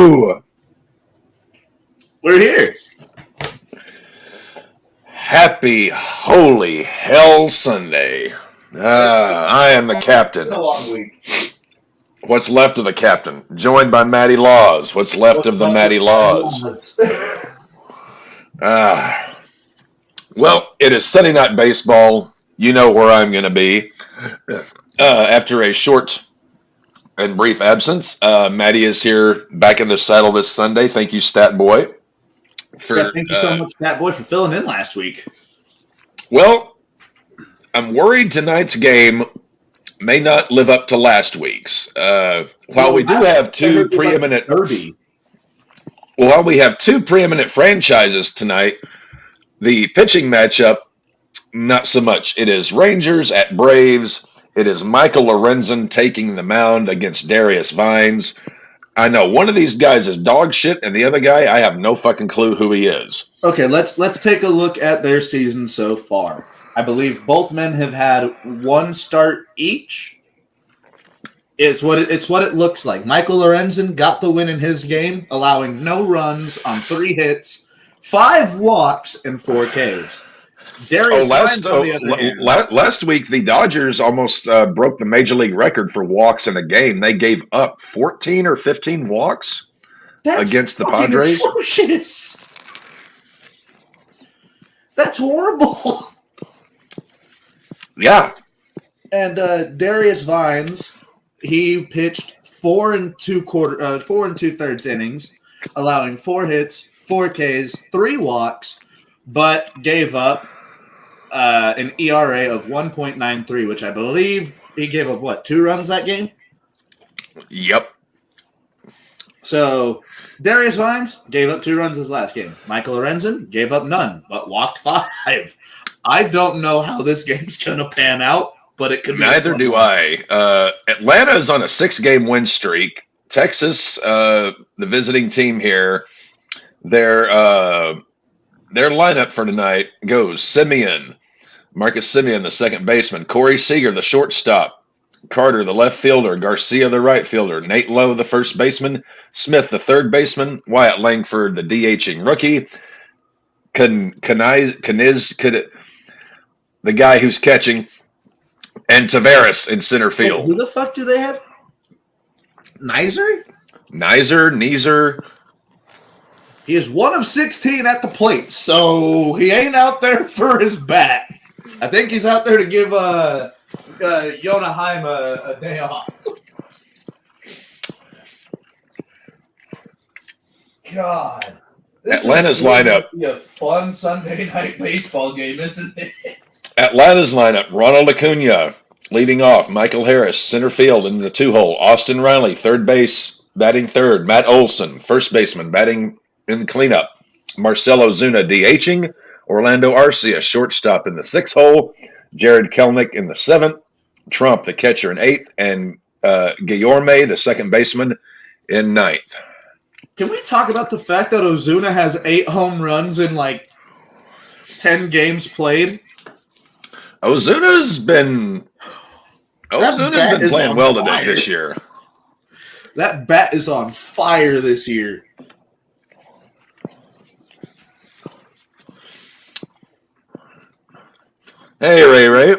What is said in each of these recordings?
Hello! We're here. Happy Holy Hell Sunday. I am the captain. It's a long week. What's left of the captain? Joined by Matty Laws. What's left of the Matty Laws? Well, it is Sunday Night Baseball. You know where I'm going to be. After a short and brief absence, Matty is here back in the saddle this Sunday. Thank you, Stat Boy. Thank you so much, Stat Boy, for filling in last week. Well, I'm worried tonight's game may not live up to last week's. While we do have two preeminent franchises tonight, the pitching matchup, not so much. It is Rangers at Braves. It is Michael Lorenzen taking the mound against Darius Vines. I know one of these guys is dog shit, and the other guy, I have no fucking clue who he is. Okay, let's take a look at their season so far. I believe both men have had one start each. It's what it looks like. Michael Lorenzen got the win in his game, allowing no runs on 3 hits, 5 walks, and 4 Ks. Last week, the Dodgers almost broke the Major League record for walks in a game. They gave up 14 or 15 walks against the Padres. Atrocious. That's horrible. Yeah. And Darius Vines, he pitched 4 2/3 innings, allowing 4 hits, 4 Ks, 3 walks, but gave up an ERA of 1.93, which I believe he gave up, 2 runs that game? Yep. So Darius Vines gave up 2 runs his last game. Michael Lorenzen gave up none, but walked 5. I don't know how this game's going to pan out, but it could be. Neither do I. Atlanta is on a 6-game win streak. Texas, the visiting team here, their lineup for tonight goes Marcus Semien, the second baseman, Corey Seager, the shortstop, Carter, the left fielder, Garcia, the right fielder, Nate Lowe, the first baseman, Smith, the third baseman, Wyatt Langford, the DHing rookie, the guy who's catching, and Tavares in center field. Who the fuck do they have? Nizer? Neezer. He is 1 of 16 at the plate, so he ain't out there for his bat. I think he's out there to give Yona Heim a day off. God. Atlanta's lineup. Be a fun Sunday night baseball game, isn't it? Atlanta's lineup, Ronald Acuna leading off, Michael Harris, center field in the 2-hole, Austin Riley, third base, batting third, Matt Olson, first baseman, batting in the cleanup, Marcelo Zuna DHing, Orlando Arcia, shortstop in the 6-hole, Jared Kelnick in the 7th, Trump, the catcher, in 8th, and Guillorme, the second baseman, in 9th. Can we talk about the fact that Ozuna has 8 home runs in 10 games played? Ozuna's been playing well today this year. That bat is on fire this year. Hey, Ray.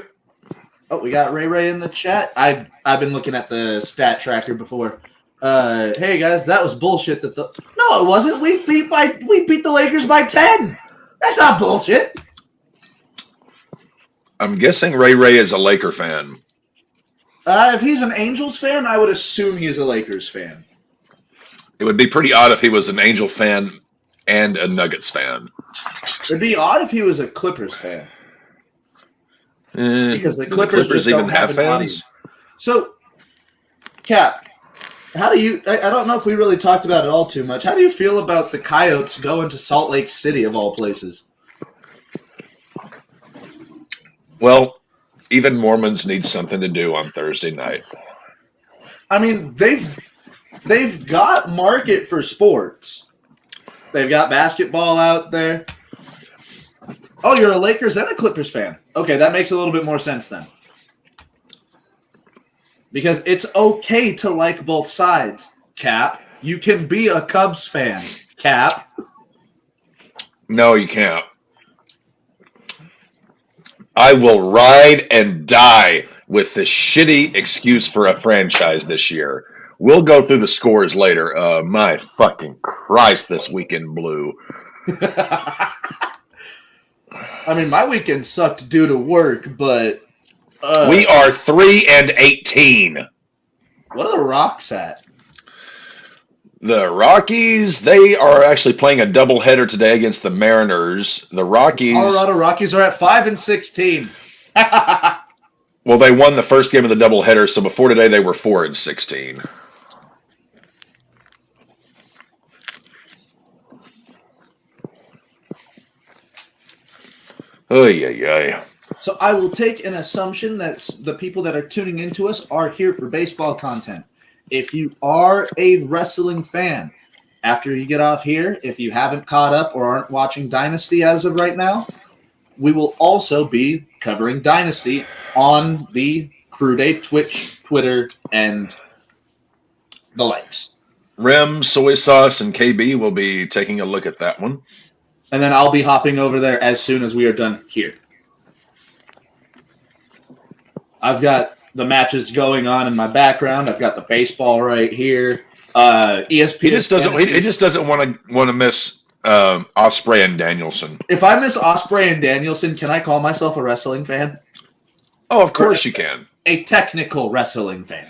Oh, we got Ray in the chat. I've been looking at the stat tracker before. Hey guys, that was bullshit. No, it wasn't. We beat the Lakers by 10. That's not bullshit. I'm guessing Ray is a Laker fan. If he's an Angels fan, I would assume he's a Lakers fan. It would be pretty odd if he was an Angel fan and a Nuggets fan. It'd be odd if he was a Clippers fan. Because the Clippers just even don't have fans. So, Cap, how do you? I don't know if we really talked about it all too much. How do you feel about the Coyotes going to Salt Lake City of all places? Well, even Mormons need something to do on Thursday night. I mean, they've got market for sports. They've got basketball out there. Oh, you're a Lakers and a Clippers fan. Okay, that makes a little bit more sense then. Because it's okay to like both sides, Cap. You can be a Cubs fan, Cap. No, you can't. I will ride and die with this shitty excuse for a franchise this year. We'll go through the scores later. My fucking Christ, this weekend blew. I mean, my weekend sucked due to work, but we are 3-18. What are the Rocks at? The Rockies, they are actually playing a doubleheader today against the Mariners. The Rockies, Colorado Rockies are at 5-16. well, they won the first game of the doubleheader, so before today they were 4-16. Oy. So I will take an assumption that the people that are tuning into us are here for baseball content. If you are a wrestling fan, after you get off here, if you haven't caught up or aren't watching Dynasty as of right now, we will also be covering Dynasty on the Crew Day Twitch, Twitter, and the likes. Rem, Soy Sauce, and KB will be taking a look at that one. And then I'll be hopping over there as soon as we are done here. I've got the matches going on in my background. I've got the baseball right here. ESPN. He just doesn't want to miss Ospreay and Danielson. If I miss Ospreay and Danielson, can I call myself a wrestling fan? Oh, of course you can. A technical wrestling fan.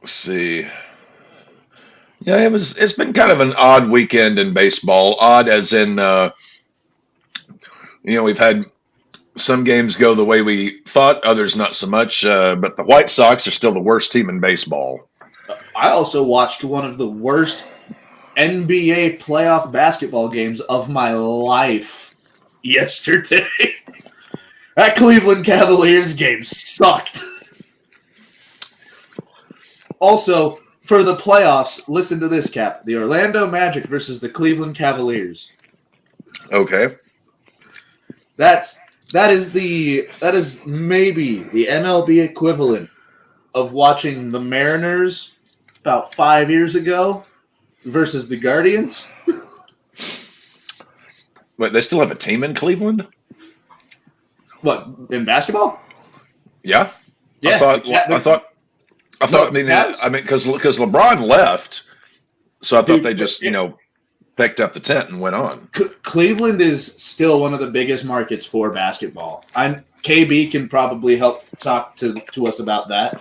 Let's see. Yeah, it's been kind of an odd weekend in baseball. Odd as in we've had some games go the way we thought, others not so much. But the White Sox are still the worst team in baseball. I also watched one of the worst NBA playoff basketball games of my life yesterday. That Cleveland Cavaliers game sucked. Also, for the playoffs, listen to this, Cap. The Orlando Magic versus the Cleveland Cavaliers. Okay. That is maybe the MLB equivalent of watching the Mariners about 5 years ago versus the Guardians. Wait, they still have a team in Cleveland? What, in basketball? Yeah. Yeah. Because LeBron left, so I thought they just picked up the tent and went on. Cleveland is still one of the biggest markets for basketball. KB can probably help talk to us about that.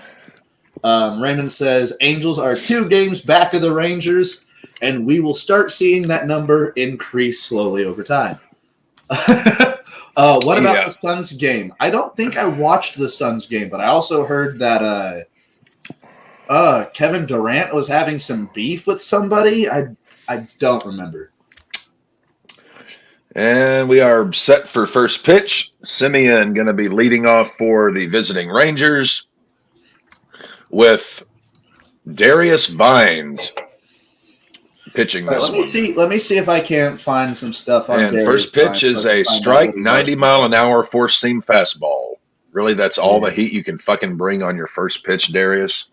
Raymond says Angels are 2 games back of the Rangers, and we will start seeing that number increase slowly over time. What about the Suns game? I don't think I watched the Suns game, but I also heard that Kevin Durant was having some beef with somebody. I don't remember. And we are set for first pitch. Simeon going to be leading off for the visiting Rangers with Darius Vines pitching this one. Let me see if I can't find some stuff on And Darius first pitch Vines. is a strike, 90-mile-an-hour four-seam fastball. Really, that's all the heat you can fucking bring on your first pitch, Darius?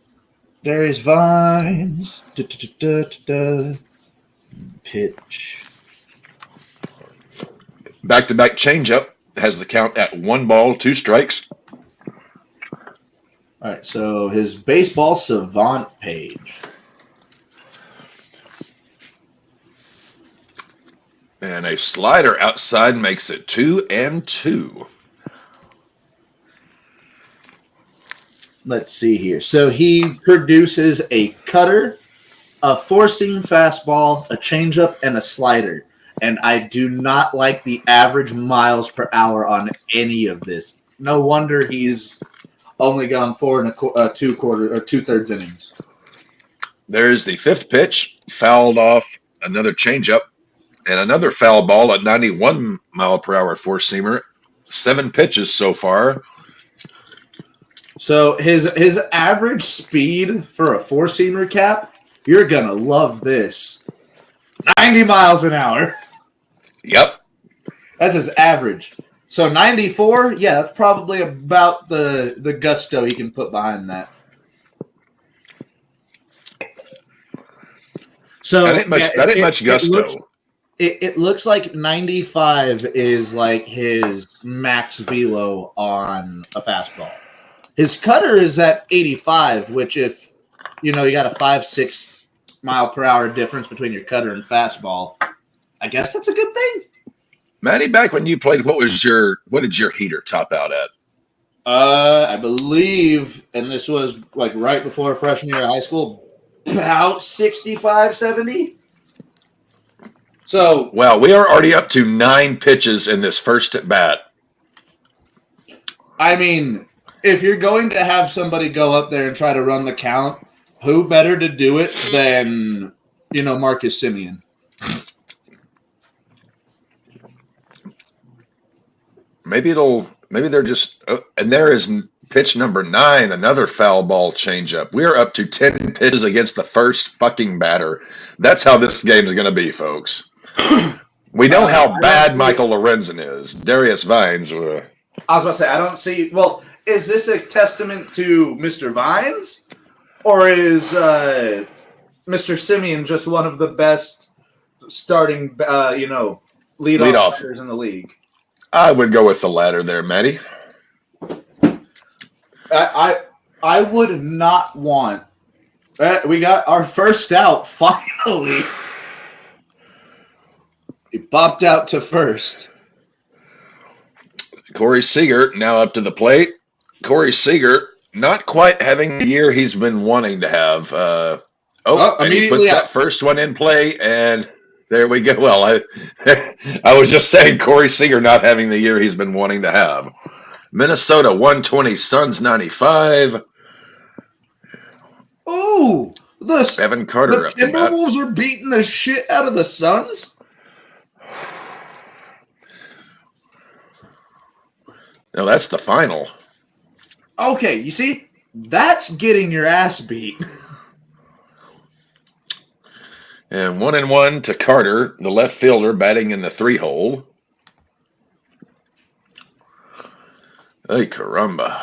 Darius Vines. Pitch. Back-to-back changeup has the count at 1 ball, 2 strikes. All right, so his baseball savant page. And a slider outside makes it 2-2. Let's see here. So he produces a cutter, a four-seam fastball, a changeup, and a slider. And I do not like the average miles per hour on any of this. No wonder he's only gone 4 2/3 innings. There's the 5th pitch, fouled off another changeup, and another foul ball at 91 mile per hour four-seamer. 7 pitches so far. So his average speed for a four-seamer, Cap, you're going to love this. 90 miles an hour. Yep. That's his average. So 94, yeah, that's probably about the gusto he can put behind that. So that ain't much gusto. It looks like 95 is like his max velo on a fastball. His cutter is at 85, which if you got a 5-6 mile per hour difference between your cutter and fastball, I guess that's a good thing. Matty, back when you played, what did your heater top out at? I believe, and this was like right before freshman year of high school, about 65, 70. So, well, we are already up to 9 pitches in this first at bat. I mean, if you're going to have somebody go up there and try to run the count, who better to do it than, Marcus Simeon? Maybe they're just, and there is pitch number 9, another foul ball changeup. We are up to 10 pitches against the first fucking batter. That's how this game is going to be, folks. We know how bad Michael Lorenzen is. Darius Vines. I was about to say, I don't see. Well, is this a testament to Mr. Vines, or is Mr. Simeon just one of the best starting, leadoff hitters in the league? I would go with the latter there, Matty. I would not want. We got our first out finally. He popped out to first. Corey Seager now up to the plate. Corey Seager not quite having the year he's been wanting to have. And he puts that first one in play, and there we go. Well, I was just saying Corey Seager not having the year he's been wanting to have. Minnesota 120, Suns 95. Oh, Evan Carter. The Timberwolves are beating the shit out of the Suns? No, that's the final. Okay, you see, that's getting your ass beat. And 1-1 to Carter, the left fielder, batting in the 3-hole. Ay, caramba.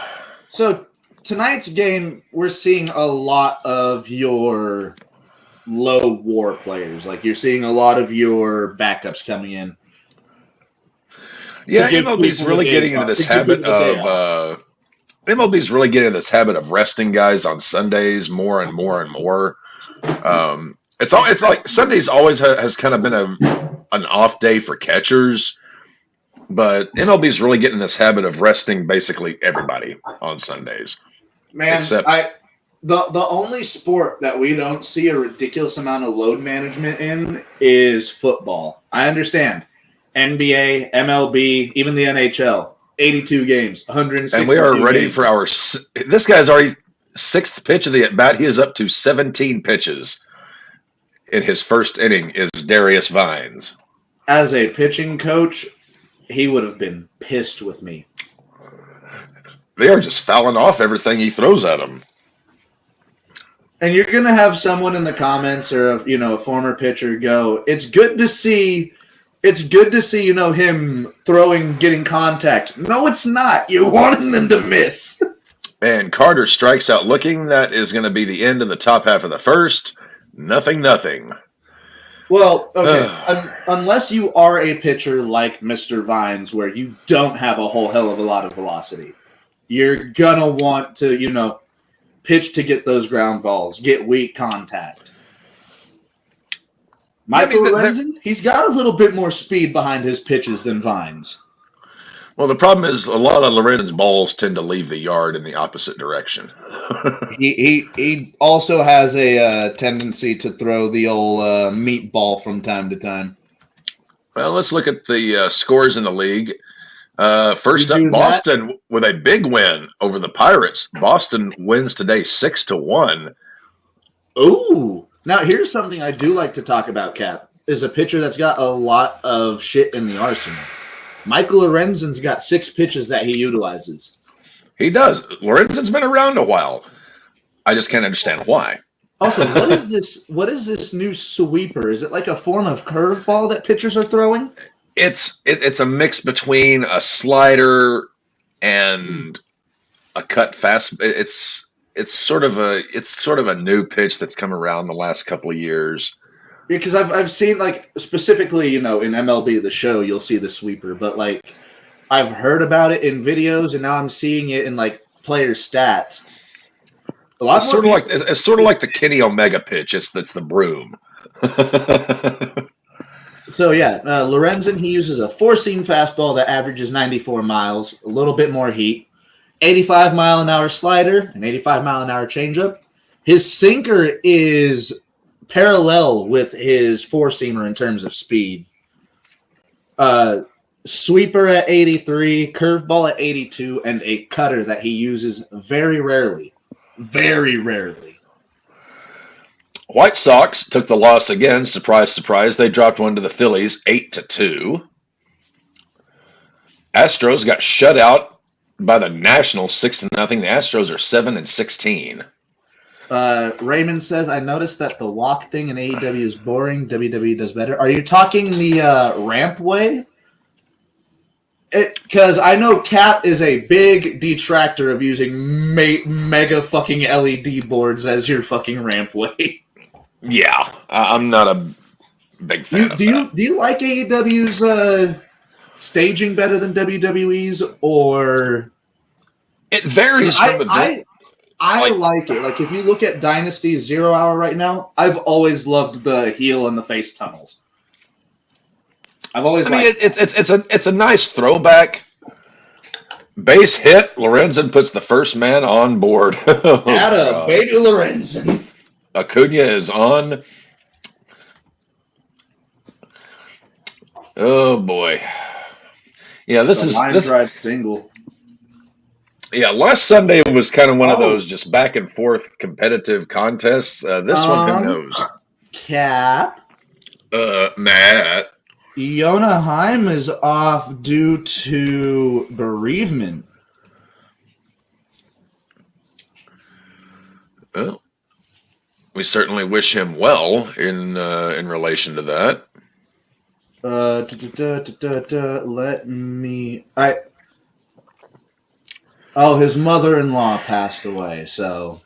So tonight's game, we're seeing a lot of your low WAR players. Like you're seeing a lot of your backups coming in. Yeah, MLB's really getting into this habit of MLB's really getting into this habit of resting guys on Sundays more and more and more. It's like Sundays always has kind of been an off day for catchers, but MLB's really getting this habit of resting basically everybody on Sundays. Man, the only sport that we don't see a ridiculous amount of load management in is football. I understand. NBA, MLB, even the NHL, 82 games, 160. And we are ready for this guy's already 6th pitch of the at-bat. He is up to 17 pitches in his first inning is Darius Vines. As a pitching coach, he would have been pissed with me. They are just fouling off everything he throws at them. And you're going to have someone in the comments or a former pitcher go, it's good to see him throwing, getting contact. No, it's not. You're wanting them to miss. And Carter strikes out looking. That is going to be the end of the top half of the first. Nothing. Well, okay. Unless you are a pitcher like Mr. Vines, where you don't have a whole hell of a lot of velocity, you're going to want to, pitch to get those ground balls, get weak contact. Michael Lorenzen, he's got a little bit more speed behind his pitches than Vines. Well, the problem is a lot of Lorenzen's balls tend to leave the yard in the opposite direction. He also has a tendency to throw the old meatball from time to time. Well, let's look at the scores in the league. First up, Boston with a big win over the Pirates. Boston wins today 6-1. Ooh. Now, here's something I do like to talk about, Cap, is a pitcher that's got a lot of shit in the arsenal. Michael Lorenzen's got 6 pitches that he utilizes. He does. Lorenzen's been around a while. I just can't understand why. Also, what is this? What is this new sweeper? Is it like a form of curveball that pitchers are throwing? It's a mix between a slider and a cut fast. It's sort of a new pitch that's come around the last couple of years. because I've seen like specifically, in MLB the Show, you'll see the sweeper, but like I've heard about it in videos, and now I'm seeing it in like player stats. A lot It's more it's sort of like the Kenny Omega pitch. It's the broom. So yeah, Lorenzen, he uses a four-seam fastball that averages 94 miles, a little bit more heat, 85-mile-an-hour slider, an 85-mile-an-hour changeup. His sinker is parallel with his four-seamer in terms of speed. Sweeper at 83, curveball at 82, and a cutter that he uses very rarely. Very rarely. White Sox took the loss again. Surprise, surprise. They dropped one to the Phillies, 8-2. Astros got shut out by the Nationals, 6-0. The Astros are 7-16. Raymond says, I noticed that the walk thing in AEW is boring. WWE does better. Are you talking the ramp way? Because I know Cap is a big detractor of using mega fucking LED boards as your fucking ramp way. Yeah, I'm not a big fan of that. Do you like AEW's staging better than WWE's, or it varies from event. I like it. Like if you look at Dynasty 0 Hour right now, I've always loved the heel and the face tunnels. It's a nice throwback. Base hit. Lorenzen puts the first man on board. Atta baby Lorenzen. Acuna is on. Oh boy. Yeah, this drive single. Yeah, last Sunday was kind of one of those just back and forth competitive contests. This one, who knows? Cap. Matt. Yona Heim is off due to bereavement. Well, we certainly wish him well in relation to that. Let me. His mother-in-law passed away, so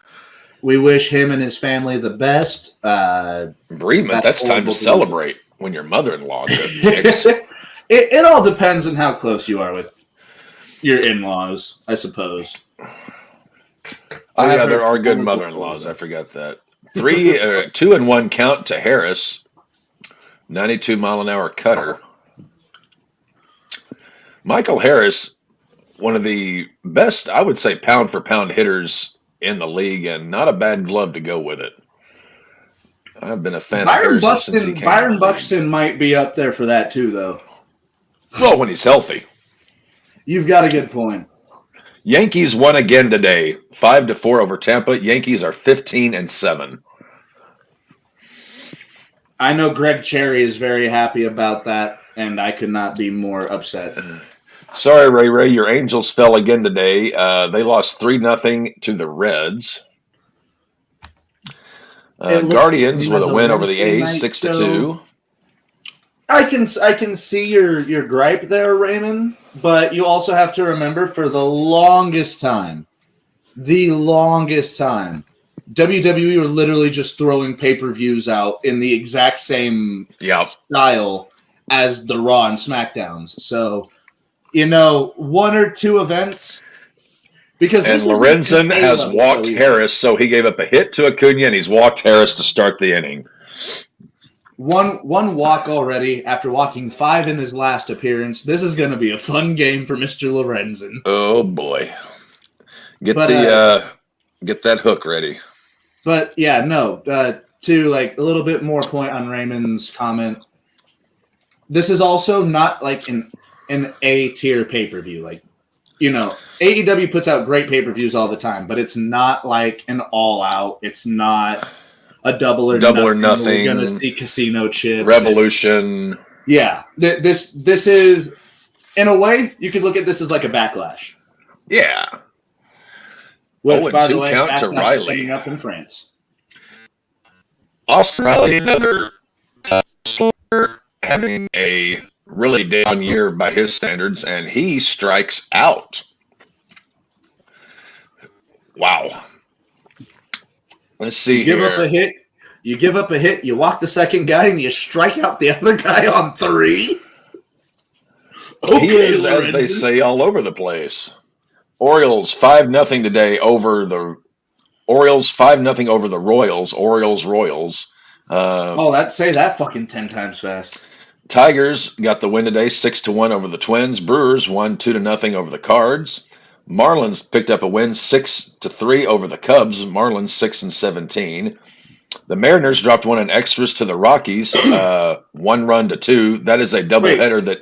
we wish him and his family the best. Bereavement, that's time to celebrate when your mother-in-law kicks. It all depends on how close you are with your in-laws, I suppose. Yeah, there are good mother-in-laws. I forgot that. 2-1 count to Harris. 92-mile-an-hour cutter. Michael Harris, one of the best, I would say, pound-for-pound hitters in the league, and not a bad glove to go with it. I've been a fan of Harris since he came. Byron Buxton might be up there for that, too, though. Well, when he's healthy. You've got a good point. Yankees won again today, 5-4 over Tampa. Yankees are 15-7. I know Greg Cherry is very happy about that, and I could not be more upset. Sorry, Ray. Your Angels fell again today. They lost 3-0 to the Reds. Guardians with a win over the A's, 6-2. I can see your gripe there, Raymond, but you also have to remember for the longest time, WWE were literally just throwing pay-per-views out in the exact same style as the Raw and SmackDowns. So, one or two events. Because Lorenzen has walked Harris, so he gave up a hit to Acuna, and he's walked Harris to start the inning. One walk already after walking 5 in his last appearance. This is going to be a fun game for Mr. Lorenzen. Oh boy, get that hook ready. But yeah, no. To like a little bit more point on Raymond's comment. This is also not like an A tier pay per view. Like AEW puts out great pay per views all the time, but it's not like an all out. It's not a double or nothing. We're gonna see Casino Chips. Revolution. Yeah, this is, in a way, you could look at this as like a Backlash. Yeah. Which, by the way, count to Backlash Riley. is coming up in France. Austin Riley, another scorer, having a really down year by his standards, and he strikes out. Wow. Let's see Give here. up a hit. You give up a hit, you walk the second guy, and you strike out the other guy on 3? Okay, he is, Lorenzen, as they say, all over the place. Orioles 5-0 today over the Orioles 5-0 over the Royals. Royals. Say that fucking 10 times fast. Tigers got the win today, 6-1 over the Twins. Brewers won 2-0 over the Cards. Marlins picked up a win, 6-3 over the Cubs. Marlins 6-17. The Mariners dropped one in extras to the Rockies, 1-2. That is a doubleheader.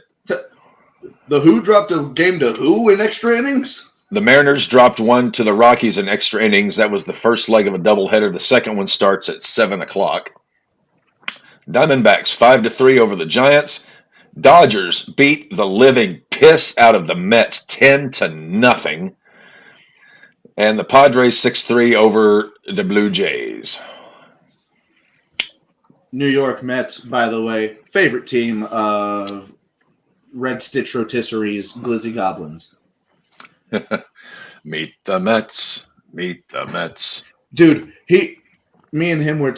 The Who dropped a game to who in extra innings? The Mariners dropped one to the Rockies in extra innings. That was the first leg of a doubleheader. The second one starts at 7 o'clock. Diamondbacks 5-3 over the Giants. Dodgers beat the living piss out of the Mets 10-0. And the Padres 6-3 over the Blue Jays. New York Mets, by the way, favorite team of Red Stitch Rotisseries, Glizzy Goblins. Meet the Mets. Meet the Mets. Dude, me and him were...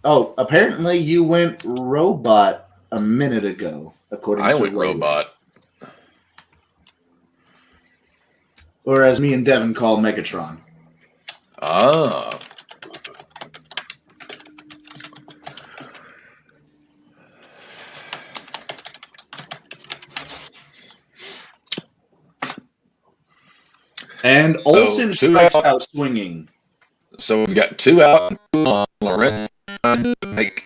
apparently you went robot a minute ago, according to... I went robot. Or as me and Devin call Megatron. Ah. And Olsen strikes out swinging. So we've got 2 out and 2 on. Lorenzen trying to make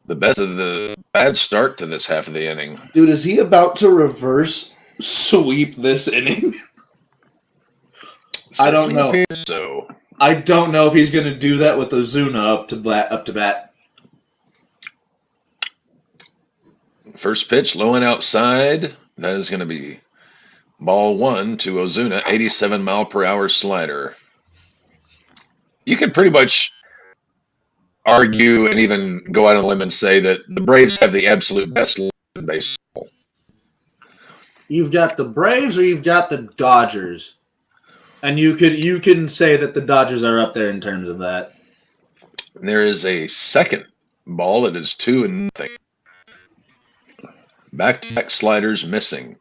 the best of the bad start to this half of the inning. Dude, is he about to reverse sweep this inning? I don't know. So I don't know if he's going to do that with Ozuna up to bat. First pitch, low and outside. That is going to be ball 1 to Ozuna, 87-mile-per-hour slider. You could pretty much argue and even go out on a limb and say that the Braves have the absolute best line in baseball. You've got the Braves or you've got the Dodgers. And you can say that the Dodgers are up there in terms of that. There is a second ball. It is 2-0. Back-to-back sliders missing.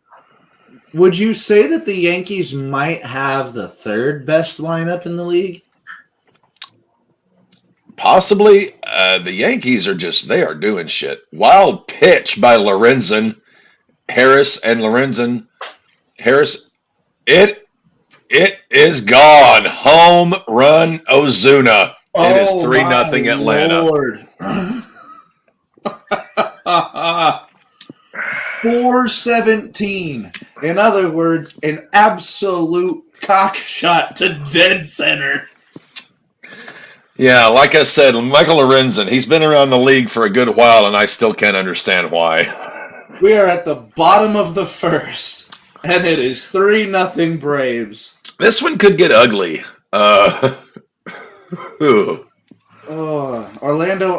Would you say that the Yankees might have the third best lineup in the league? Possibly. The Yankees they are doing shit. Wild pitch by Lorenzen. Harris, it is gone. Home run Ozuna. It is 3-0 Atlanta. Lord. 417. In other words, an absolute cock shot to dead center. Yeah, like I said, Michael Lorenzen, he's been around the league for a good while, and I still can't understand why. We are at the bottom of the first, and it is 3-0 Braves. This one could get ugly. Orlando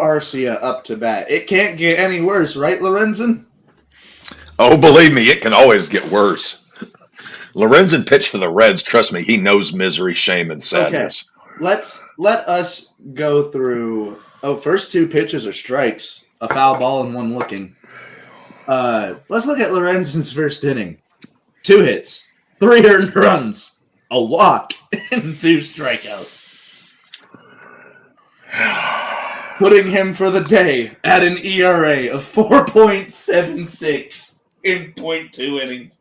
Arcia up to bat. It can't get any worse, right, Lorenzen? Oh, believe me, it can always get worse. Lorenzen pitched for the Reds. Trust me, he knows misery, shame, and sadness. Okay. Let us go through. First 2 pitches are strikes, a foul ball and 1 looking. Let's look at Lorenzen's first inning. 2 hits, 3 earned runs, a walk, and 2 strikeouts. Putting him for the day at an ERA of 4.76 in 0.2 innings.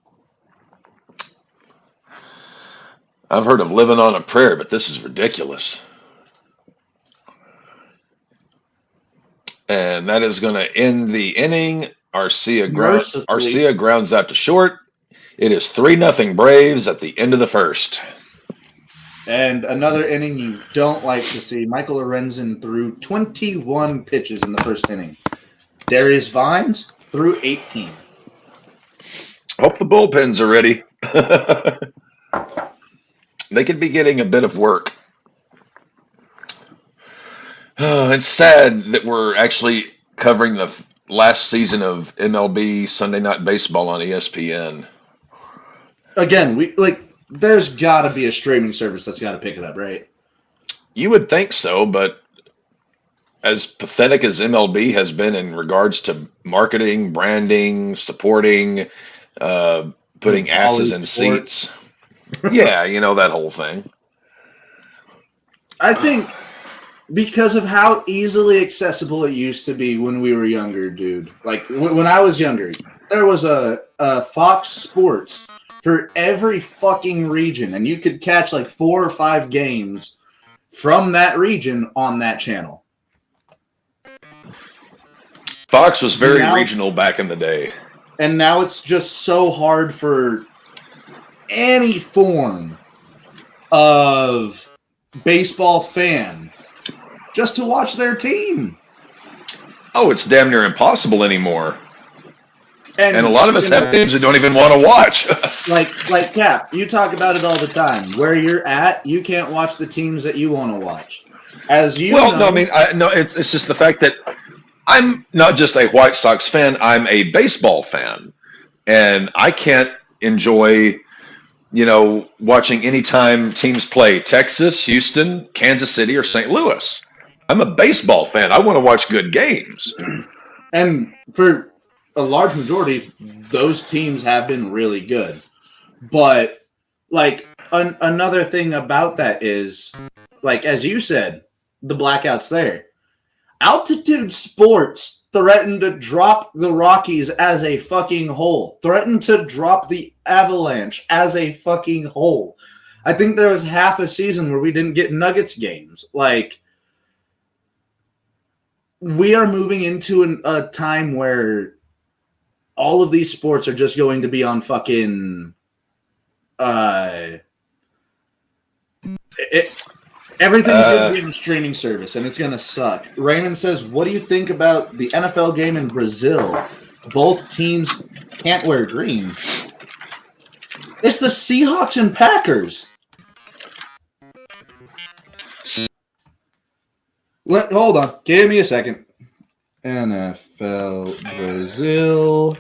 I've heard of living on a prayer, but this is ridiculous. And that is going to end the inning. Arcia grounds out to short. It is 3-0 Braves at the end of the first. And another inning you don't like to see. Michael Lorenzen threw 21 pitches in the first inning. Darius Vines threw 18. Hope the bullpens are ready. They could be getting a bit of work. It's sad that we're actually covering the last season of MLB Sunday Night Baseball on ESPN. Again, there's got to be a streaming service that's got to pick it up, right? You would think so, but as pathetic as MLB has been in regards to marketing, branding, supporting, putting asses Volley in sport. seats. Yeah, that whole thing. I think because of how easily accessible it used to be when we were younger, dude. Like when I was younger, there was a Fox Sports for every fucking region, and you could catch like 4 or 5 games from that region on that channel. Fox was very regional back in the day. And now it's just so hard for any form of baseball fan just to watch their team. Oh, it's damn near impossible anymore. And a And lot of us have teams we don't even want to watch. like Cap, you talk about it all the time. Where you're at, you can't watch the teams that you want to watch. As you know, no, I mean, it's just the fact that I'm not just a White Sox fan, I'm a baseball fan. And I can't enjoy, watching anytime teams play Texas, Houston, Kansas City, or St. Louis. I'm a baseball fan. I want to watch good games. And for a large majority, those teams have been really good. But, like, another thing about that is, like, as you said, the blackouts there. Altitude Sports threatened to drop the Rockies as a fucking whole. Threatened to drop the Avalanche as a fucking whole. I think there was half a season where we didn't get Nuggets games. Like, we are moving into a time where all of these sports are just going to be on fucking everything's going to be on a streaming service, and it's going to suck. Raymond says, what do you think about the NFL game in Brazil? Both teams can't wear green. It's the Seahawks and Packers. Hold on. Give me a second. NFL Brazil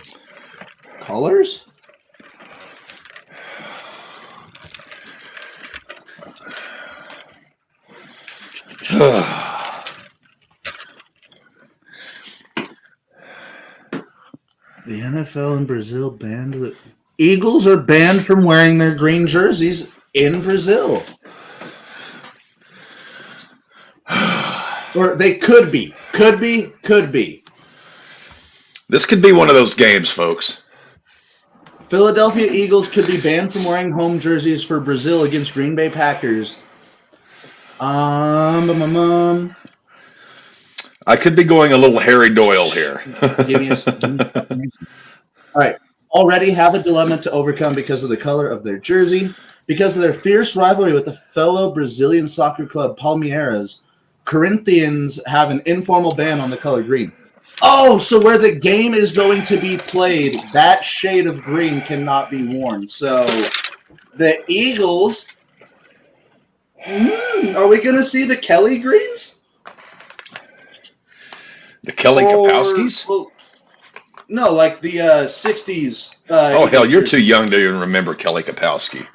colors? The NFL in Brazil banned the Eagles are banned from wearing their green jerseys in Brazil. Or they could be. Could be. This could be one of those games, folks. Philadelphia Eagles could be banned from wearing home jerseys for Brazil against Green Bay Packers. I could be going a little Harry Doyle here. Give me a second. All right. Already have a dilemma to overcome because of the color of their jersey. Because of their fierce rivalry with the fellow Brazilian soccer club Palmeiras, Corinthians have an informal ban on the color green. Oh, so where the game is going to be played, that shade of green cannot be worn. So the Eagles, are we going to see the Kelly greens? The Kelly Kapowskis? Well, no, like the 60s. Hell, you're too young to even remember Kelly Kapowski.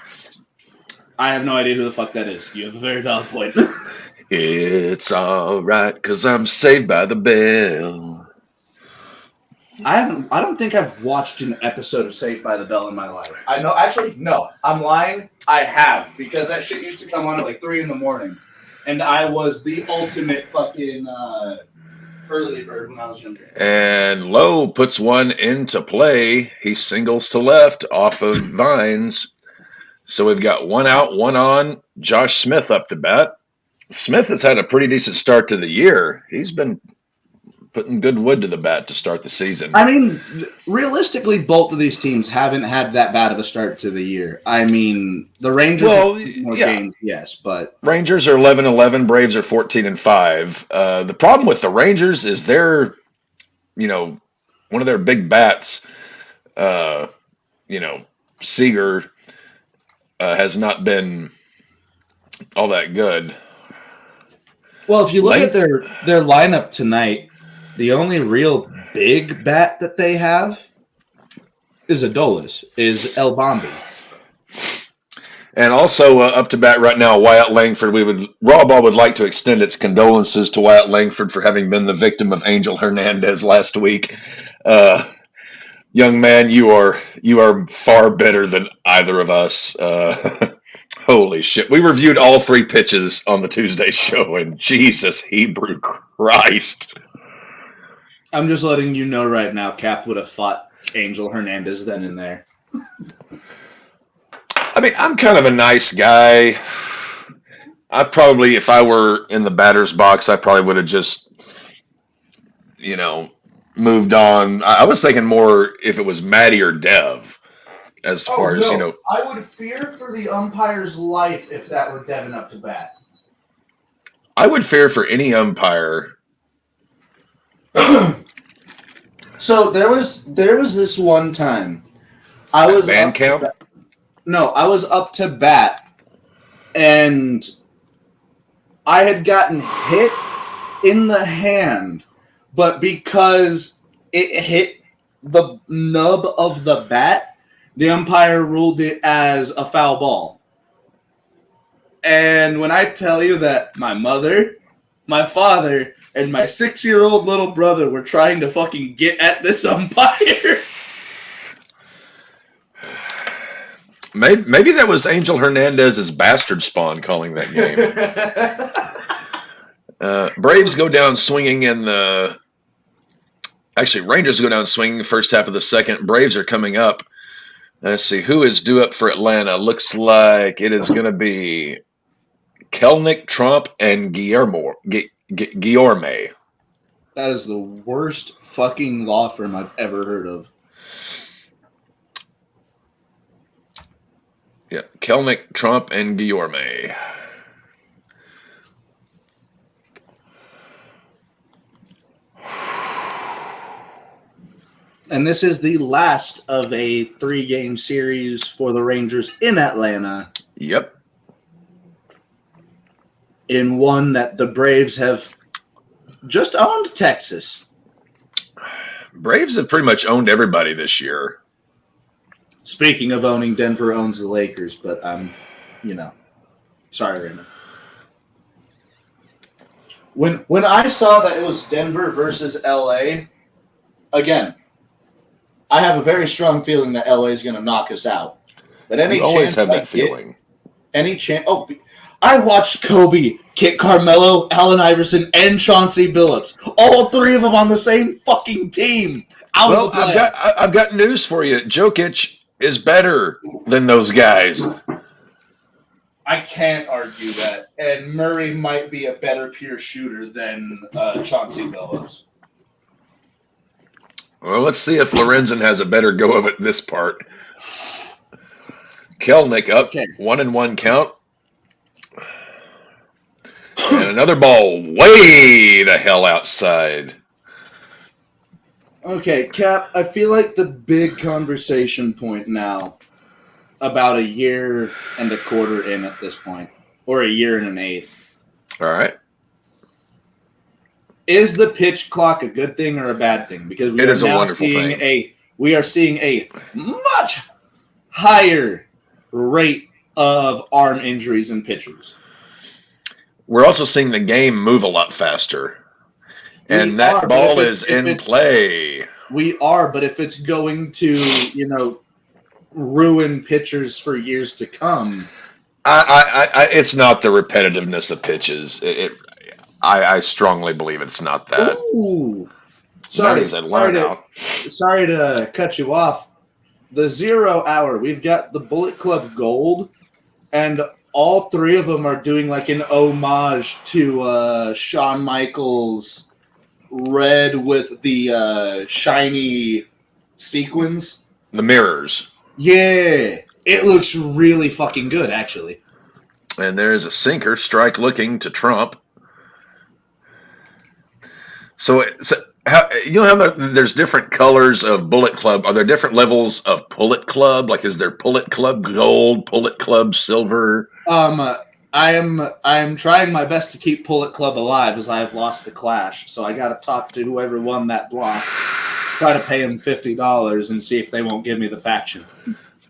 I have no idea who the fuck that is. You have a very valid point. It's all right, because I'm saved by the bell. I don't think I've watched an episode of Saved by the Bell in my life. Actually, no. I'm lying. I have, because that shit used to come on at like 3 a.m. And I was the ultimate fucking early bird when I was younger. And Lowe puts one into play. He singles to left off of Vines. So we've got one out, one on. Josh Smith up to bat. Smith has had a pretty decent start to the year. He's been putting good wood to the bat to start the season. I mean, realistically, both of these teams haven't had that bad of a start to the year. I mean, the Rangers have more games, yes, but Rangers are 11-11, Braves are 14-5. The problem with the Rangers is they're, one of their big bats, Seager, has not been all that good. Well, if you look at their lineup tonight, the only real big bat that they have is Adolis, is El Bombi. And also up to bat right now, Wyatt Langford. RAWBall would like to extend its condolences to Wyatt Langford for having been the victim of Angel Hernandez last week. Young man, you are far better than either of us. Holy shit! We reviewed all 3 pitches on the Tuesday show, and Jesus Hebrew Christ! I'm just letting you know right now, Cap would have fought Angel Hernandez then and there. I mean, I'm kind of a nice guy. I probably, if I were in the batter's box, I probably would have just, moved on. I was thinking more if it was Maddie or Dev, as far as, I would fear for the umpire's life if that were Devin up to bat. I would fear for any umpire. So there was this one time I was band camp. I was up to bat, and I had gotten hit in the hand, but because it hit the nub of the bat, the umpire ruled it as a foul ball. And when I tell you that my mother, my father, and my 6-year-old little brother were trying to fucking get at this umpire. Maybe that was Angel Hernandez's bastard spawn calling that game. Braves go down swinging in the... Actually, Rangers go down swinging the first half of the second. Braves are coming up. Let's see, who is due up for Atlanta? Looks like it is going to be Kelnick, Trump, and Guillermo. Guillorme. That is the worst fucking law firm I've ever heard of. Yeah, Kelnick, Trump, and Guillorme. And this is the last of a 3-game series for the Rangers in Atlanta. Yep. In one that the Braves have just owned Texas. Braves have pretty much owned everybody this year. Speaking of owning, Denver owns the Lakers, but sorry, Raymond. When I saw that it was Denver versus LA, again, I have a very strong feeling that LA is going to knock us out. But any you always chance have I that feeling. Get, any chance? Oh, I watched Kobe, Kit Carmelo, Allen Iverson, and Chauncey Billups. All 3 of them on the same fucking team. Well, I've got news for you. Jokic is better than those guys. I can't argue that. And Murray might be a better pure shooter than Chauncey Billups. Well, let's see if Lorenzen has a better go of it this part. Kelnick up, 1-1 count. And another ball way the hell outside. Okay, Cap, I feel like the big conversation point now, about 1.25 years in at this point, or 1.8 years. All right. Is the pitch clock a good thing or a bad thing? Because it is a wonderful thing. We are seeing a much higher rate of arm injuries in pitchers. We're also seeing the game move a lot faster. And that ball is in play. We are, but if it's going to, ruin pitchers for years to come. It's not the repetitiveness of pitches. I strongly believe it's not that. Ooh. Sorry to cut you off. The 0 hour, we've got the Bullet Club Gold, and all 3 of them are doing like an homage to Shawn Michaels' red with the shiny sequins. The mirrors. Yeah. It looks really fucking good, actually. And there's a sinker, strike looking to Trump. So how there's different colors of Bullet Club. Are there different levels of Pullet Club? Like, is there Pullet Club Gold, Pullet Club Silver? I am trying my best to keep Pullet Club alive as I have lost the clash. So I got to talk to whoever won that block, try to pay them $50 and see if they won't give me the faction.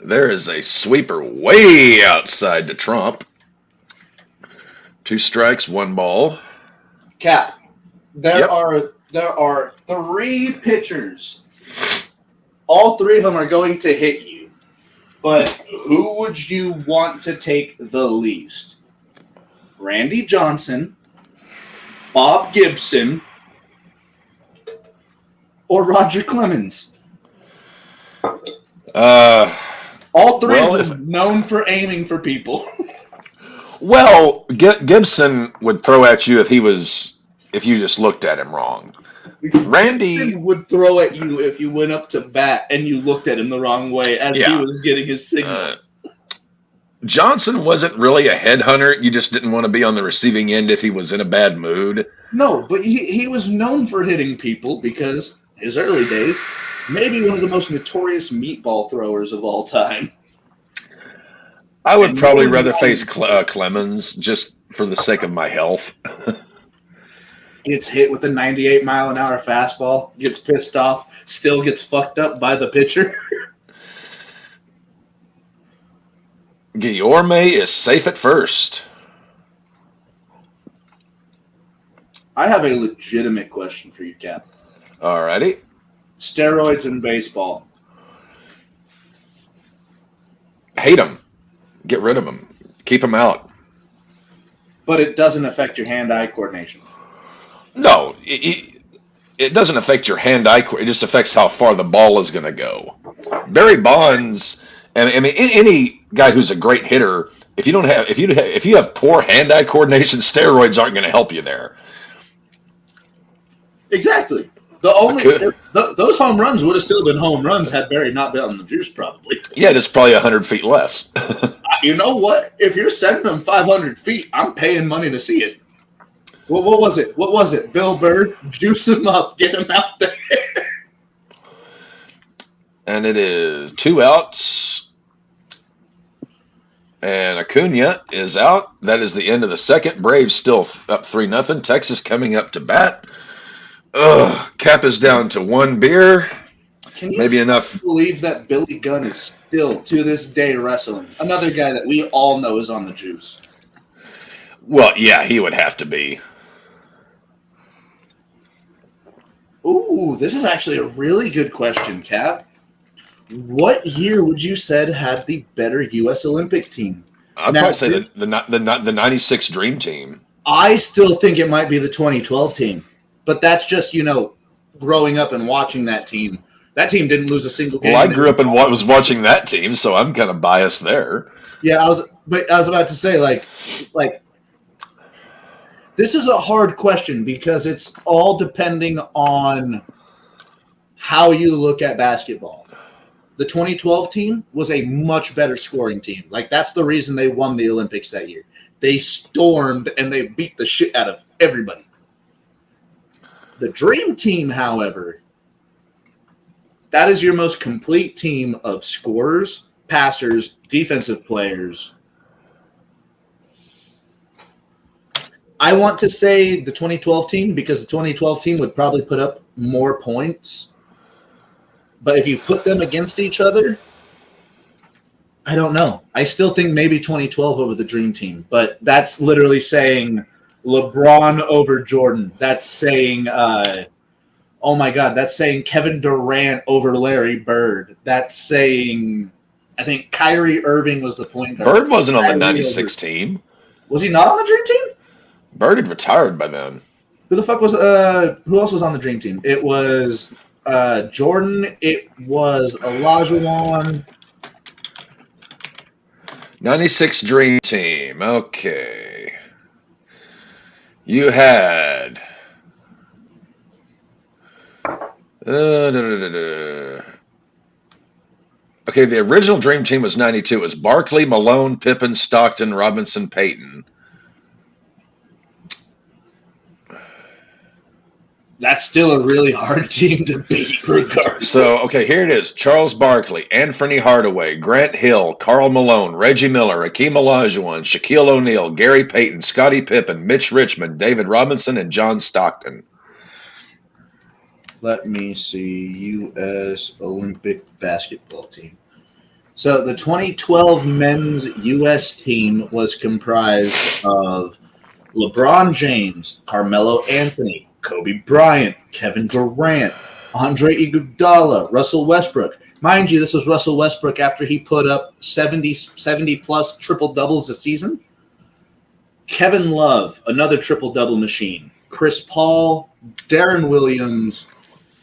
There is a sweeper way outside to Trump. 2 strikes, 1 ball. Cap, there Yep. are 3 pitchers. All 3 of them are going to hit you. But who would you want to take the least? Randy Johnson, Bob Gibson, or Roger Clemens? All 3 of them known for aiming for people. Well, Gibson would throw at you if you just looked at him wrong. Randy Gibson would throw at you if you went up to bat and you looked at him the wrong way as he was getting his signals. Johnson wasn't really a headhunter. You just didn't want to be on the receiving end if he was in a bad mood. No, but he was known for hitting people because his early days, maybe one of the most notorious meatball throwers of all time. I would probably rather face Clemens just for the sake of my health. Gets hit with a 98-mile-an-hour fastball, gets pissed off, still gets fucked up by the pitcher. Guillorme is safe at first. I have a legitimate question for you, Cap. Alrighty. Steroids in baseball. Hate them. Get rid of them. Keep them out. But it doesn't affect your hand-eye coordination. No, it doesn't affect your hand-eye. It just affects how far the ball is going to go. Barry Bonds, and I mean any guy who's a great hitter, if you have poor hand-eye coordination, steroids aren't going to help you there. Exactly. Those home runs would have still been home runs had Barry not been on the juice, probably. Yeah, it's probably 100 feet less. You know what? If you're sending them 500 feet, I'm paying money to see it. What was it? What was it? Bill Burr, juice him up, get him out there. And it is 2 outs. And Acuna is out. That is the end of the second. Braves still up 3-0. Texas coming up to bat. Cap is down to 1 beer. Can you maybe enough. Believe that Billy Gunn is still to this day wrestling? Another guy that we all know is on the juice. Well, yeah, he would have to be. Ooh, this is actually a really good question, Cap. What year would you said had the better U.S. Olympic team? I'd probably say the 96 Dream Team. I still think it might be the 2012 team. But that's just, growing up and watching that team. That team didn't lose a single game. Well, I grew up and was watching that team, so I'm kind of biased there. Yeah, I was about to say, like, this is a hard question because it's all depending on how you look at basketball. The 2012 team was a much better scoring team. Like, that's the reason they won the Olympics that year. They stormed and they beat the shit out of everybody. The Dream Team, however, that is your most complete team of scorers, passers, defensive players. I want to say the 2012 team because the 2012 team would probably put up more points. But if you put them against each other, I don't know. I still think maybe 2012 over the Dream Team. But that's literally saying LeBron over Jordan. That's saying, oh my God, that's saying Kevin Durant over Larry Bird. That's saying, I think Kyrie Irving was the point guard. Bird wasn't on the 96 team. Was he not on the Dream Team? Bird had retired by then. Who the fuck was, who else was on the Dream Team? It was Jordan. It was Olajuwon. 96 Dream Team. Okay. You had okay, the original Dream Team was 92. It was Barkley, Malone, Pippen, Stockton, Robinson, Payton. That's still a really hard team to beat, regardless. So, okay, here it is. Charles Barkley, Anthony Hardaway, Grant Hill, Karl Malone, Reggie Miller, Hakeem Olajuwon, Shaquille O'Neal, Gary Payton, Scottie Pippen, Mitch Richmond, David Robinson, and John Stockton. Let me see. U.S. Olympic basketball team. So the 2012 men's U.S. team was comprised of LeBron James, Carmelo Anthony, Kobe Bryant, Kevin Durant, Andre Iguodala, Russell Westbrook. Mind you, this was Russell Westbrook after he put up 70-plus triple-doubles a season. Kevin Love, another triple-double machine. Chris Paul, Darren Williams,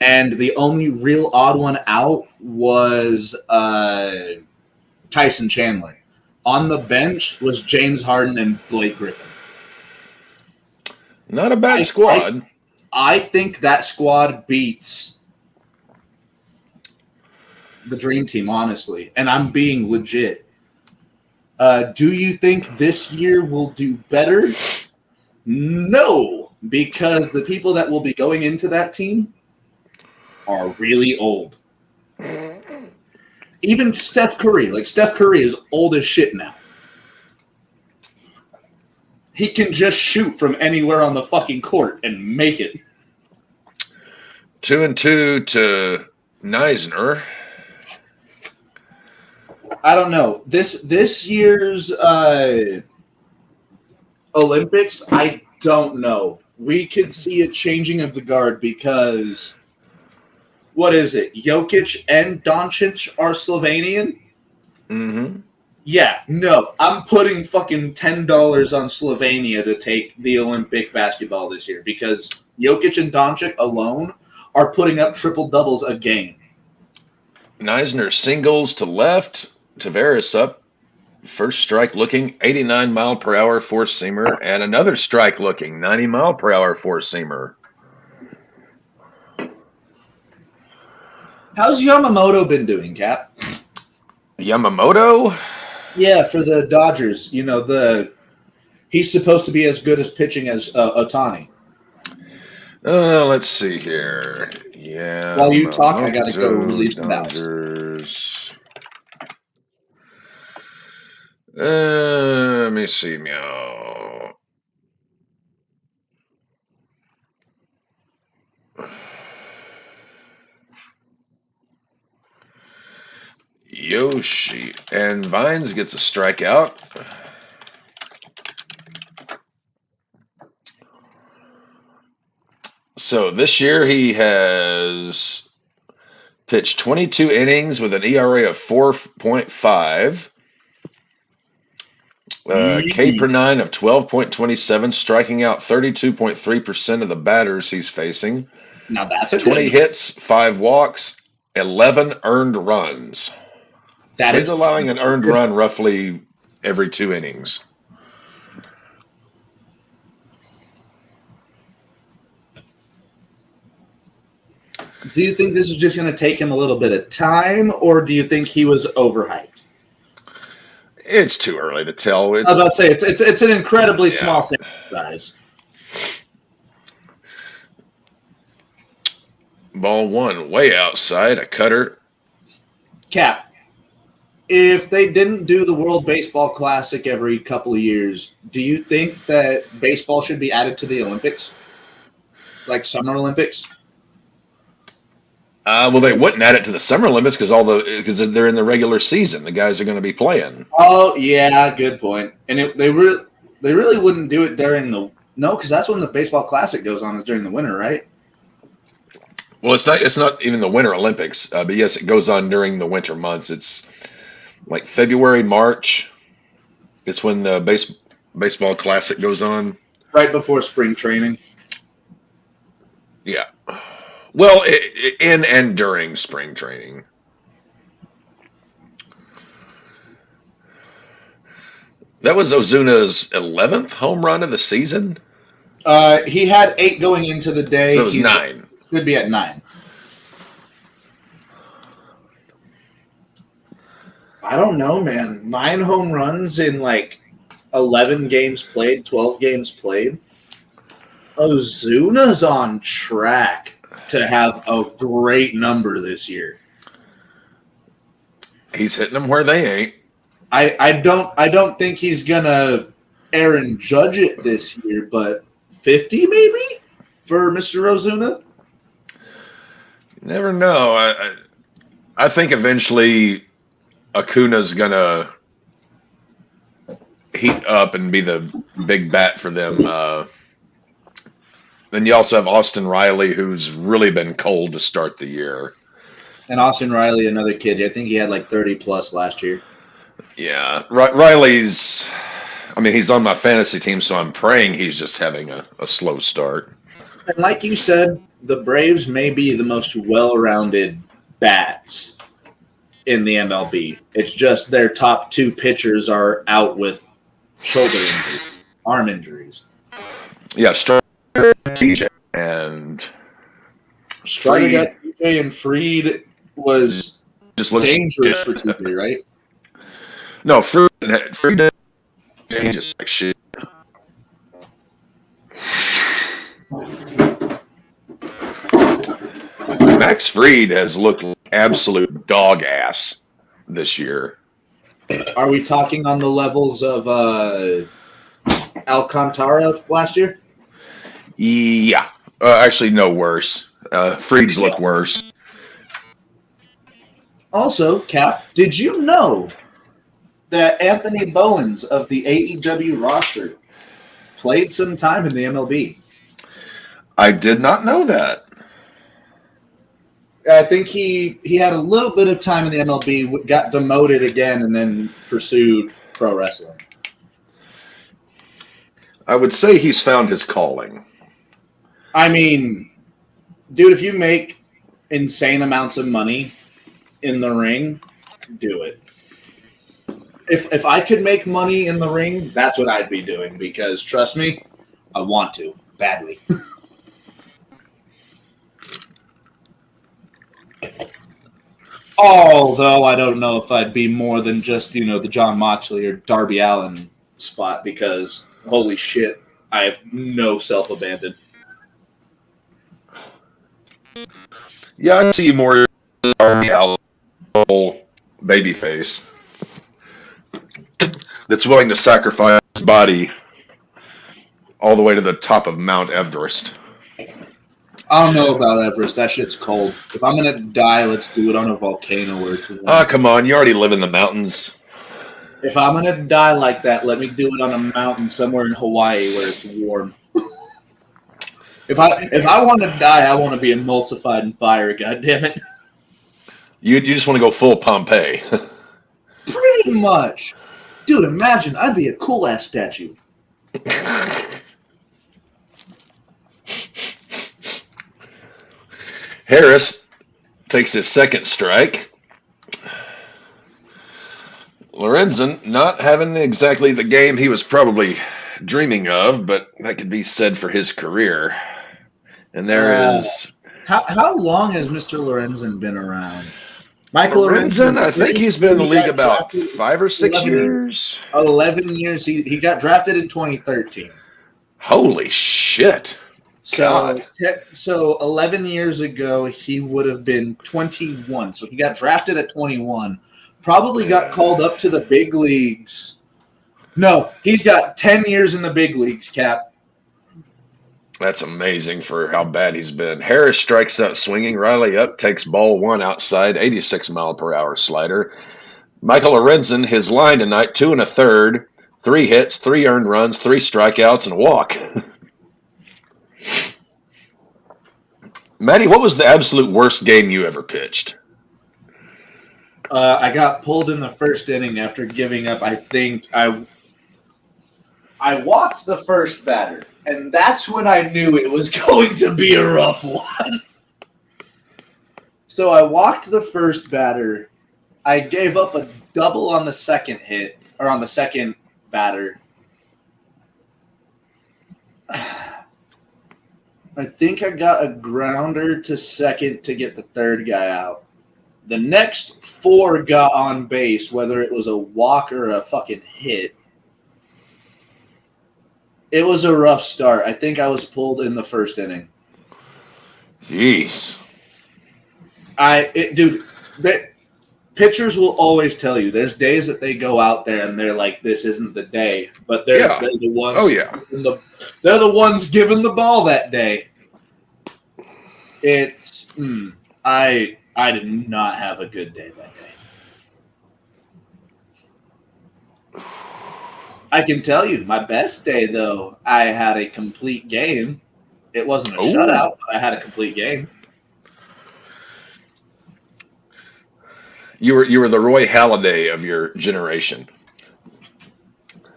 and the only real odd one out was Tyson Chandler. On the bench was James Harden and Blake Griffin. Not a bad squad. I think that squad beats the Dream Team, honestly, and I'm being legit. Do you think this year will do better? No, because the people that will be going into that team are really old. Even Steph Curry. Steph Curry is old as shit now. He can just shoot from anywhere on the fucking court and make it. 2-2 to Neisner. I don't know. This year's Olympics, I don't know. We could see a changing of the guard because, what is it? Jokic and Doncic are Slovenian? Mm-hmm. Yeah, no. I'm putting fucking $10 on Slovenia to take the Olympic basketball this year because Jokic and Doncic alone are putting up triple-doubles a game. Neisner singles to left. Tavares up. First strike looking 89-mile-per-hour four-seamer, and another strike looking 90-mile-per-hour four-seamer. How's Yamamoto been doing, Cap? Yamamoto? Yeah, for the Dodgers. You know, he's supposed to be as good as pitching as Ohtani. Let's see here. Yeah. While you talk, I got to go release the mouse. Dodgers. Let me see. Meow. Yoshi. And Vines gets a strikeout. So this year he has pitched 22 innings with an ERA of 4.5. K per nine of 12.27, striking out 32.3% of the batters he's facing. Now that's a 20 hits, 5 walks, 11 earned runs. That so he's allowing an earned run roughly every 2 innings. Do you think this is just going to take him a little bit of time, or do you think he was overhyped? It's too early to tell. I was about to say it's an incredibly small sample size. Ball 1 way outside, a cutter. Cap, if they didn't do the World Baseball Classic every couple of years, do you think that baseball should be added to the Olympics? Like Summer Olympics? Well, they wouldn't add it to the Summer Olympics because they're in the regular season. The guys are going to be playing. Oh yeah, good point. And they really wouldn't do it during because that's when the Baseball Classic goes on is during the winter, right? Well, it's not even the Winter Olympics, but yes, it goes on during the winter months. It's like February, March. It's when the Baseball Classic goes on. Right before spring training. Yeah. Well, in and during spring training. That was Ozuna's 11th home run of the season? He had 8 going into the day. So it was 9. Could be at 9. I don't know, man. 9 home runs in 11 games played, 12 games played. Ozuna's on track to have a great number this year. He's hitting them where they ain't. I don't think he's gonna Aaron Judge it this year, but 50 maybe for Mr. Ozuna. Never know. I think eventually Acuna's gonna heat up and be the big bat for them. Then you also have Austin Riley, who's really been cold to start the year. And Austin Riley, another kid. I think he had like 30 plus last year. Yeah, Riley's. I mean, he's on my fantasy team, so I'm praying he's just having a slow start. And like you said, the Braves may be the most well-rounded bats in the MLB. It's just their top two pitchers are out with shoulder injuries, arm injuries. Yeah, TJ and Strider got TJ, and Fried was just looks dangerous for TJ, right? No, Fried just like shit. Max Fried has looked like absolute dog ass this year. Are we talking on the levels of Alcantara last year? Yeah. Actually, no worse. Fried's look worse. Also, Cap, did you know that Anthony Bowens of the AEW roster played some time in the MLB? I did not know that. I think he had a little bit of time in the MLB, got demoted again, and then pursued pro wrestling. I would say he's found his calling. I mean, dude, if you make insane amounts of money in the ring, do it. If I could make money in the ring, that's what I'd be doing because, trust me, I want to badly. Although I don't know if I'd be more than just, the John Moxley or Darby Allin spot because, holy shit, I have no self-abandon. Yeah, I see more Darby Allin babyface that's willing to sacrifice his body all the way to the top of Mount Everest. I don't know about Everest. That shit's cold. If I'm going to die, let's do it on a volcano where it's warm. Come on. You already live in the mountains. If I'm going to die like that, let me do it on a mountain somewhere in Hawaii where it's warm. If I want to die, I want to be emulsified in fire, goddammit. You just want to go full Pompeii. Pretty much. Dude, imagine. I'd be a cool-ass statue. Harris takes his second strike. Lorenzen not having exactly the game he was probably dreaming of, but that could be said for his career. And there is... How long has Mr. Lorenzen been around? Michael Lorenzen, I think he's been in the league about 5 or 6 years. 11 years. He got drafted in 2013. Holy shit. So 11 years ago, he would have been 21. So he got drafted at 21. Probably got called up to the big leagues. No, he's got 10 years in the big leagues, Cap. That's amazing for how bad he's been. Harris strikes out swinging. Riley up, takes ball one outside, 86-mile-per-hour slider. Michael Lorenzen, his line tonight, 2 1/3, 3 hits, 3 earned runs, 3 strikeouts, and a walk. Matty, what was the absolute worst game you ever pitched? I got pulled in the first inning after giving up. I think I walked the first batter, and that's when I knew it was going to be a rough one. So I walked the first batter. I gave up a double on the second hit, or on the second batter. I think I got a grounder to second to get the third guy out. The next 4 got on base, whether it was a walk or a fucking hit. It was a rough start. I think I was pulled in the first inning. Jeez. Dude, pitchers will always tell you there's days that they go out there and they're like, this isn't the day. But they're the ones. Oh, yeah. They're the ones giving the ball that day. I did not have a good day that day. I can tell you, my best day though, I had a complete game. It wasn't a Oh, shutout, but I had a complete game. you were the Roy Halladay of your generation.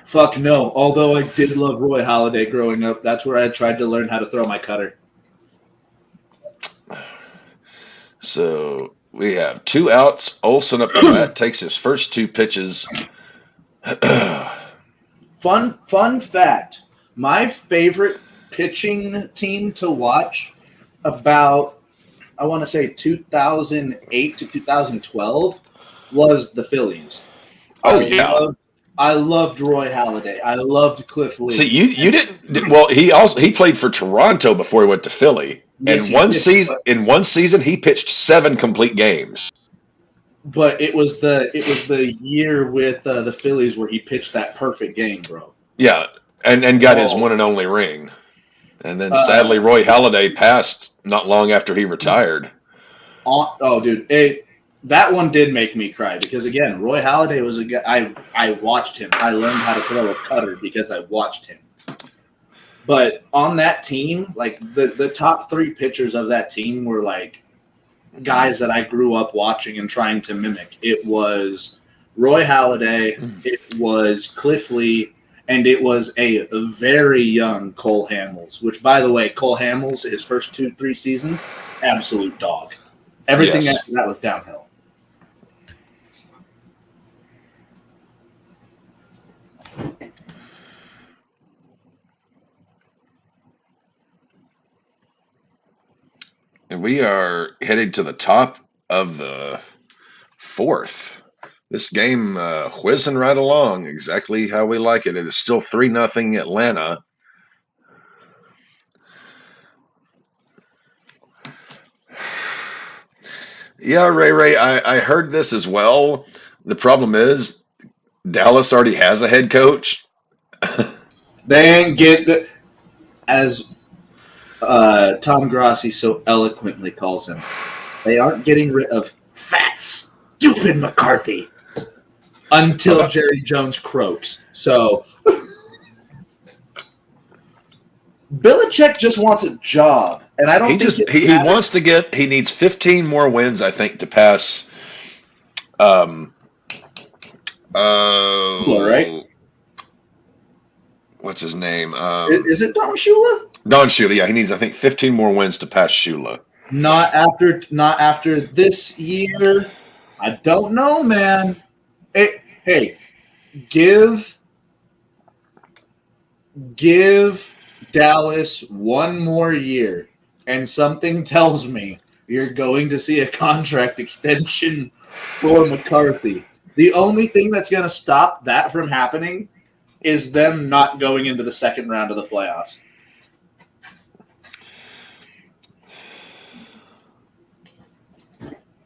Fuck no. Although I did love Roy Halladay growing up, that's where I tried to learn how to throw my cutter. So we have 2 outs. Olson up the bat takes his first 2 pitches. Fun fact. My favorite pitching team to watch about I want to say 2008 to 2012 was the Phillies. Oh yeah. I loved Roy Halladay. I loved Cliff Lee. See, you didn't. Well, he played for Toronto before he went to Philly. Yes, In he one did, season, he pitched 7 complete games. but it was the year with the Phillies where he pitched that perfect game, bro. Yeah, and got his Oh. one and only ring. And then sadly, Roy Halladay passed not long after he retired. Oh, dude, that one did make me cry because again, Roy Halladay was a guy. I watched him. I learned how to throw a cutter because I watched him. But on that team, like the top 3 pitchers of that team were like guys that I grew up watching and trying to mimic. It was Roy Halladay, it was Cliff Lee, and it was a very young Cole Hamels, which, by the way, Cole Hamels, his first 2-3 seasons, absolute dog. Everything Yes. after that was downhill. And we are headed to the top of the 4th. This game whizzing right along, exactly how we like it. It is still 3-0 Atlanta. Yeah, Ray, I heard this as well. The problem is Dallas already has a head coach. They ain't get as Tom Grossi so eloquently calls him. They aren't getting rid of fat, stupid McCarthy until Jerry Jones croaks. So Belichick just wants a job, and I don't He think just he needs 15 more wins, I think, to pass. Right? What's his name? Is it Don Shula? Don Shula. Yeah, he needs, I think, 15 more wins to pass Shula. Not after this year. I don't know, man. Hey, give Dallas one more year, and something tells me you're going to see a contract extension for McCarthy. The only thing that's going to stop that from happening is them not going into the second round of the playoffs.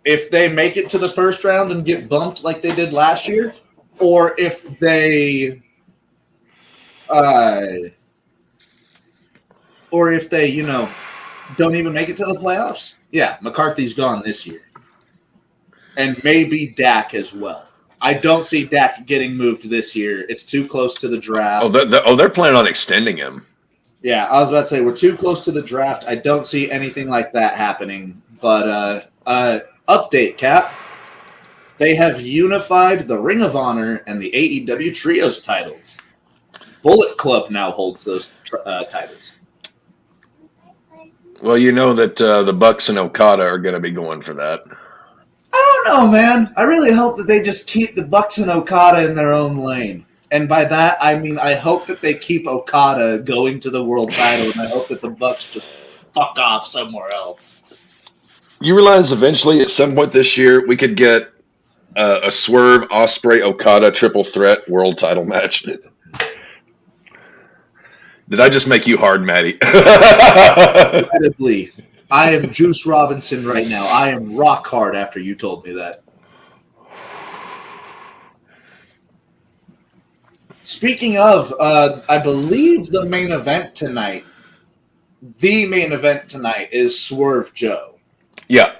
If they make it to the first round and get bumped like they did last year, or if they don't even make it to the playoffs, yeah, McCarthy's gone this year. And maybe Dak as well. I don't see Dak getting moved this year. It's too close to the draft. They're planning on extending him. Yeah, I was about to say, we're too close to the draft. I don't see anything like that happening. But update, Cap. They have unified the Ring of Honor and the AEW Trios titles. Bullet Club now holds those titles. Well, you know that the Bucks and Okada are going to be going for that. I don't know, man. I really hope that they just keep the Bucks and Okada in their own lane. And by that, I mean I hope that they keep Okada going to the world title, and I hope that the Bucks just fuck off somewhere else. You realize eventually, at some point this year, we could get a Swerve Osprey Okada triple threat world title match. Did I just make you hard, Matty? Incredibly. I am Juice Robinson right now. I am rock hard after you told me that. Speaking of, I believe the main event tonight is Swerve Joe. Yeah.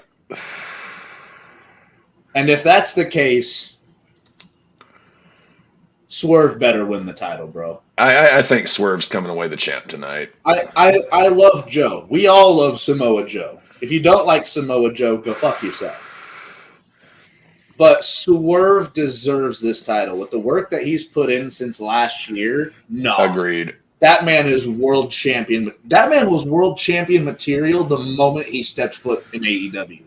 And if that's the case, Swerve better win the title, bro. I think Swerve's coming away the champ tonight. I love Joe. We all love Samoa Joe. If you don't like Samoa Joe, go fuck yourself. But Swerve deserves this title. With the work that he's put in since last year, no. Agreed. That man is world champion. That man was world champion material the moment he stepped foot in AEW.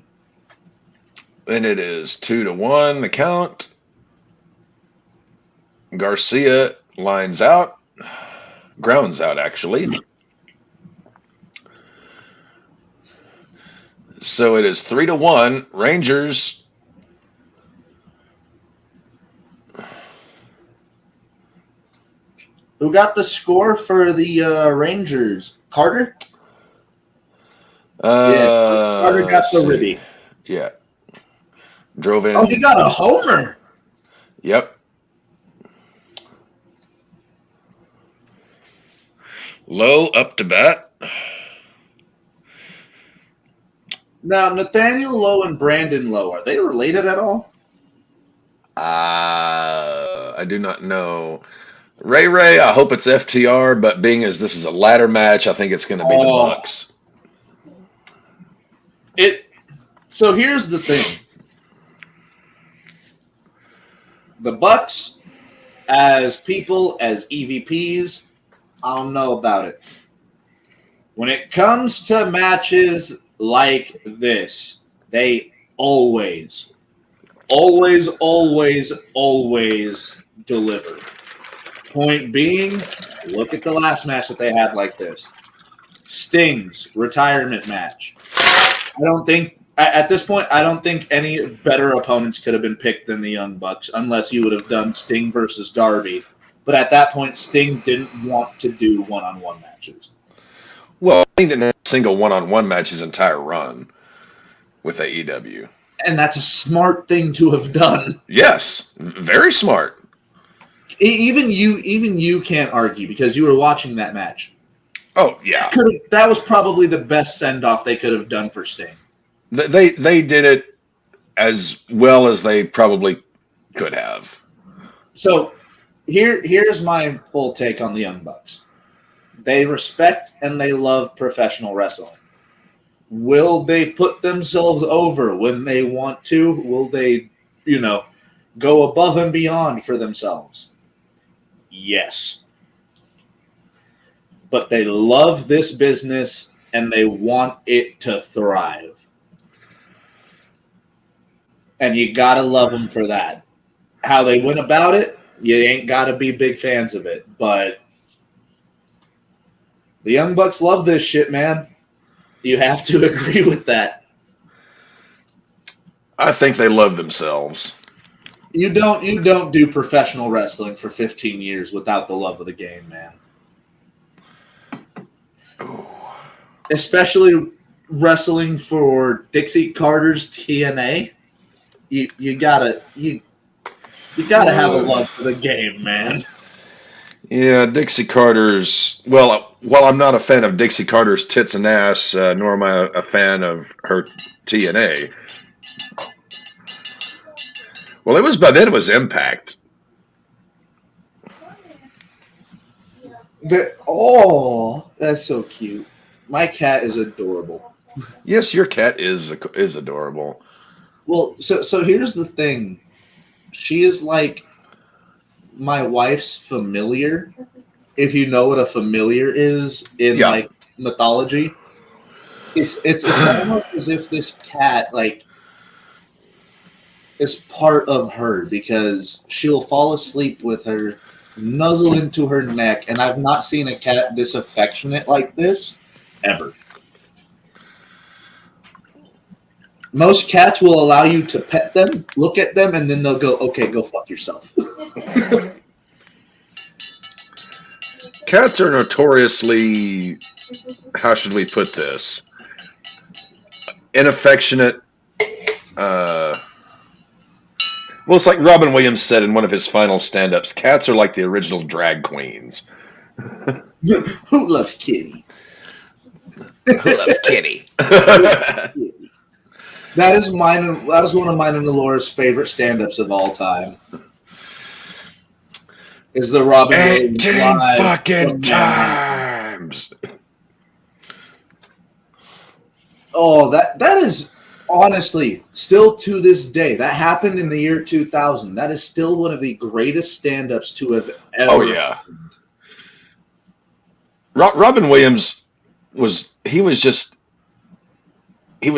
And it is 2-1, the count. Garcia lines out. Grounds out, actually. So it is 3-1. Rangers. Who got the score for the Rangers? Carter? Carter got the ribby. Yeah. Drove in. Oh, he got a homer. Yep. Lowe up to bat. Now, Nathaniel Lowe and Brandon Lowe, are they related at all? I do not know. Ray, I hope it's FTR, but being as this is a ladder match, I think it's going to be the Bucks. So here's the thing. The Bucks, as people, as EVPs, I don't know about it. When it comes to matches like this, they always deliver. Point being, look at the last match that they had like this. Sting's retirement match. I don't think, at this point, I don't think any better opponents could have been picked than the Young Bucks, unless you would have done Sting versus Darby. But at that point, Sting didn't want to do one-on-one matches. Well, Sting didn't have a single one-on-one match his entire run with AEW. And that's a smart thing to have done. Yes, very smart. Even you can't argue because you were watching that match. Oh, yeah. That was probably the best send-off they could have done for Sting. They did it as well as they probably could have. So here's my full take on the Young Bucks. They respect and they love professional wrestling. Will they put themselves over when they want to? Will they, go above and beyond for themselves? Yes. But they love this business and they want it to thrive. And you got to love them for that. How they went about it, you ain't got to be big fans of it. But the Young Bucks love this shit, man. You have to agree with that. I think they love themselves. You don't do professional wrestling for 15 years without the love of the game, man. Ooh. Especially wrestling for Dixie Carter's TNA. You gotta have a love for the game, man. Yeah, Dixie Carter's. Well, while I'm not a fan of Dixie Carter's tits and ass, nor am I a fan of her TNA. Well, by then it was Impact. That's so cute. My cat is adorable. Yes, your cat is adorable. Well, so here's the thing. She is like my wife's familiar. If you know what a familiar is in like mythology, it's almost as if this cat is part of her because she'll fall asleep with her, nuzzle into her neck, and I've not seen a cat this affectionate like this ever. Most cats will allow you to pet them, look at them, and then they'll go, okay, go fuck yourself. Cats are notoriously, how should we put this, inaffectionate. Well, it's like Robin Williams said in one of his final stand-ups, cats are like the original drag queens. Who loves Kitty? Who loves Kitty? That is one of mine and Laura's favorite stand-ups of all time. is the Robin Williams 18 live fucking from Manhattan. times. Oh, that is honestly still to this day. That happened in the year 2000. That is still one of the greatest stand-ups to have ever. Oh yeah. Robin Williams was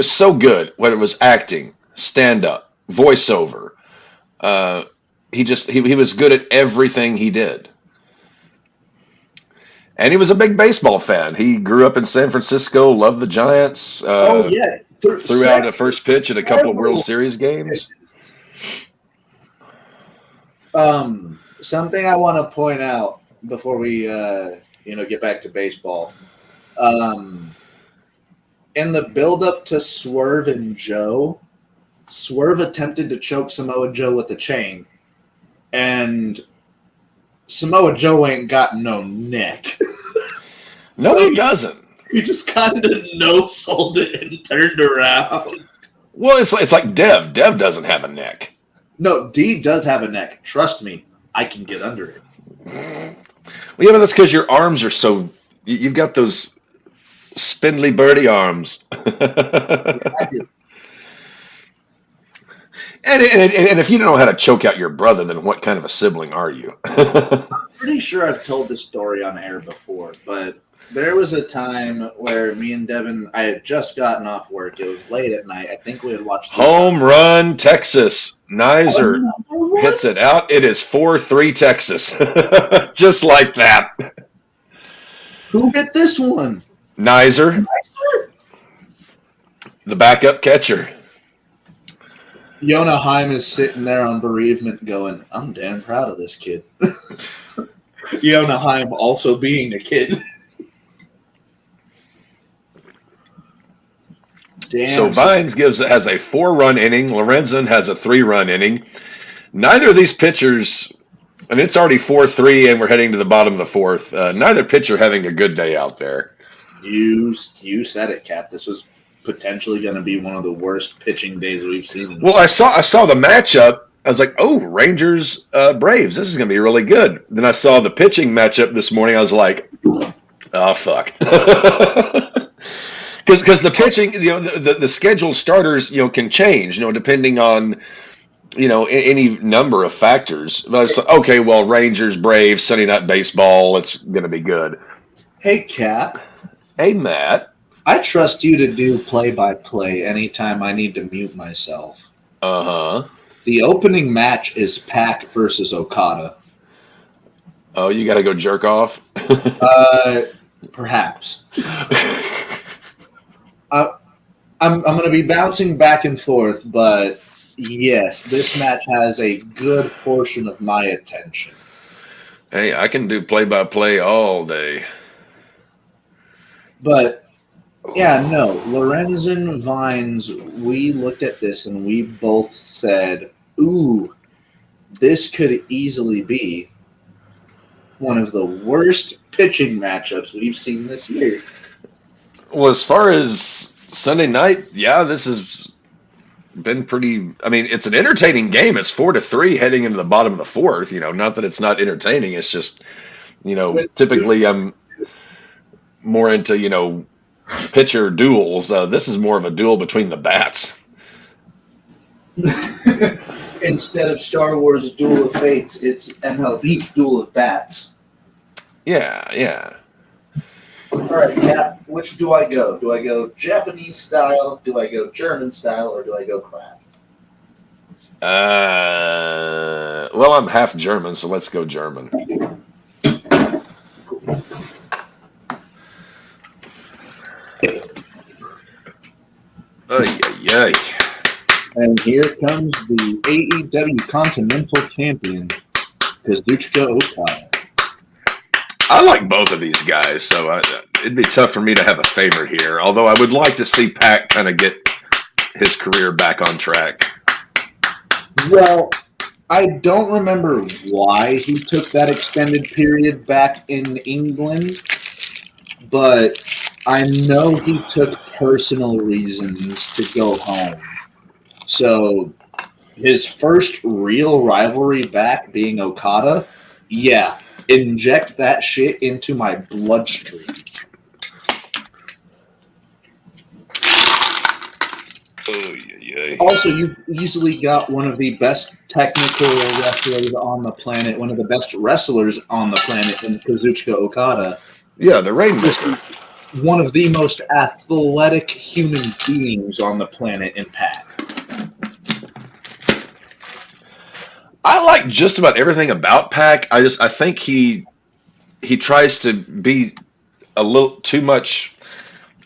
so good, whether it was acting, stand up, voiceover. He was good at everything he did. And he was a big baseball fan. He grew up in San Francisco, loved the Giants. Oh yeah, Threw out a first pitch at a couple of World Series games. Something I want to point out before we get back to baseball. In the build-up to Swerve and Joe, Swerve attempted to choke Samoa Joe with the chain, and Samoa Joe ain't got no neck. No, he doesn't. He just kind of no-sold it and turned around. Well, it's like Dev. Dev doesn't have a neck. No, D does have a neck. Trust me, I can get under it. Well, yeah, but that's because your arms are so... You've got those spindly birdie arms. I do. And if you don't know how to choke out your brother, then what kind of a sibling are you? I'm pretty sure I've told this story on air before, but there was a time where me and Devin, I had just gotten off work. It was late at night. I think we had watched... Home run, Texas. Nizer hits it out. It is 4-3 Texas. Just like that. Who hit this one? Nizer. The backup catcher. Yona Heim is sitting there on bereavement going, I'm damn proud of this kid. Yona Heim also being a kid. Damn. So Vines has a 4-run inning. Lorenzen has a 3-run inning. Neither of these pitchers, and it's already 4-3, and we're heading to the bottom of the fourth. Neither pitcher having a good day out there. You said it, Cap. This was potentially going to be one of the worst pitching days we've seen. Well, I saw the matchup. I was like, oh, Rangers, Braves. This is going to be really good. Then I saw the pitching matchup this morning. I was like, oh, fuck. Because the pitching, the scheduled starters, can change, depending on, any number of factors. But I was like, okay, well, Rangers, Braves, Sunday Night Baseball, it's going to be good. Hey, Cap. Hey, Matt. I trust you to do play-by-play anytime I need to mute myself. Uh-huh. The opening match is Pac versus Okada. Oh, you got to go jerk off? Perhaps. I'm going to be bouncing back and forth, but yes, this match has a good portion of my attention. Hey, I can do play-by-play all day. But, yeah, no, Lorenzen Vines, we looked at this and we both said, ooh, this could easily be one of the worst pitching matchups we've seen this year. Well, as far as Sunday night, yeah, this has been pretty... I mean, it's an entertaining game. It's 4-3 heading into the bottom of the fourth. Not that it's not entertaining. It's just, typically I'm more into, pitcher duels. This is more of a duel between the bats. Instead of Star Wars Duel of Fates, it's MLB Duel of Bats. Yeah. All right, Cap, which do I go? Do I go Japanese style, do I go German style, or do I go craft? Well, I'm half German, so let's go German. Ay. And here comes the AEW Continental Champion, Kazuchika Okada. I like both of these guys, so it'd be tough for me to have a favorite here. Although I would like to see Pac kind of get his career back on track. Well, I don't remember why he took that extended period back in England, but I know he took personal reasons to go home. So his first real rivalry back being Okada, Yeah. Inject that shit into my bloodstream. Oh, yeah. Also, you easily got one of the best technical wrestlers on the planet, one of the best wrestlers on the planet in Kazuchika Okada. Yeah, the Rainmaker. One of the most athletic human beings on the planet in Pac. I like just about everything about Pac. I think he tries to be a little too much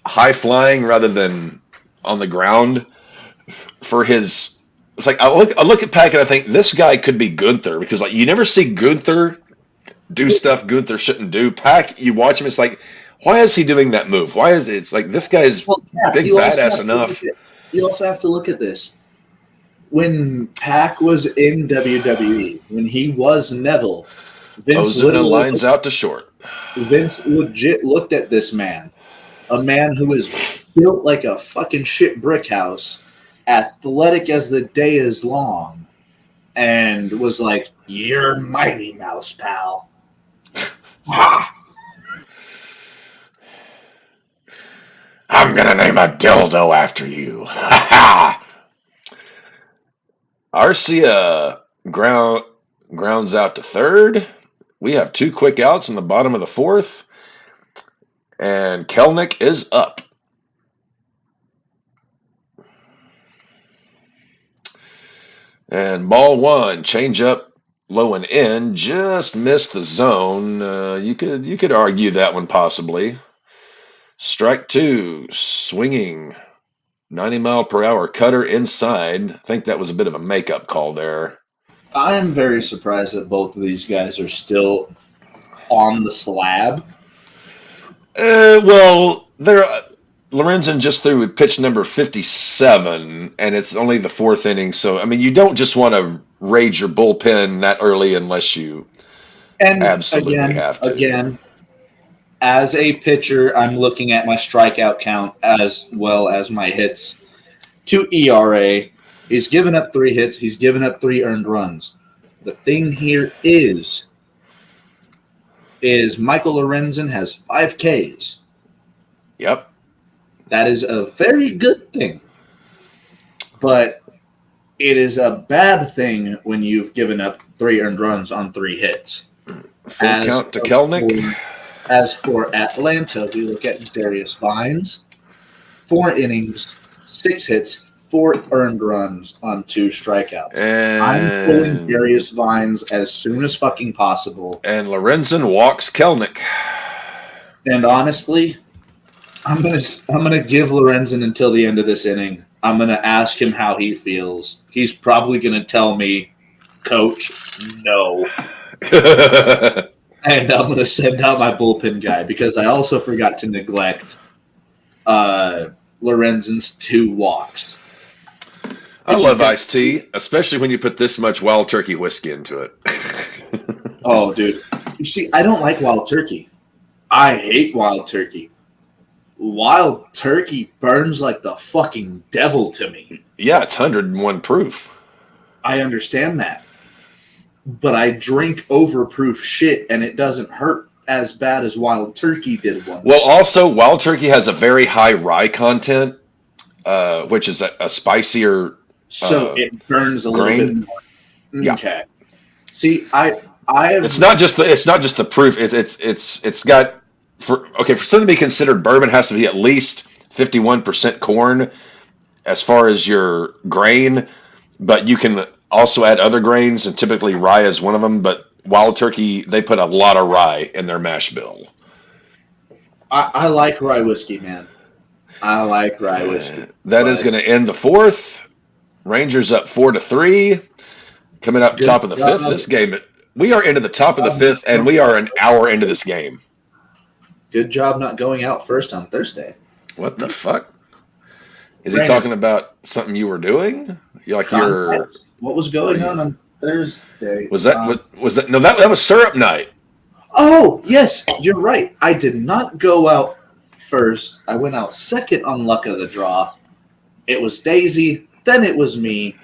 high flying rather than on the ground for his. It's like I look at Pac and I think this guy could be Gunther because like you never see Gunther do stuff Gunther shouldn't do. Pac, you watch him, it's like, why is he doing that move? Why is it? It's like this guy's big badass enough. You also have to look at this. When Pac was in WWE, when he was Neville, Vince lines out to short. Vince legit looked at this man, a man who is built like a fucking shit brick house, athletic as the day is long, and was like, "You're Mighty Mouse, pal." I'm gonna name a dildo after you. Arcia grounds out to third. We have 2 quick outs in the bottom of the 4th. And Kelnick is up. And ball 1, change up, low and in, just missed the zone. You could argue that one possibly. Strike 2, swinging 90-mile-per-hour cutter inside. I think that was a bit of a makeup call there. I am very surprised that both of these guys are still on the slab. Well, Lorenzen just threw pitch number 57, and it's only the 4th inning. So, I mean, you don't just want to raid your bullpen that early unless you absolutely have to. Again, as a pitcher, I'm looking at my strikeout count as well as my hits to ERA. He's given up 3 hits. He's given up 3 earned runs. The thing here is Michael Lorenzen has 5 Ks. Yep. That is a very good thing. But it is a bad thing when you've given up 3 earned runs on 3 hits. Full count to Kelnick. As for Atlanta, we look at Darius Vines. 4 innings, 6 hits, 4 earned runs on 2 strikeouts. And I'm pulling Darius Vines as soon as fucking possible. And Lorenzen walks Kelnick. And honestly, I'm gonna give Lorenzen until the end of this inning. I'm gonna ask him how he feels. He's probably gonna tell me, "Coach, no." And I'm going to send out my bullpen guy because I also forgot to neglect Lorenzen's 2 walks. I love iced tea, especially when you put this much Wild Turkey whiskey into it. Oh, dude. You see, I don't like Wild Turkey. I hate Wild Turkey. Wild Turkey burns like the fucking devil to me. Yeah, it's 101 proof. I understand that. But I drink overproof shit, and it doesn't hurt as bad as Wild Turkey did one. Well, also, Wild Turkey has a very high rye content, which is a spicier so it burns a little bit more. Yeah. Okay. See, I have. It's not just the proof. It's got for something to be considered bourbon has to be at least 51% corn as far as your grain, but you can also add other grains, and typically rye is one of them. But Wild Turkey, they put a lot of rye in their mash bill. I like rye whiskey, man. I like rye whiskey. That is going to end the 4th. Rangers up 4-3. Coming up top of the 5th. This game, we are into the top of the 5th, and we are an hour into this game. Good job not going out first on Thursday. What the fuck? Is he talking about something you were doing? What was going on Thursday? Was that No, that was syrup night. Oh, yes, you're right. I did not go out first. I went out second on Luck of the Draw. It was Daisy, then it was me.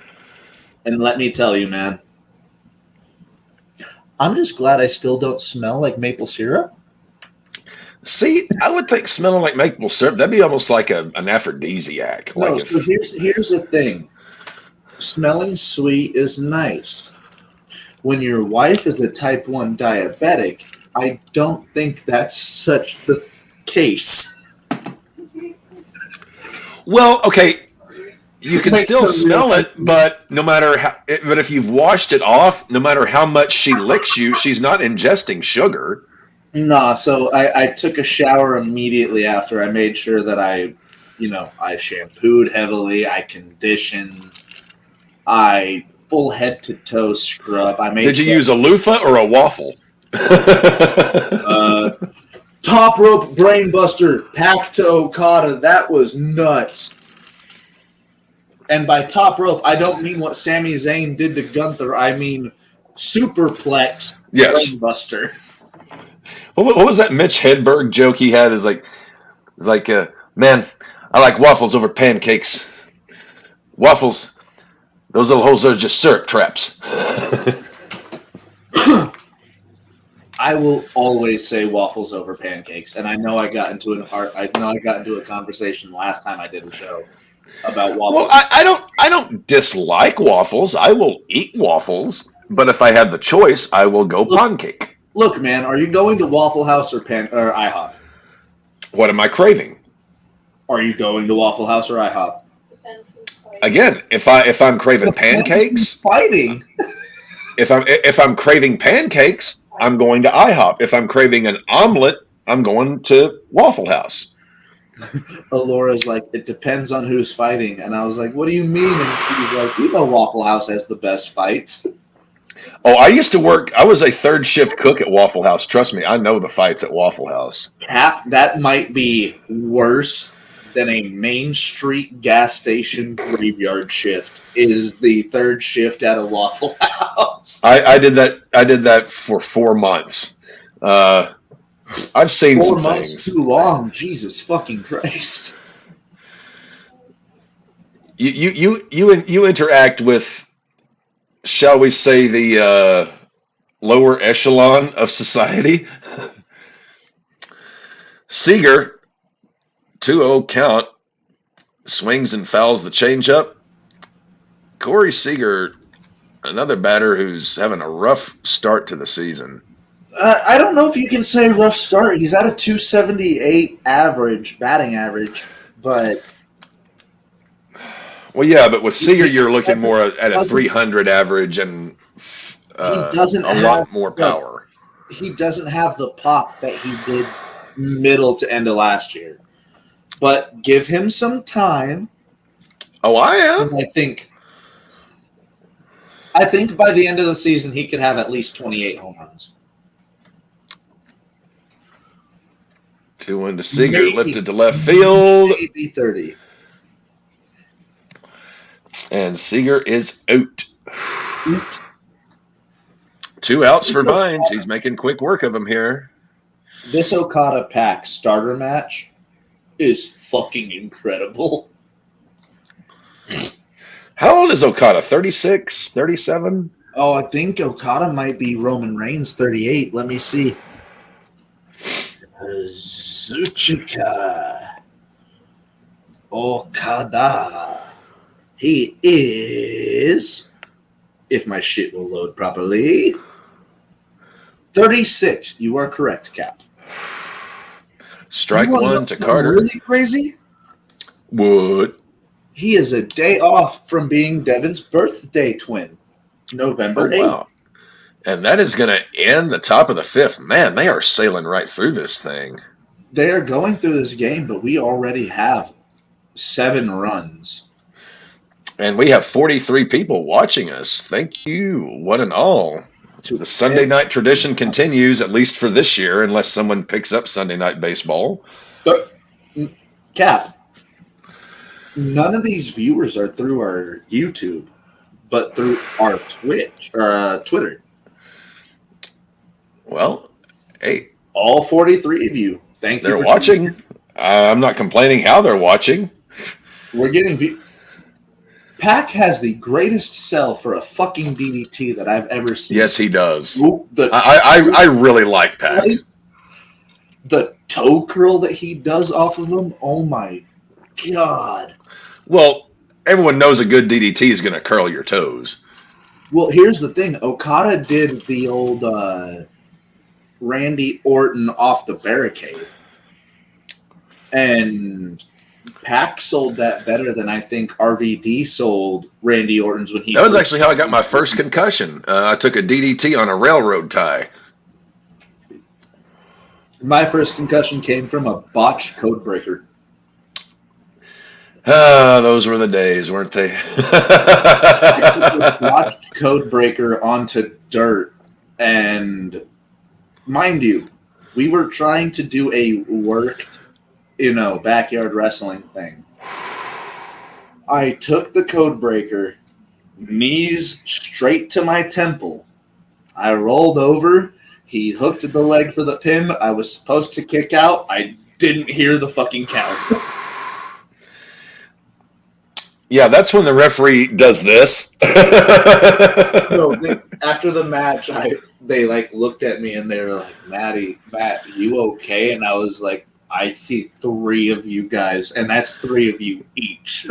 And let me tell you, man, I'm just glad I still don't smell like maple syrup. See, I would think smelling like maple syrup, that'd be almost like an aphrodisiac. No, Like so if, here's the thing. Smelling sweet is nice. When your wife is a type 1 diabetic, I don't think that's such the case. well, okay, you can Makes still a real smell it, but no matter how, but if you've washed it off, no matter how much she licks you, she's not ingesting sugar. Nah, so I took a shower immediately after. I made sure that I shampooed heavily, I conditioned, I full head to toe scrub. I made Did you sure, use a loofah or a waffle? top rope brainbuster, pack to Okada. That was nuts. And by top rope, I don't mean what Sami Zayn did to Gunther. I mean superplex Yes. brainbuster. What was that Mitch Hedberg joke he had? Is like, man, I like waffles over pancakes. Waffles, those little holes are just syrup traps. I will always say waffles over pancakes, and I know I got into a conversation last time I did a show about waffles. Well, I don't dislike waffles. I will eat waffles, but if I have the choice, I will go pancake. Look, man, are you going to Waffle House or IHOP? What am I craving? Are you going to Waffle House or IHOP? Again, if I'm craving pancakes, Fighting. if I'm craving pancakes, I'm going to IHOP. If I'm craving an omelet, I'm going to Waffle House. Alora's like, it depends on who's fighting, and I was like, what do you mean? And she's like, Waffle House has the best fights. Oh, I used to work. I was a third shift cook at Waffle House. Trust me, I know the fights at Waffle House. That might be worse than a Main Street gas station graveyard shift. Is the third shift at a Waffle House? I did that. I did that for 4 months. I've seen 4 some months things. too long. Jesus fucking Christ! You interact with, shall we say, the lower echelon of society. Seager, 2-0 count, swings and fouls the changeup. Corey Seager, another batter who's having a rough start to the season. I don't know if you can say rough start. He's at a 278 batting average, but Well, yeah, but with Seager, you're looking more at a 300 average and a lot more power. He doesn't have the pop that he did middle to end of last year. But give him some time. Oh, I am. And I think by the end of the season, he could have at least 28 home runs. 2-1 to Seager, lifted to left field. Maybe 30. And Seager is out. 2 outs for Vines. He's making quick work of him here. This Okada Pack starter match is fucking incredible. How old is Okada? 36, 37? Oh, I think Okada might be Roman Reigns 38. Let me see. Zuchika Okada. He is, if my shit will load properly, 36. You are correct, Cap. Strike one to Carter. Really crazy? Wood. He is a day off from being Devin's birthday twin, November 8th. Wow. And that is going to end the top of the 5th. Man, they are sailing right through this thing. They are going through this game, but we already have 7 runs. And we have 43 people watching us. Thank you, one and all. The Sunday night tradition continues, at least for this year, unless someone picks up Sunday night baseball. But, Cap, none of these viewers are through our YouTube, but through our Twitch or Twitter. Well, hey. All 43 of you. Thank you. They're watching. I'm not complaining how they're watching. We're getting Pac has the greatest sell for a fucking DDT that I've ever seen. Yes, he does. The I really like Pac. The toe curl that he does off of him, oh my God. Well, everyone knows a good DDT is going to curl your toes. Well, here's the thing. Okada did the old Randy Orton off the barricade. And Pac sold that better than I think RVD sold Randy Orton's when he... That was actually how I got my first concussion. I took a DDT on a railroad tie. My first concussion came from a botched code breaker. Those were the days, weren't they? Botched code breaker onto dirt. And mind you, we were trying to do a worked, backyard wrestling thing. I took the code breaker, knees straight to my temple. I rolled over. He hooked the leg for the pin. I was supposed to kick out. I didn't hear the fucking count. Yeah, that's when the referee does this. No, after the match, they looked at me and they were like, Matt, you okay? And I was like, I see 3 of you guys, and that's 3 of you each.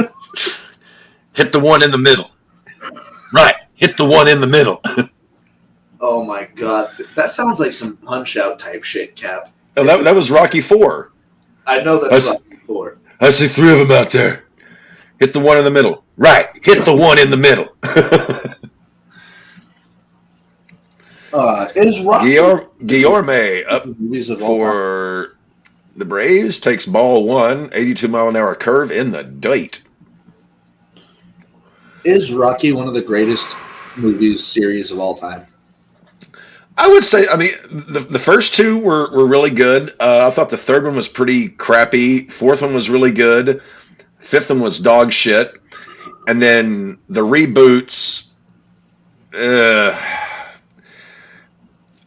Hit the one in the middle. Right, hit the one in the middle. Oh my God, that sounds like some Punch-Out type shit, Cap. Oh, that was Rocky IV. I know that's Rocky IV. I see 3 of them out there. Hit the one in the middle. Right, hit the one in the middle. Is Rocky Guillorme up for the Braves, takes ball 1, 82-mile-an-hour curve in the date. Is Rocky one of the greatest series of all time? I would say, the first 2 were really good. I thought the third one was pretty crappy. Fourth one was really good. Fifth one was dog shit. And then the reboots,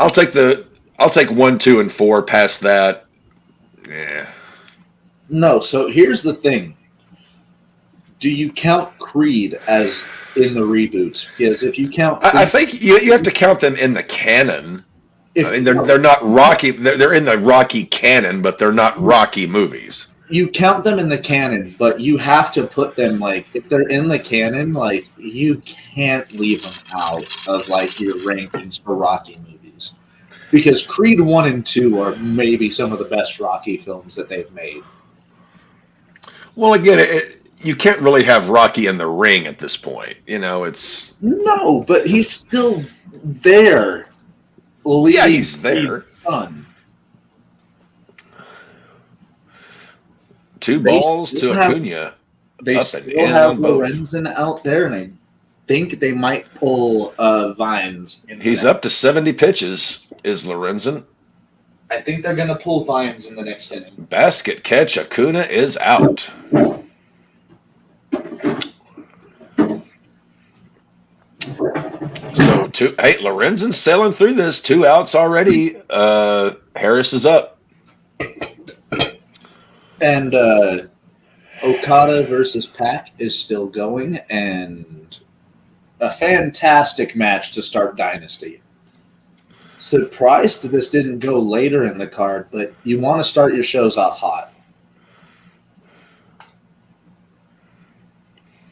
I'll take 1, 2, and 4 past that. Yeah. No, so here's the thing. Do you count Creed as in the reboots? Because if you count Creed, I think you have to count them in the canon. They're not Rocky. They're in the Rocky canon, but they're not Rocky movies. You count them in the canon, but you have to put them if they're in the canon, you can't leave them out of your rankings for Rocky movies. Because Creed 1 and 2 are maybe some of the best Rocky films that they've made. Well, again, you can't really have Rocky in the ring at this point. It's... No, but he's still there. Yeah, he's there. Son. 2 balls to Acuna. They still have Lorenzen out there, and I think they might pull Vines. He's up to 70 pitches, is Lorenzen. I think they're going to pull Vines in the next inning. Basket catch, Acuna is out. So, Lorenzen's sailing through this. 2 outs already. Harris is up. And Okada versus Pac is still going, and a fantastic match to start Dynasty. Surprised this didn't go later in the card, but you want to start your shows off hot.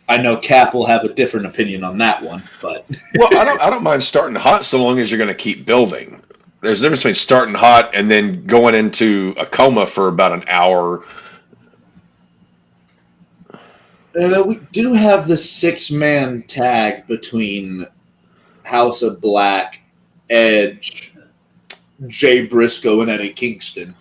I know Cap will have a different opinion on that one, but well, I don't mind starting hot so long as you're going to keep building. There's a difference between starting hot and then going into a coma for about an hour. We do have the 6-man tag between House of Black, Edge, Jay Briscoe, and Eddie Kingston.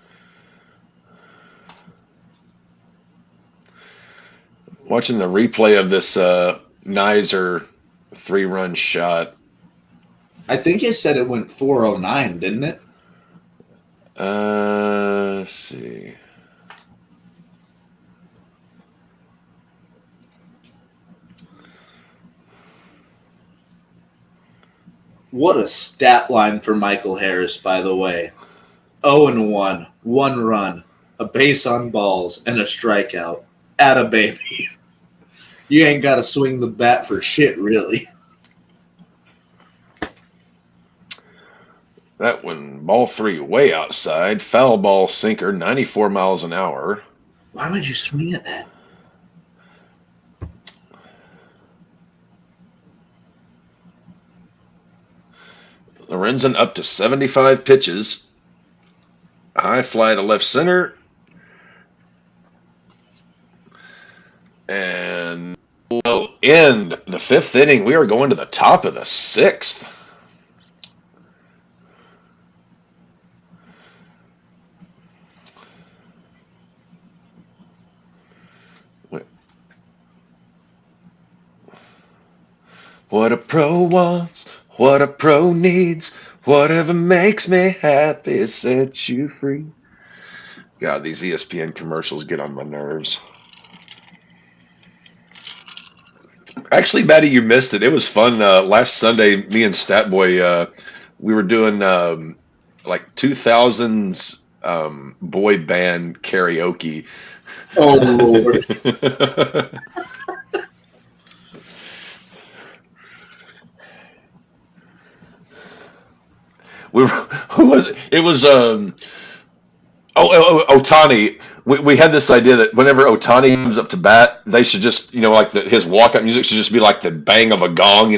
Watching the replay of this Nizer 3-run shot. I think you said it went 409, didn't it? Let's see. What a stat line for Michael Harris, by the way. 0-1, 1 run, a base on balls, and a strikeout. Atta baby. You ain't got to swing the bat for shit, really. That one, ball 3, way outside. Foul ball sinker, 94 miles an hour. Why would you swing at that? Lorenzen up to 75 pitches. High fly to left center. And we'll end the 5th inning. We are going to the top of the 6th. What a pro wants, what a pro needs, whatever makes me happy sets you free. God, these ESPN commercials get on my nerves. Actually, Maddie, you missed it. It was fun. Last Sunday, me and Statboy, we were doing like 2000s boy band karaoke. Oh, Lord. Who was it? It was Otani. We had this idea that whenever Otani comes up to bat, they should just, like his walk-up music should just be like the bang of a gong,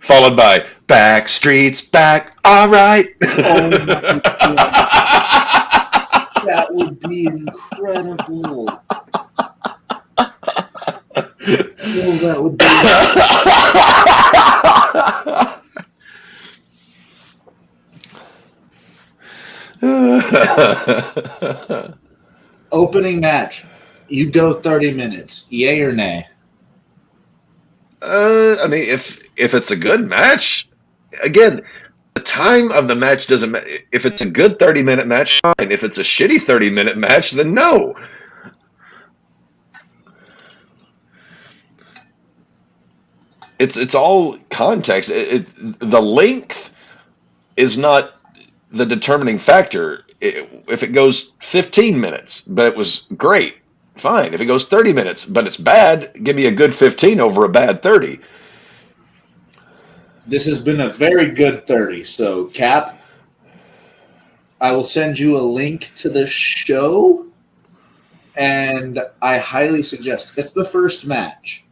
followed by "Back Streets Back, all right." Oh my God. That would be incredible. Oh, that would be. Opening match. You go 30 minutes. Yay or nay? I mean, if it's a good match, again, the time of the match doesn't matter. If it's a good 30-minute match, fine. If it's a shitty 30-minute match, then no. It's all context. The length is not the determining factor. If it goes 15 minutes, but it was great, fine. If it goes 30 minutes, but it's bad, give me a good 15 over a bad 30. This has been a very good 30. So, Cap, I will send you a link to the show, and I highly suggest it's the first match.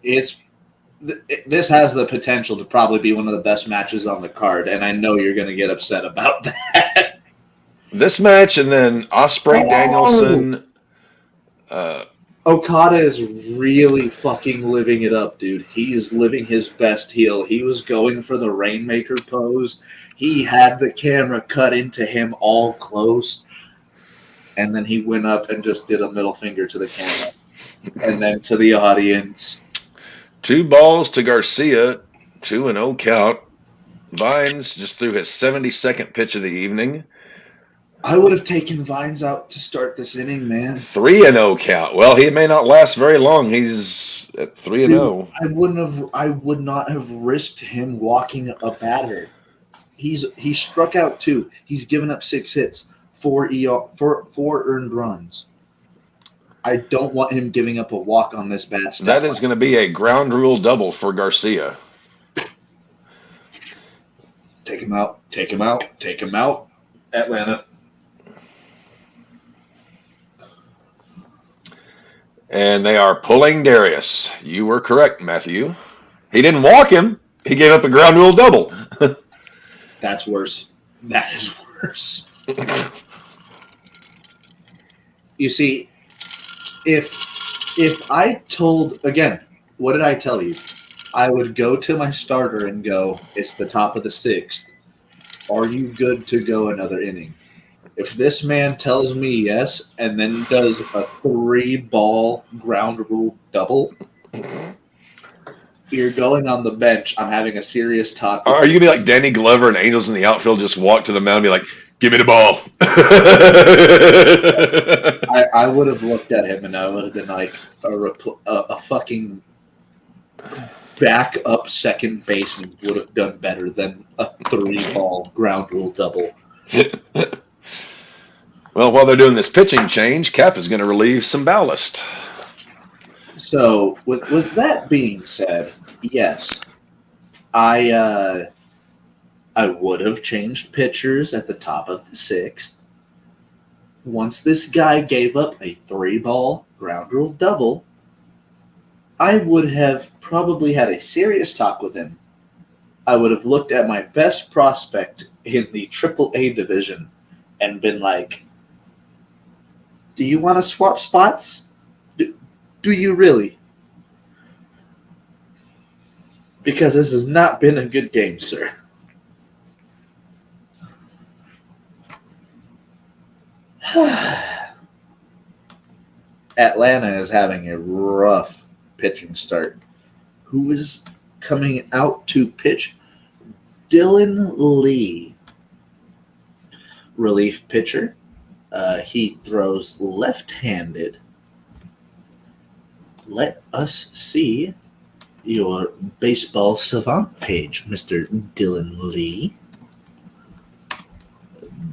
This has the potential to probably be one of the best matches on the card, and I know you're going to get upset about that. This match, and then Ospreay Danielson. Okada is really fucking living it up, dude. He's living his best heel. He was going for the Rainmaker pose. He had the camera cut into him all close, and then he went up and just did a middle finger to the camera, and then to the audience. 2 balls to Garcia, 2-0 count. Vines just threw his 72nd pitch of the evening. I would have taken Vines out to start this inning, man. 3-0 count. Well, he may not last very long. He's at 3-0. I would not have risked him walking a batter. He struck out 2. He's given up 6 hits, 4 earned runs. I don't want him giving up a walk on this bad stuff. That is going to be a ground rule double for Garcia. Take him out. Take him out. Take him out. Atlanta. And they are pulling Darius. You were correct, Matthew. He didn't walk him. He gave up a ground rule double. That's worse. That is worse. You see, if I told, again, what did I tell you? I would go to my starter and go, it's the top of the 6th. Are you good to go another inning? If this man tells me yes and then does a 3-ball ground rule double, you're going on the bench. I'm having a serious talk. Are you going to be like Danny Glover and Angels in the outfield, just walk to the mound and be like, give me the ball? I would have looked at him and I would have been like, a fucking backup second baseman would have done better than a 3-ball ground rule double. Well, while they're doing this pitching change, Cap is going to relieve some ballast. So, with that being said, yes, I would have changed pitchers at the top of the sixth. Once this guy gave up a 3-ball ground rule double, I would have probably had a serious talk with him. I would have looked at my best prospect in the AAA division and been like, do you want to swap spots? Do you really? Because this has not been a good game, sir. Atlanta is having a rough pitching start. Who is coming out to pitch? Dylan Lee, relief pitcher. He throws left-handed. Let us see your baseball savant page, Mr. Dylan Lee.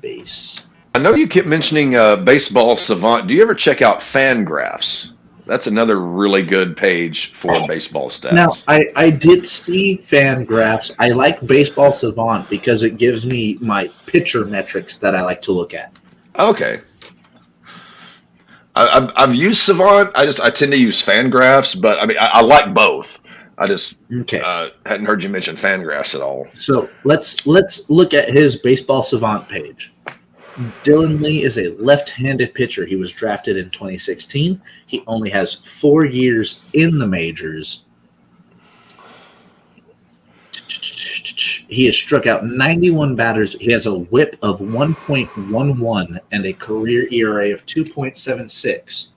Base. I know you keep mentioning Baseball Savant. Do you ever check out Fangraphs? That's another really good page for baseball stats. Now, I did see Fangraphs. I like Baseball Savant because it gives me my pitcher metrics that I like to look at. Okay. I've used Savant. I tend to use Fangraphs, but I mean I like both. I just hadn't heard you mention Fangraphs at all. So let's look at his Baseball Savant page. Dylan Lee is a left-handed pitcher. He was drafted in 2016. He only has 4 years in the majors. He has struck out 91 batters. He has a whip of 1.11 and a career ERA of 2.76.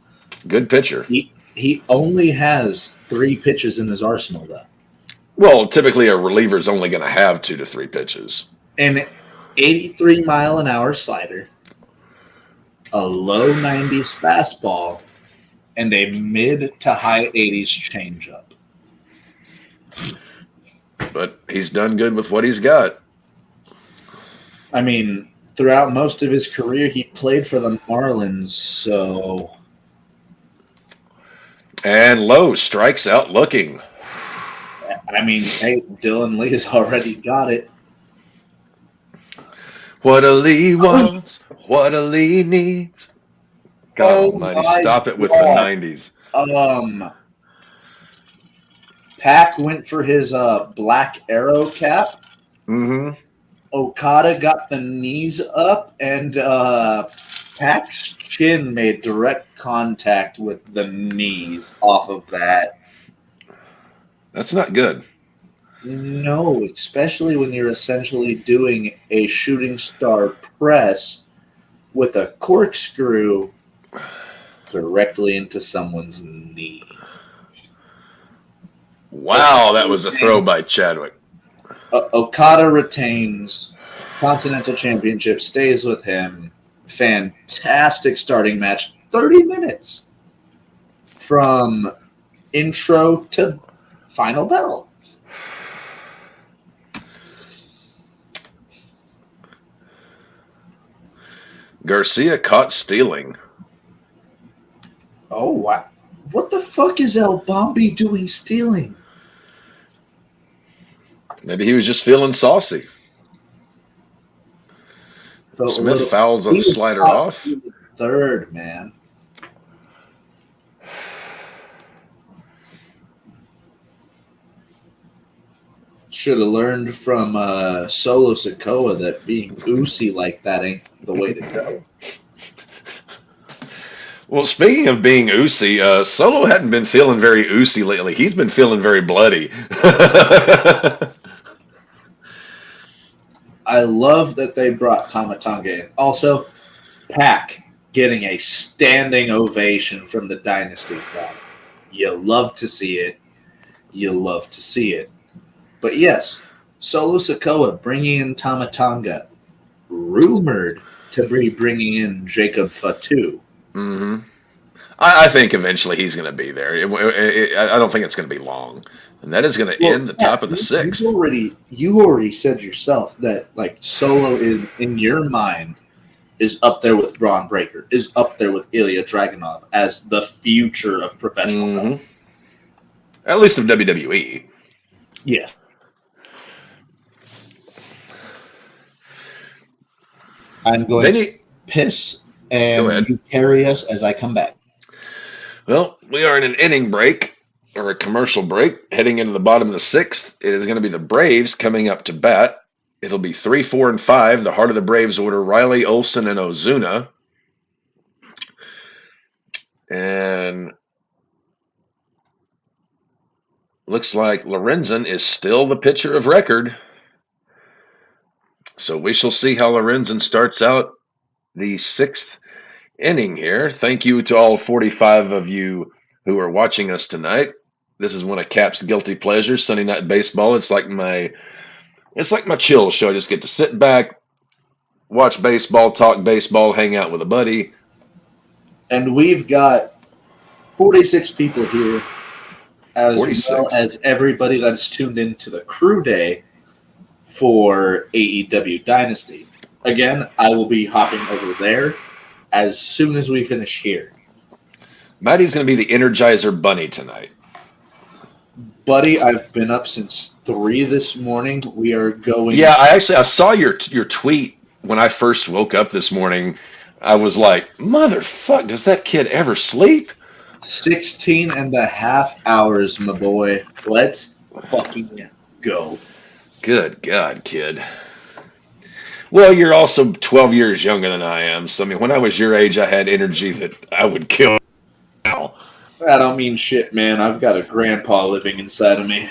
Good pitcher. He only has 3 pitches in his arsenal, though. Well, typically a reliever is only going to have 2 to 3 pitches. An 83-mile-an-hour slider, a low 90s fastball, and a mid to high 80s changeup. But he's done good with what he's got. I mean, throughout most of his career, he played for the Marlins, so... And Lowe strikes out looking. I mean, hey, Dylan Lee has already got it. What a Lee wants, what a Lee needs. God almighty, stop it with the 90s. Pack went for his black arrow cap. Mm-hmm. Okada got the knees up, and Pack's chin made direct contact with the knees off of that. That's not good. No, especially when you're essentially doing a shooting star press with a corkscrew directly into someone's knee. Wow, that was a throw by Chadwick. Okada retains Continental Championship, stays with him. Fantastic starting match. 30 minutes from intro to final bell. Garcia caught stealing. Oh, wow. What the fuck is El Bombi doing stealing? Maybe he was just feeling saucy. Smith fouls on slider off. Third, man. Should have learned from Solo Sikoa that being oozy like that ain't the way to go. Well, speaking of being oozy, Solo hadn't been feeling very oozy lately. He's been feeling very bloody. I love that they brought Tamatanga in. Also, Pac getting a standing ovation from the Dynasty crowd. You love to see it. You love to see it. But yes, Solo Sikoa bringing in Tamatanga, rumored to be bringing in Jacob Fatu. Mm-hmm. I think eventually he's going to be there. I don't think it's going to be long. And that is going to end the top of the sixth. You already said yourself that like Solo is, in your mind, is up there with Braun Breaker, is up there with Ilya Dragunov as the future of professional wrestling. At least of WWE. Yeah. I'm going to piss, and you carry us as I come back. Well, we are in an inning break, or a commercial break, heading into the bottom of the sixth. It is going to be the Braves coming up to bat. It'll be 3, 4, and 5. The heart of the Braves order Riley, Olson, and Ozuna. And looks like Lorenzen is still the pitcher of record. So we shall see how Lorenzen starts out the sixth inning here. Thank you to all 45 of you who are watching us tonight. This is one of Cap's guilty pleasures, Sunday Night Baseball. It's like my chill show. I just get to sit back, watch baseball, talk baseball, hang out with a buddy. And we've got 46 people here, as 46. well as everybody that's tuned into the crew day for AEW Dynasty. Again, I will be hopping over there as soon as we finish here. Maddie's going to be the Energizer Bunny tonight. Buddy, I've been up since 3 this morning. We are going... Yeah, I saw your tweet when I first woke up this morning. I was like, motherfuck, does that kid ever sleep? 16 and a half hours, my boy. Let's fucking go. Good God, kid. Well, you're also 12 years younger than I am. So, I mean, when I was your age, I had energy that I would kill now. I don't mean shit, man. I've got a grandpa living inside of me.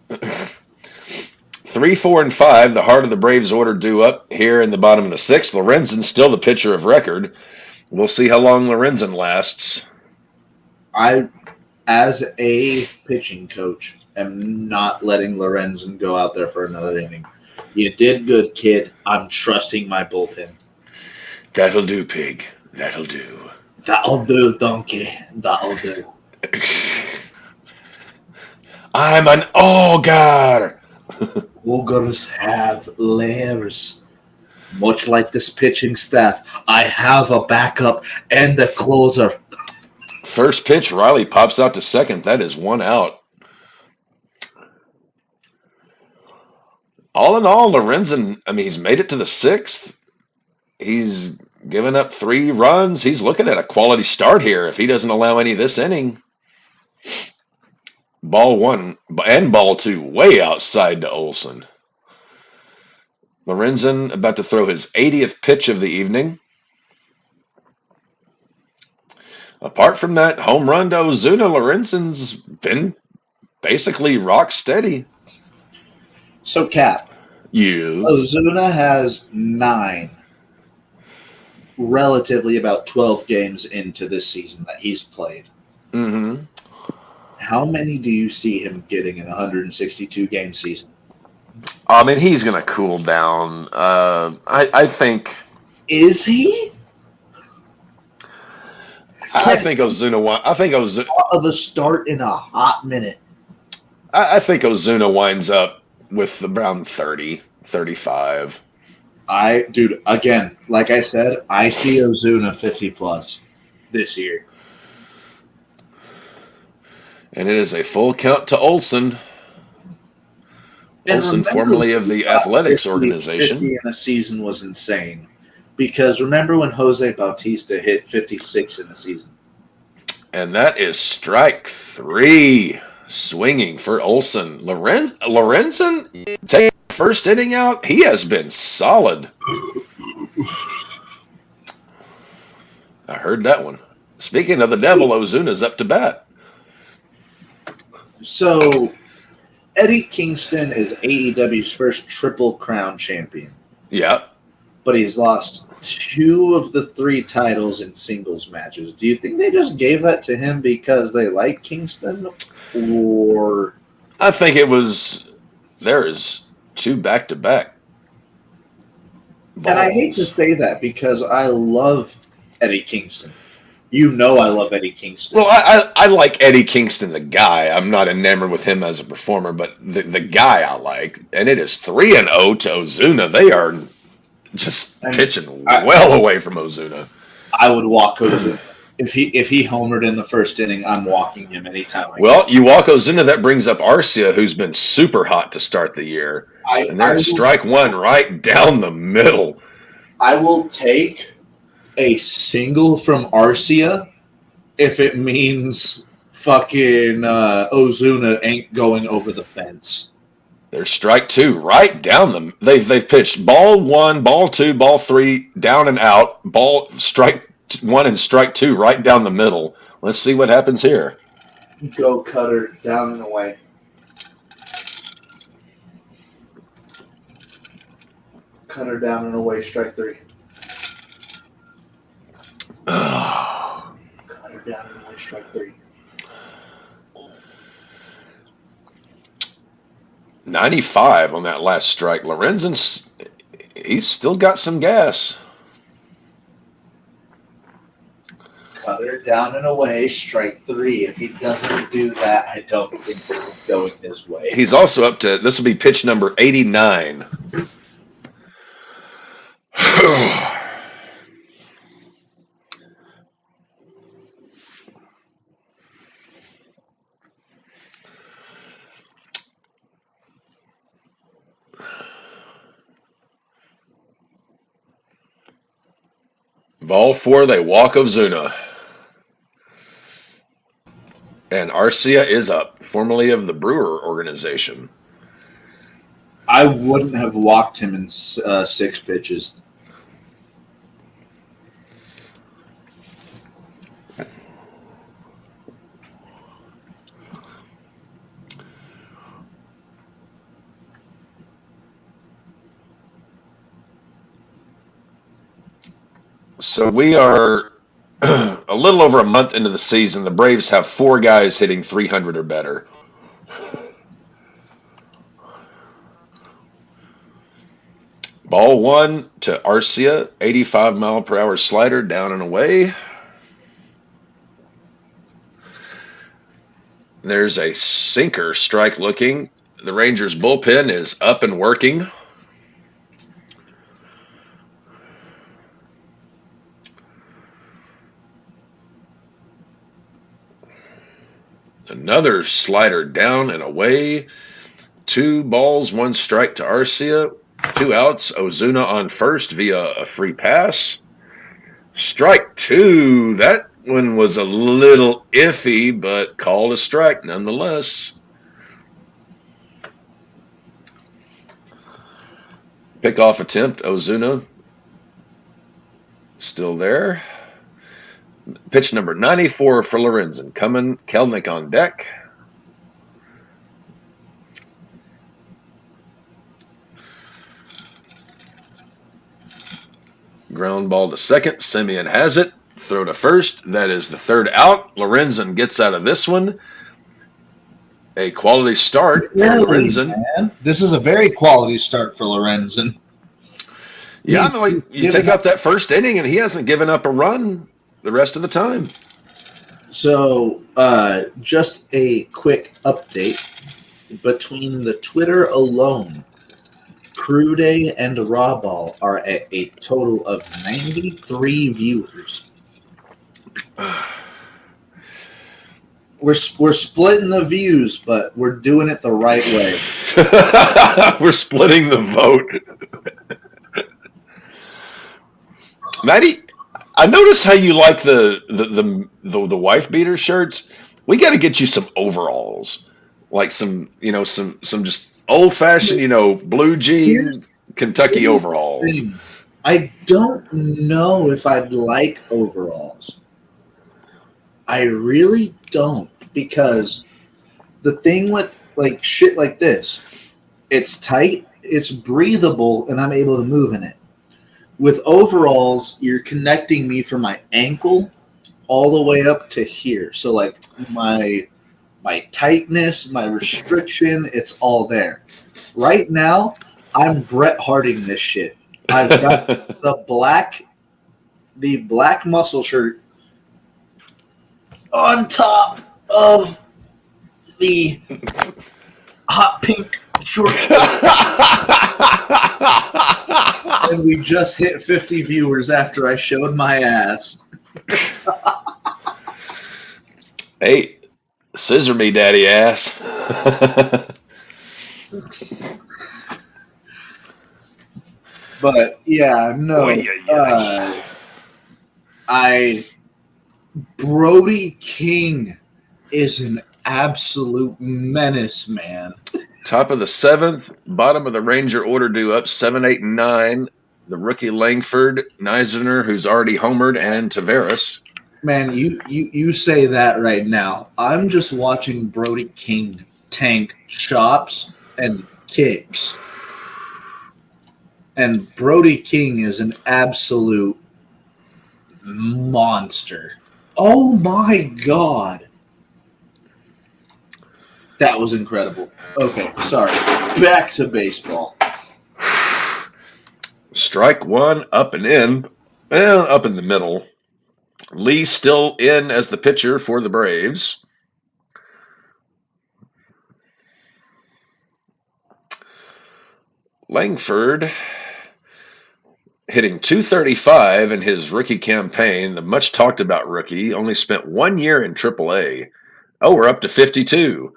3, 4, and 5. The heart of the Braves order due up here in the bottom of the sixth. Lorenzen's still the pitcher of record. We'll see how long Lorenzen lasts. I, as a pitching coach, am not letting Lorenzen go out there for another inning. You did good, kid. I'm trusting my bullpen. That'll do, pig. That'll do. That'll do, donkey. That'll do. I'm an ogre. Ogres have lairs. Much like this pitching staff, I have a backup and a closer. First pitch, Riley pops out to second. That is 1 out. All in all, Lorenzen, I mean, he's made it to the sixth. He's given up 3 runs. He's looking at a quality start here if he doesn't allow any this inning. Ball 1 and ball 2 way outside to Olson. Lorenzen about to throw his 80th pitch of the evening. Apart from that home run to Ozuna, Lorenzen's been basically rock steady. So, Cap, Yes. Ozuna has 9, relatively about 12 games into this season that he's played. Mm-hmm. How many do you see him getting in a 162-game season? I mean, he's going to cool down. I think... Is he? I think Ozuna... Of a start in a hot minute. I think Ozuna winds up with around 30, 35. Dude, again, like I said, I see Ozuna 50-plus this year. And it is a full count to Olson. Olson, formerly of the Athletics organization. 50 in a season was insane. Because remember when Jose Bautista hit 56 in a season? And that is strike 3. Swinging for Olson. Lorenzen taking the first inning out. He has been solid. I heard that one. Speaking of the devil, Ozuna's up to bat. So, Eddie Kingston is AEW's first Triple Crown champion. Yeah. But he's lost 2 of the 3 titles in singles matches. Do you think they just gave that to him because they like Kingston? Or I think it was there is 2 back-to-back. And I hate to say that because I love Eddie Kingston. You know I love Eddie Kingston. Well, I like Eddie Kingston, the guy. I'm not enamored with him as a performer, but the guy I like. And it is 3-0 to Ozuna. just And pitching well away from Ozuna. I would walk Ozuna. If he homered in the first inning, I'm walking him anytime. Well, you walk Ozuna, that brings up Arcia, who's been super hot to start the year. And there's strike one right down the middle. I will take a single from Arcia if it means fucking Ozuna ain't going over the fence. There's strike two right down them. They've pitched ball one, ball two, ball three, down and out. Ball strike one and strike two right down the middle. Let's see what happens here. Go Cutter, down and away. Cutter down and away, strike three. Cutter down and away, strike three. 95 on that last strike. Lorenzen's, he's still got some gas. Cutter down and away, strike three. If he doesn't do that, I don't think this is going his way. He's also up to, this will be pitch number 89. Ball four, they walk Ozuna. And Arcia is up, formerly of the Brewer organization. I wouldn't have walked him in 6 pitches. So we are a little over a month into the season. The Braves have 4 guys hitting 300 or better. Ball one to Arcia, 85-mile-per-hour slider, down and away. There's a sinker strike looking. The Rangers bullpen is up and working. Another slider down and away. 2 balls, 1 strike to Arcia. 2 outs. Ozuna on first via a free pass. Strike 2. That one was a little iffy, but called a strike nonetheless. Pickoff attempt. Ozuna still there. Pitch number 94 for Lorenzen. Coming, Kelnick on deck. Ground ball to second. Semien has it. Throw to first. That is the 3rd out. Lorenzen gets out of this one. A quality start for Lorenzen. Man. This is a very quality start for Lorenzen. Yeah, you take out that first inning, and he hasn't given up a run the rest of the time. So, just a quick update. Between the Twitter alone, Crew Day and RAWBall are at a total of 93 viewers. We're splitting the views, but we're doing it the right way. We're splitting the vote. Maddie, I notice how you like the wife beater shirts. We got to get you some overalls, like some just old fashioned, blue jean Kentucky overalls. I don't know if I'd like overalls. I really don't, because the thing with like shit like this, it's tight, it's breathable, and I'm able to move in it. With overalls, you're connecting me from my ankle all the way up to here. So like my tightness, my restriction, it's all there. Right now, I'm Bret Harting this shit. I've got the black muscle shirt on top of the hot pink short shirt. and we just hit 50 viewers after I showed my ass. Hey, scissor me, daddy ass. But yeah, no. Oy, oy, oy. Brody King is an absolute menace, man. Top of the 7th, bottom of the Ranger order due up 7, 8, and 9. The rookie Langford, Neisner, who's already homered, and Tavares. Man, you say that right now. I'm just watching Brody King tank chops and kicks. And Brody King is an absolute monster. Oh my God. That was incredible. Okay, sorry. Back to baseball. Strike one, up and in. Well, up in the middle. Lee still in as the pitcher for the Braves. Langford hitting .235 in his rookie campaign. The much talked about rookie only spent 1 year in AAA. Oh, we're up to 52.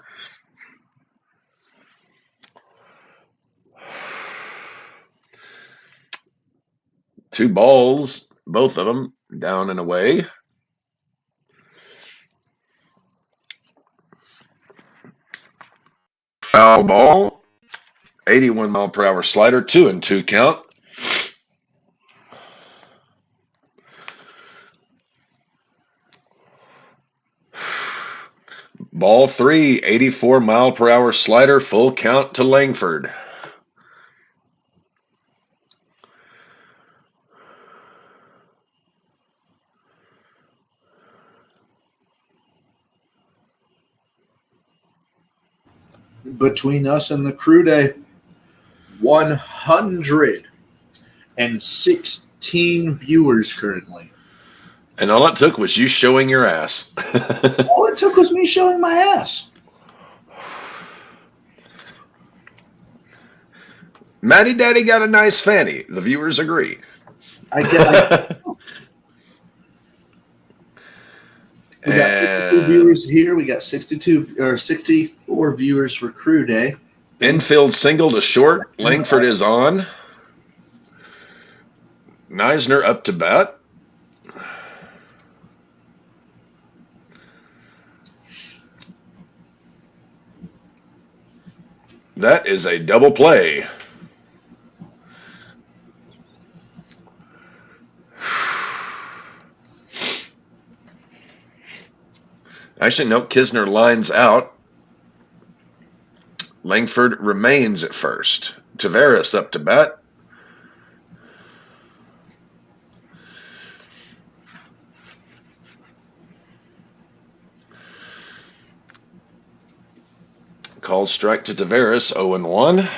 Two balls, both of them down and away. Foul ball. 81 mile per hour slider, 2-2 count. Ball 3, 84 mile per hour slider, full count to Langford. Between us and the crew day, 116 viewers currently. And all it took was you showing your ass. All it took was me showing my ass. Matty Daddy got a nice fanny. The viewers agree. I get. We got 52 viewers here. We got 64 viewers for crew day. Infield single to short. Langford is on. Neisner up to bat. That is a double play. Actually, no, Kisner lines out. Langford remains at first. Tavares up to bat. Called strike to Tavares, 0-1.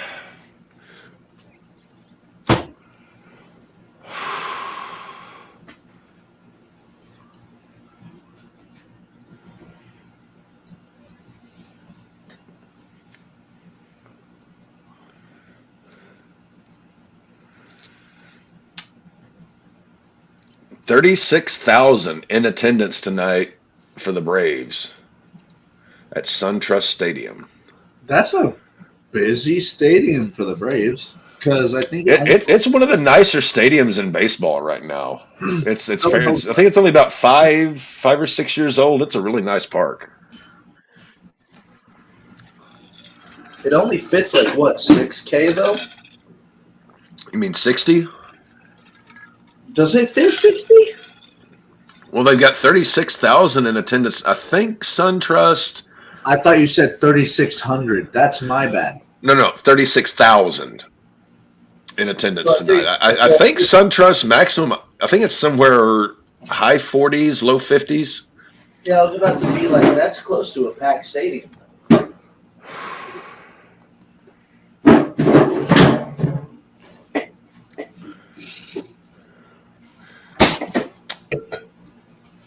$36,000 in attendance tonight for the Braves at SunTrust Stadium. That's a busy stadium for the Braves because I think it's one of the nicer stadiums in baseball right now. It's fair. I think it's only about 5 or 6 years old. It's a really nice park. It only fits like what, 6K though? You mean 60? Does it fit 60? Well, they've got 36,000 in attendance. I think SunTrust. I thought you said 3,600. That's my bad. No, 36,000 in attendance tonight. I think SunTrust maximum. I think it's somewhere high 40s, low 50s. Yeah, I was about to be like, that's close to a packed stadium.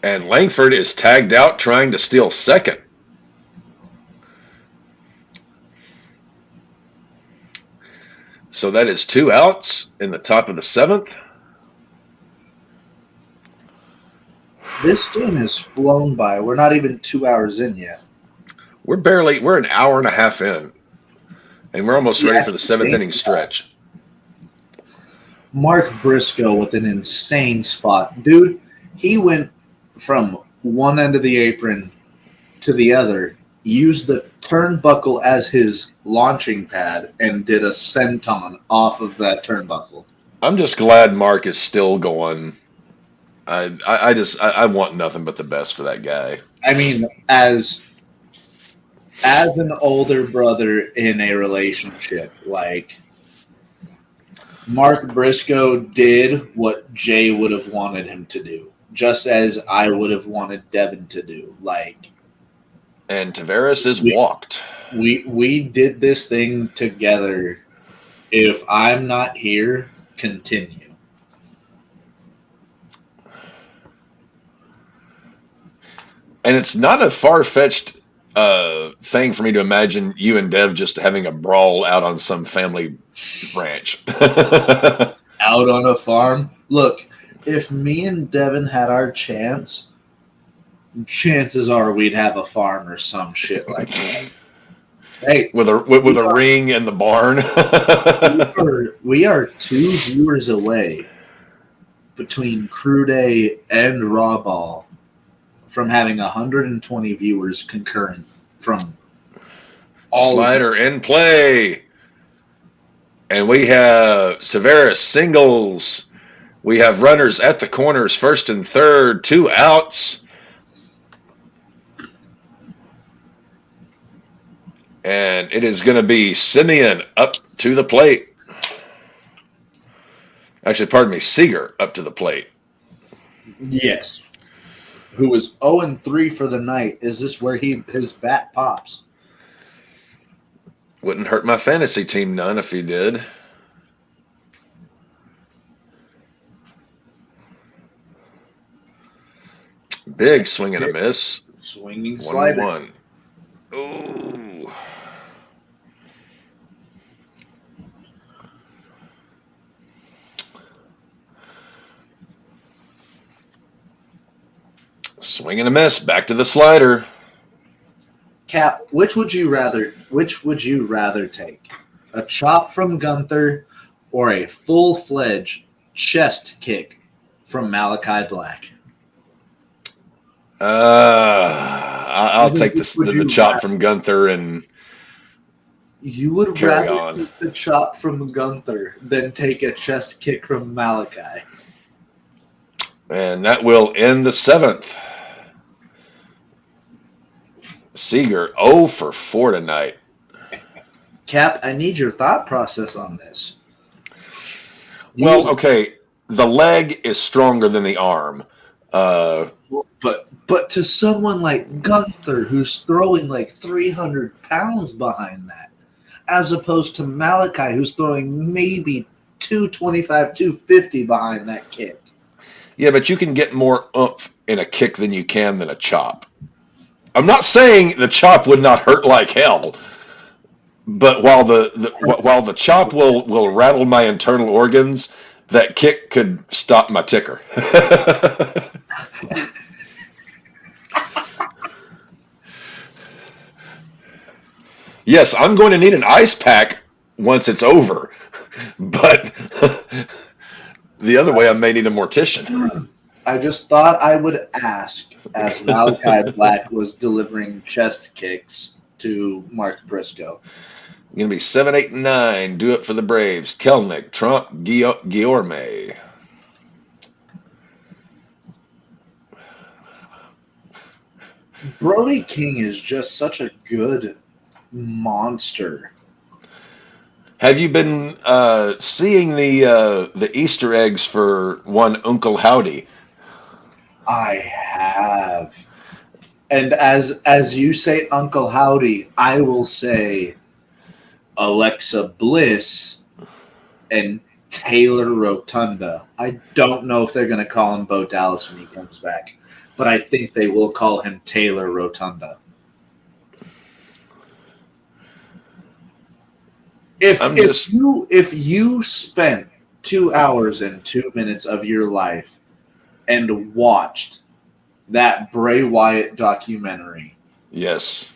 And Langford is tagged out trying to steal second. So that is 2 outs in the top of the 7th. This game has flown by. We're not even 2 hours in yet. We're an hour and a half in, and we're almost ready for the 7th inning stretch. Mark Briscoe with an insane spot. Dude, he went from one end of the apron to the other, used the turnbuckle as his launching pad, and did a senton off of that turnbuckle. I'm just glad Mark is still going. I want nothing but the best for that guy. I mean, as an older brother in a relationship, like Mark Briscoe did what Jay would have wanted him to do, just as I would have wanted Devin to do. Like, and Tavares is walked. We did this thing together. If I'm not here, continue. And it's not a far-fetched thing for me to imagine you and Dev just having a brawl out on some family ranch. Out on a farm. Look, if me and Devin had our chance, chances are we'd have a farm or some shit like that. Hey, with a ring in the barn. we are 2 viewers away between Crew Day and RAWBall from having 120 viewers concurrent from all Slider in play. And we have Tavares singles. We have runners at the corners, first and third, 2 outs. And it is going to be Simeon up to the plate. Actually, pardon me, Seager up to the plate. Yes. Who was 0-3 for the night. Is this where his bat pops? Wouldn't hurt my fantasy team none if he did. Big swing and a miss. Swinging slider. 1-1. Ooh. Swing and a miss. Back to the slider. Cap, which would you rather take? A chop from Gunther or a full-fledged chest kick from Malachi Black? I'll take the chop from Gunther and you would carry rather on. take the chop from Gunther than take a chest kick from Malachi. And that will end the 7th. Seager 0 for 4 tonight. Cap, I need your thought process on this. Well, okay, the leg is stronger than the arm. But to someone like Gunther, who's throwing like 300 pounds behind that, as opposed to Malachi, who's throwing maybe 225, 250 behind that kick. Yeah, but you can get more oomph in a kick than you can than a chop. I'm not saying the chop would not hurt like hell, but while the chop will rattle my internal organs, that kick could stop my ticker. Yes, I'm going to need an ice pack once it's over, but the other way I may need a mortician. I just thought I would ask, as Malachi Black was delivering chest kicks to Mark Briscoe. Going to be 7, 8, 9. Do it for the Braves. Kelnick, Trump, Guillorme. Brody King is just such a good monster. Have you been seeing the Easter eggs for one Uncle Howdy? I have. And as you say Uncle Howdy, I will say Alexa Bliss and Taylor Rotunda. I don't know if they're going to call him Bo Dallas when he comes back, but I think they will call him Taylor Rotunda. If you spent 2 hours and 2 minutes of your life and watched that Bray Wyatt documentary, Yes.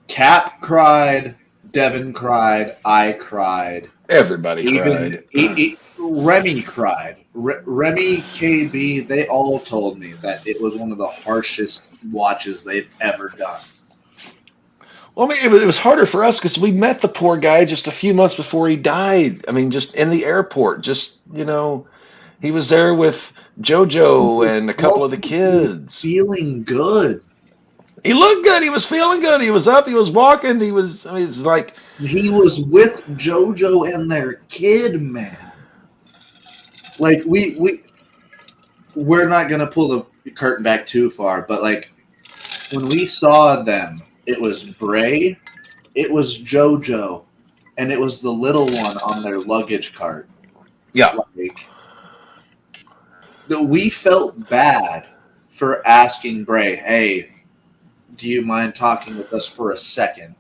Cap cried, Devin cried, I cried. Everybody cried. Remy cried. Remy, KB, they all told me that it was one of the harshest watches they've ever done. Well, I mean, it was harder for us because we met the poor guy just a few months before he died. I mean, just in the airport. Just, he was there with JoJo and a couple of the kids. Feeling good. He looked good. He was feeling good. He was up. He was walking. It's like he was with JoJo and their kid, man. Like we're not gonna pull the curtain back too far, but like when we saw them, it was Bray, it was JoJo, and it was the little one on their luggage cart. Yeah. We felt bad for asking Bray, hey, do you mind talking with us for a second?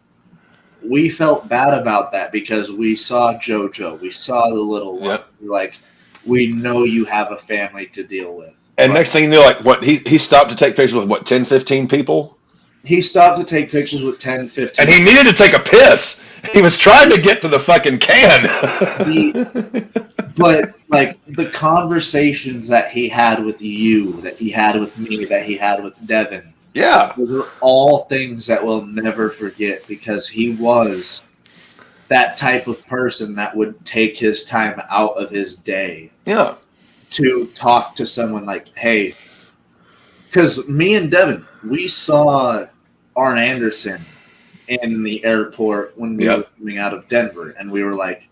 We felt bad about that because we saw JoJo. We saw the little one. Yep. Like, we know you have a family to deal with. And next thing you know, he stopped to take pictures with 10, 15 people? He stopped to take pictures with 10, 15 And he needed to take a piss. He was trying to get to the fucking can. But, like, the conversations that he had with you, that he had with me, that he had with Devin, yeah, those are all things that we'll never forget because he was that type of person that would take his time out of his day to talk to someone like, hey, because me and Devin, we saw Arn Anderson in the airport when we were coming out of Denver, and we were like,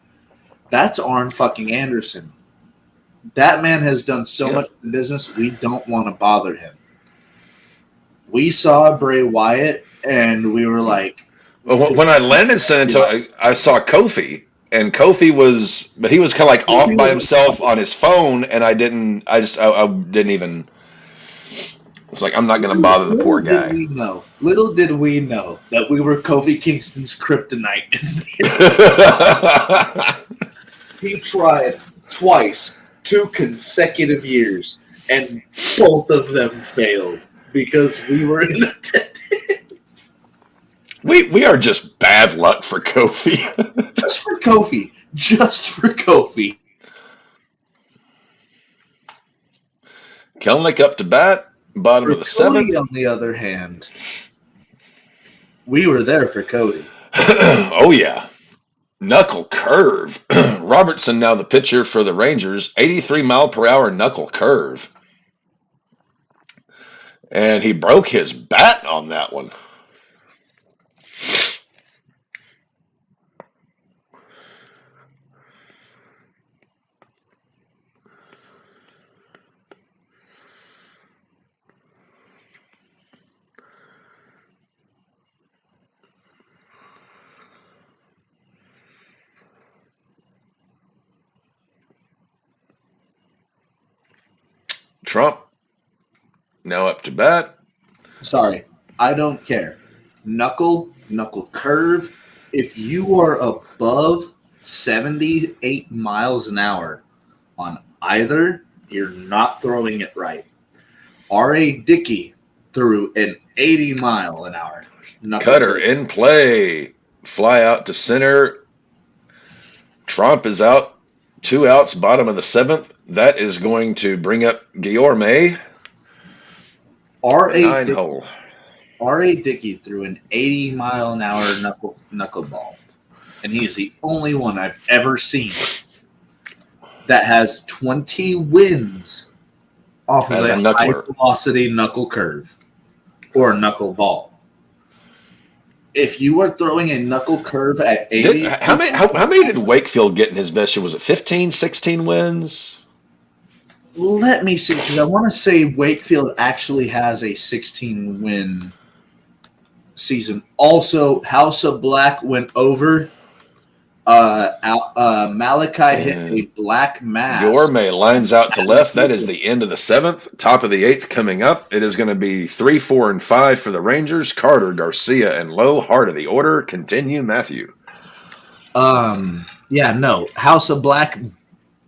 that's Arn fucking Anderson. That man has done so much in business, we don't want to bother him. We saw Bray Wyatt, and we were like... Well, when I landed in San Antonio, I saw Kofi, and Kofi was... But he was kind of like off by himself on his phone, and I didn't even... It's like, I'm not going to bother the poor guy. Little did we know that we were Kofi Kingston's kryptonite. He tried twice, 2 consecutive years, and both of them failed. Because we were in attendance. We are just bad luck for Kofi. Just for Kofi. Just for Kofi. Kelnick up to bat. Bottom of the 7th. On the other hand, we were there for Cody. Oh, yeah. Knuckle curve. Robertson now the pitcher for the Rangers. 83-mile-per-hour knuckle curve. And he broke his bat on that one. Trump now up to bat. Sorry, I don't care. Knuckle curve. If you are above 78 miles an hour on either, you're not throwing it right. R.A. Dickey threw an 80-mile-an-hour cutter in play. Fly out to center. Trump is out. 2 outs, bottom of the 7th. That is going to bring up Guillorme. R.A. Dickey threw an 80-mile-an-hour knuckleball. And he is the only one I've ever seen that has 20 wins off of a high-velocity knuckle curve or knuckleball. If you are throwing a knuckle curve at 80... How many did Wakefield get in his best year? Was it 15, 16 wins? Let me see, because I want to say Wakefield actually has a 16-win season. Also, House of Black went over. Malachi hit a black mass. Guillorme lines out to left. That is the end of the 7th. Top of the 8th coming up. It is going to be 3, 4, and 5 for the Rangers. Carter, Garcia, and Lowe. Heart of the order. Continue, Matthew. Yeah, no. House of Black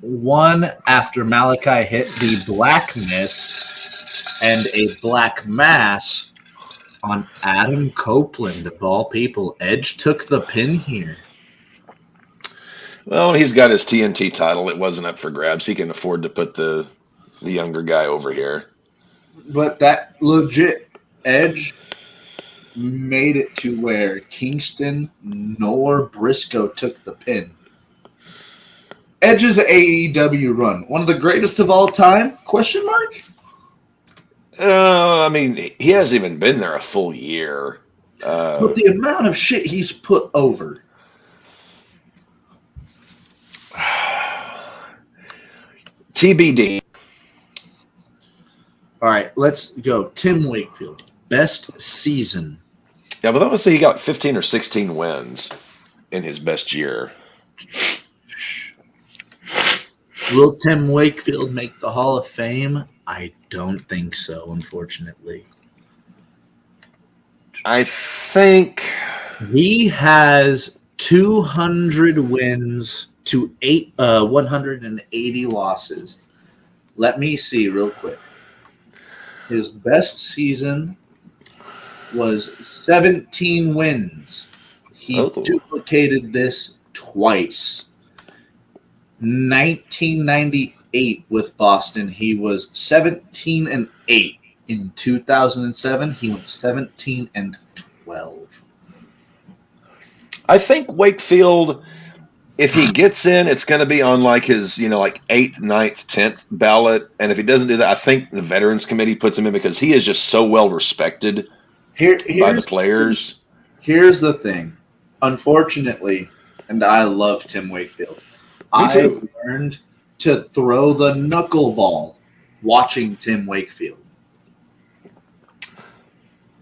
won after Malachi hit the Black Miss and a Black Mass on Adam Copeland, of all people. Edge took the pin here. Well, he's got his TNT title. It wasn't up for grabs. He can afford to put the younger guy over here. But that legit Edge made it to where Kingston nor Briscoe took the pin. Edge's AEW run, one of the greatest of all time? Question mark? I mean, he hasn't even been there a full year. But the amount of shit he's put over. TBD. All right, let's go. Tim Wakefield, best season. Yeah, but I would say he got 15 or 16 wins in his best year. Will Tim Wakefield make the Hall of Fame? I don't think so, unfortunately. I think he has 200 wins to 180 losses. Let me see real quick. His best season was 17 wins. He duplicated this twice. 1998 with Boston, he was 17-8. In 2007, he went 17-12. I think Wakefield, if he gets in, it's going to be on like his, 8th, 9th, 10th ballot. And if he doesn't do that, I think the Veterans Committee puts him in because he is just so well respected by the players. Here's the thing. Unfortunately, and I love Tim Wakefield, I learned to throw the knuckleball watching Tim Wakefield.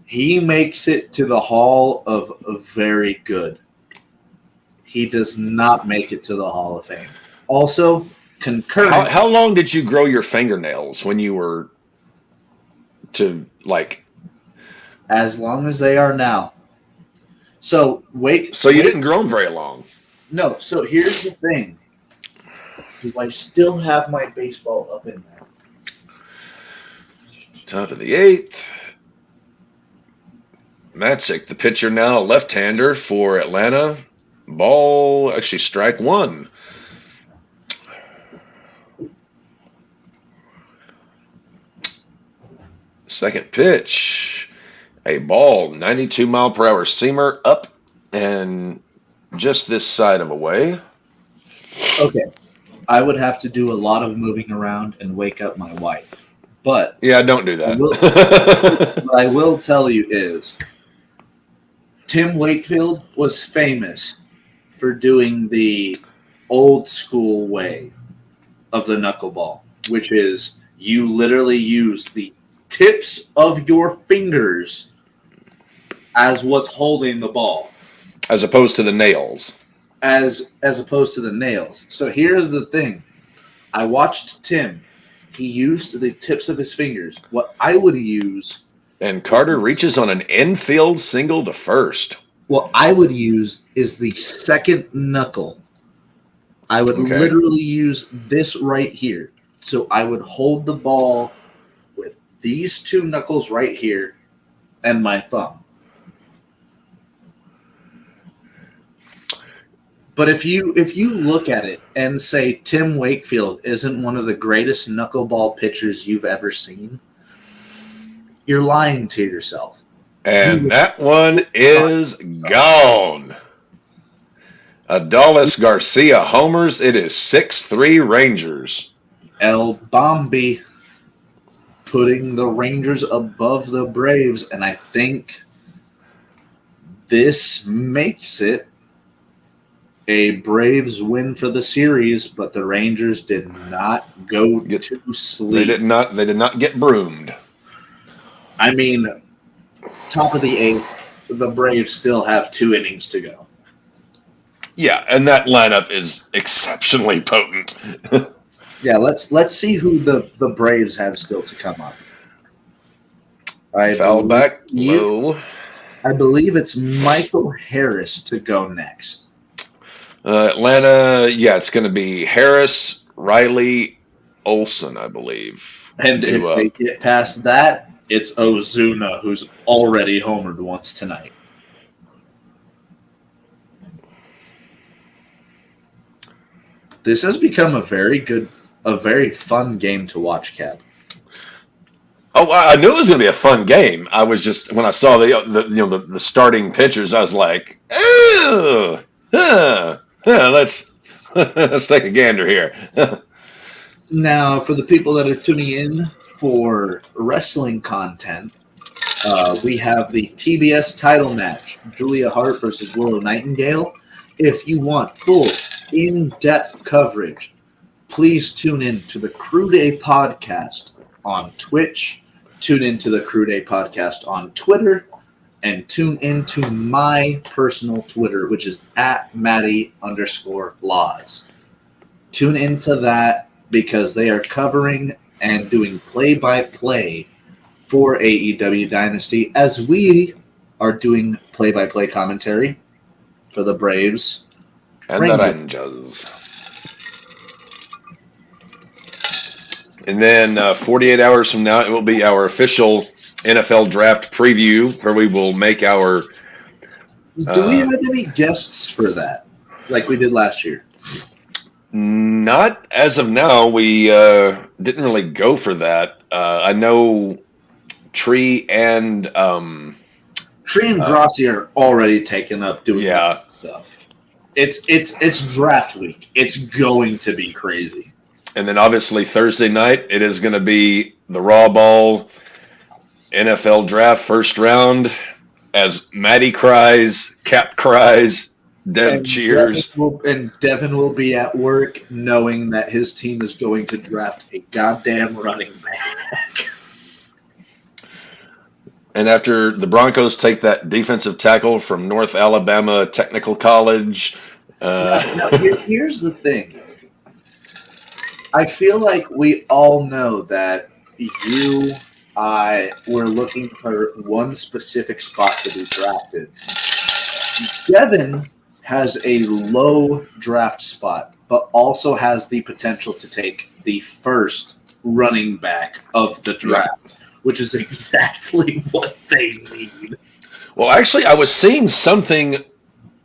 He makes it to the Hall of Very Good. He does not make it to the Hall of Fame. Also, concurrent. How long did you grow your fingernails when you were as long as they are now. So you didn't grow them very long. No. So here's the thing. Do I still have my baseball up in there? Top of the 8th. Matzik, the pitcher now, left-hander for Atlanta. Ball, actually strike one. Second pitch. A ball, 92-mile-per-hour seamer up and just this side of away. Okay. I would have to do a lot of moving around and wake up my wife. But yeah, don't do that. What I will tell you is Tim Wakefield was famous for doing the old school way of the knuckleball, which is you literally use the tips of your fingers as what's holding the ball. As opposed to the nails. As opposed to the nails. So here's the thing. I watched Tim. He used the tips of his fingers. What I would use... And Carter reaches on an infield single to first. What I would use is the second knuckle. I would literally use this right here. So I would hold the ball with these two knuckles right here and my thumb. But if you look at it and say Tim Wakefield isn't one of the greatest knuckleball pitchers you've ever seen, you're lying to yourself. And that one is gone. Adolis Garcia homers. It is 6-3 Rangers. El Bombi putting the Rangers above the Braves, and I think this makes it a Braves win for the series, but the Rangers did not go to sleep. They did not get broomed. I mean, top of the 8th, the Braves still have 2 innings to go. Yeah, and that lineup is exceptionally potent. Yeah, let's see who the Braves have still to come up. Foul back low. I believe it's Michael Harris to go next. Atlanta, yeah, it's going to be Harris, Riley, Olson, I believe. And if Do they get past that, it's Ozuna, who's already homered once tonight. This has become a very fun game to watch, Cap. Oh, I knew it was going to be a fun game. I was just when I saw the starting pitchers, I was like, oh, let's let's take a gander here. Now, for the people that are tuning in for wrestling content, we have the TBS title match, Julia Hart versus Willow Nightingale. If you want full, in-depth coverage, please tune in to the Crew Day podcast on Twitch, tune into the Crew Day podcast on Twitter, and tune into my personal Twitter, which is at Matty_Laws. Tune into that because they are covering and doing play-by-play for AEW Dynasty as we are doing play-by-play commentary for the Braves and the Rangers. And then 48 hours from now, it will be our official NFL draft preview where we will make our... Do we have any guests for that, like we did last year? Not as of now. We didn't really go for that. I know Tree and Grassi are already taken up doing stuff. It's draft week. It's going to be crazy. And then obviously Thursday night, it is going to be the RAWBall NFL draft first round. As Maddie cries, Cap cries, Dev cheers. Devin will be at work knowing that his team is going to draft a goddamn running back. And after the Broncos take that defensive tackle from North Alabama Technical College. Here's the thing. I feel like we all know that we're looking for one specific spot to be drafted. Devin has a low draft spot, but also has the potential to take the first running back of the draft, which is exactly what they need. Well, actually, I was seeing something,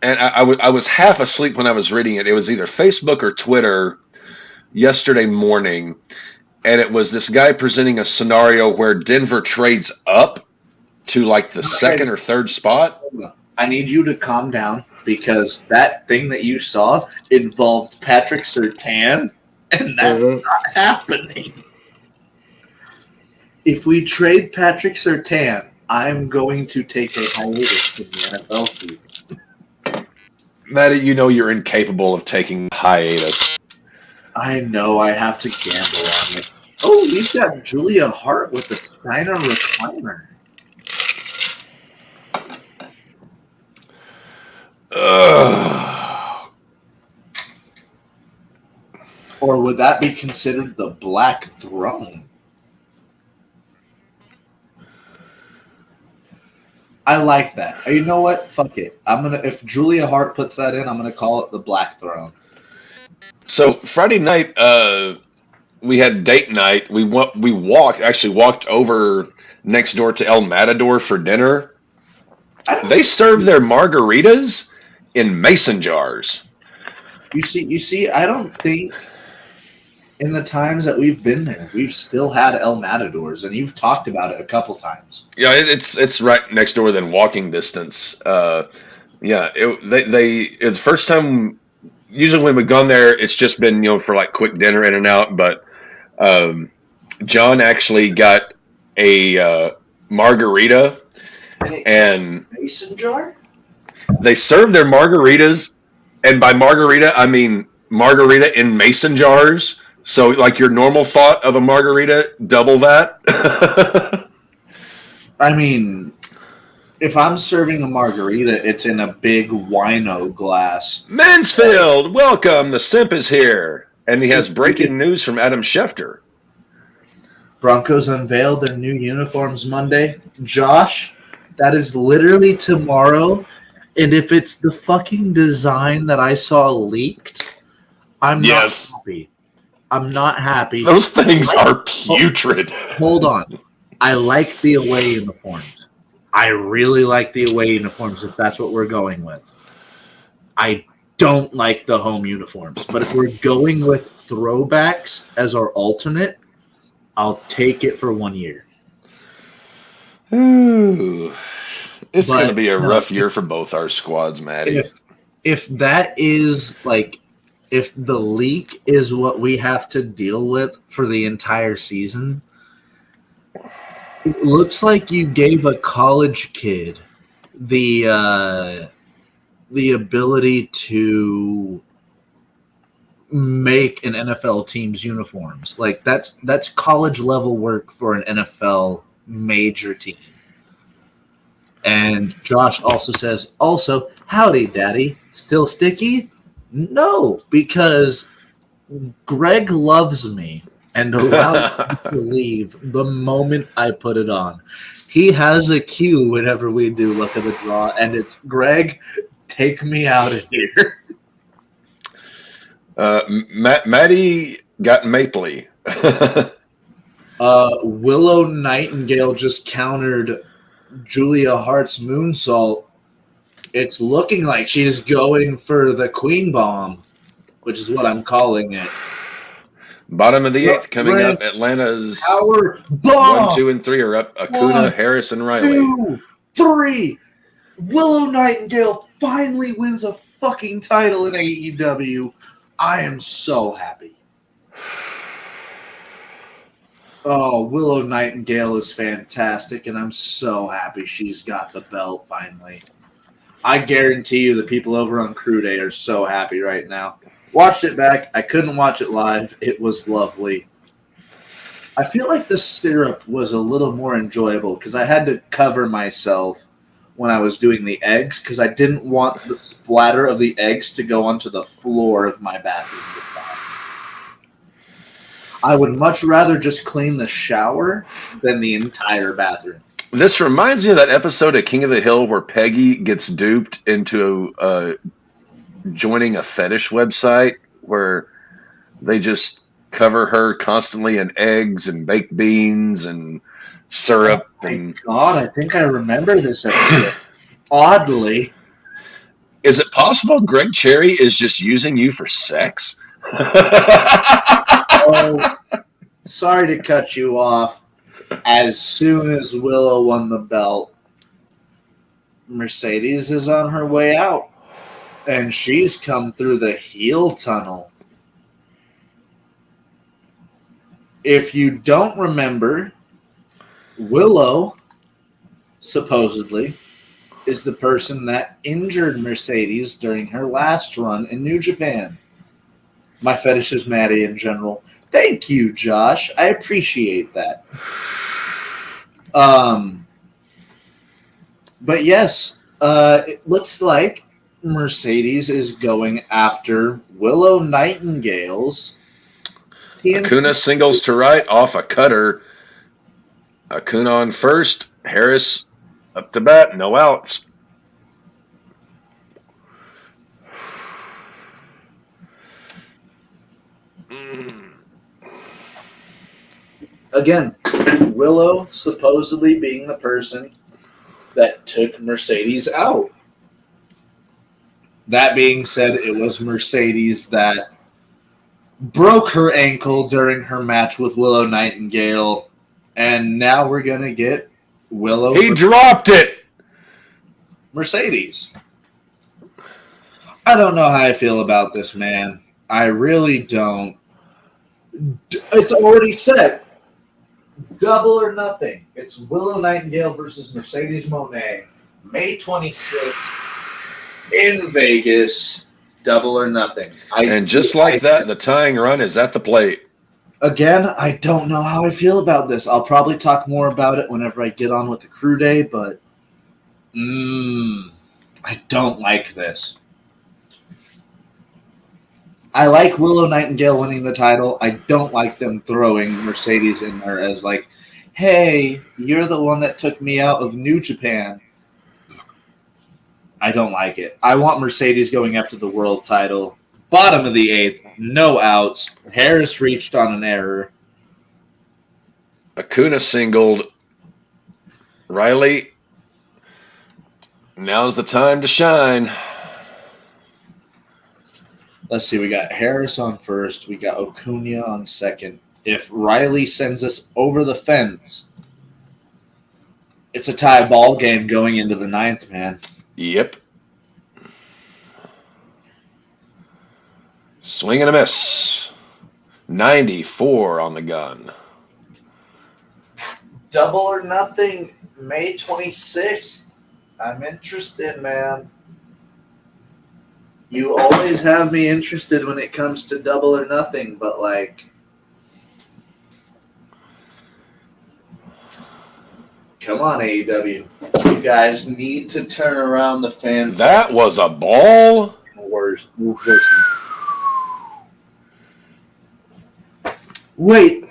and I was half asleep when I was reading it. It was either Facebook or Twitter yesterday morning, and it was this guy presenting a scenario where Denver trades up to like the second or third spot. I need you to calm down because that thing that you saw involved Patrick Surtain, and that's not happening. If we trade Patrick Surtain, I'm going to take a hiatus from the NFL season. Matty, you know you're incapable of taking hiatus. I know I have to gamble on it. Oh, we've got Julia Hart with the Steiner recliner. Or would that be considered the Black Throne? I like that. You know what? Fuck it. If Julia Hart puts that in, I'm gonna call it the Black Throne. So Friday night, we had date night. We walked over next door to El Matador for dinner. They serve their margaritas in mason jars. You see, I don't think in the times that we've been there, we've still had El Matadors, and you've talked about it a couple times. Yeah, it's right next door within walking distance. It's the first time. Usually when we've gone there, it's just been for like quick dinner in and out. But John actually got a margarita, and mason jar. They serve their margaritas, and by margarita I mean margarita in mason jars. So like your normal thought of a margarita, double that. I mean, if I'm serving a margarita, it's in a big wino glass. Mansfield, welcome. The Simp is here. And he has breaking news from Adam Schefter. Broncos unveil their new uniforms Monday. Josh, that is literally tomorrow. And if it's the fucking design that I saw leaked, I'm not happy. I'm not happy. Those things are putrid. Hold on. I like the away uniforms. I really like the away uniforms if that's what we're going with. I don't like the home uniforms. But if we're going with throwbacks as our alternate, I'll take it for 1 year. Ooh. It's going to be a rough year for both our squads, Maddie. If that is like, if the leak is what we have to deal with for the entire season, it looks like you gave a college kid the ability to make an NFL team's uniforms. Like that's college level work for an NFL major team. And Josh also says, also, howdy, Daddy. Still sticky? No, because Greg loves me and allows me to leave the moment I put it on. He has a cue whenever we do Look at the Draw, and it's, Greg, take me out of here. Maddie got mapley. Willow Nightingale just countered Julia Hart's moonsault. It's looking like she's going for the queen bomb, which is what I'm calling it. Bottom of the eighth coming up. Atlanta's power bomb. 1, 2, and 3 are up. Acuna, Harris, and Riley. 2, 3. Willow Nightingale finally wins a fucking title in AEW. I am so happy. Oh, Willow Nightingale is fantastic, and I'm so happy she's got the belt finally. I guarantee you the people over on Crew Day are so happy right now. Watched it back. I couldn't watch it live. It was lovely. I feel like the syrup was a little more enjoyable because I had to cover myself when I was doing the eggs because I didn't want the splatter of the eggs to go onto the floor of my bathroom. I would much rather just clean the shower than the entire bathroom. This reminds me of that episode of King of the Hill where Peggy gets duped into joining a fetish website where they just cover her constantly in eggs and baked beans and syrup. Oh my God, I think I remember this episode. Oddly. Is it possible Greg Cherry is just using you for sex? Oh, sorry to cut you off. As soon as Willow won the belt, Mercedes is on her way out. And she's come through the heel tunnel. If you don't remember, Willow, supposedly, is the person that injured Mercedes during her last run in New Japan. My fetish is Maddie in general. Thank you, Josh. I appreciate that. But yes, it looks like Mercedes is going after Willow Nightingale's TNT. Acuna singles to right off a cutter. Acuna on first. Harris up to bat. No outs. Again, Willow supposedly being the person that took Mercedes out. That being said, it was Mercedes that broke her ankle during her match with Willow Nightingale, and now we're going to get Willow. He dropped it! Mercedes. I don't know how I feel about this, man. I really don't. It's already set. Double or nothing. It's Willow Nightingale versus Mercedes Moné, May 26th in Vegas. Double or nothing. And just like that, the tying run is at the plate. Again, I don't know how I feel about this. I'll probably talk more about it whenever I get on with the Crew Day, but I don't like this. I like Willow Nightingale winning the title. I don't like them throwing Mercedes in there as like, hey, you're the one that took me out of New Japan. I don't like it. I want Mercedes going after the world title. Bottom of the 8th, no outs. Harris reached on an error. Acuna singled. Riley, now's the time to shine. Let's see, we got Harris on first. We got Acuna on second. If Riley sends us over the fence, it's a tie ball game going into the 9th, man. Yep. Swing and a miss. 94 on the gun. Double or nothing, May 26th. I'm interested, man. You always have me interested when it comes to double or nothing, but like, come on, AEW. You guys need to turn around the fan. That was a ball. Worse. Wait.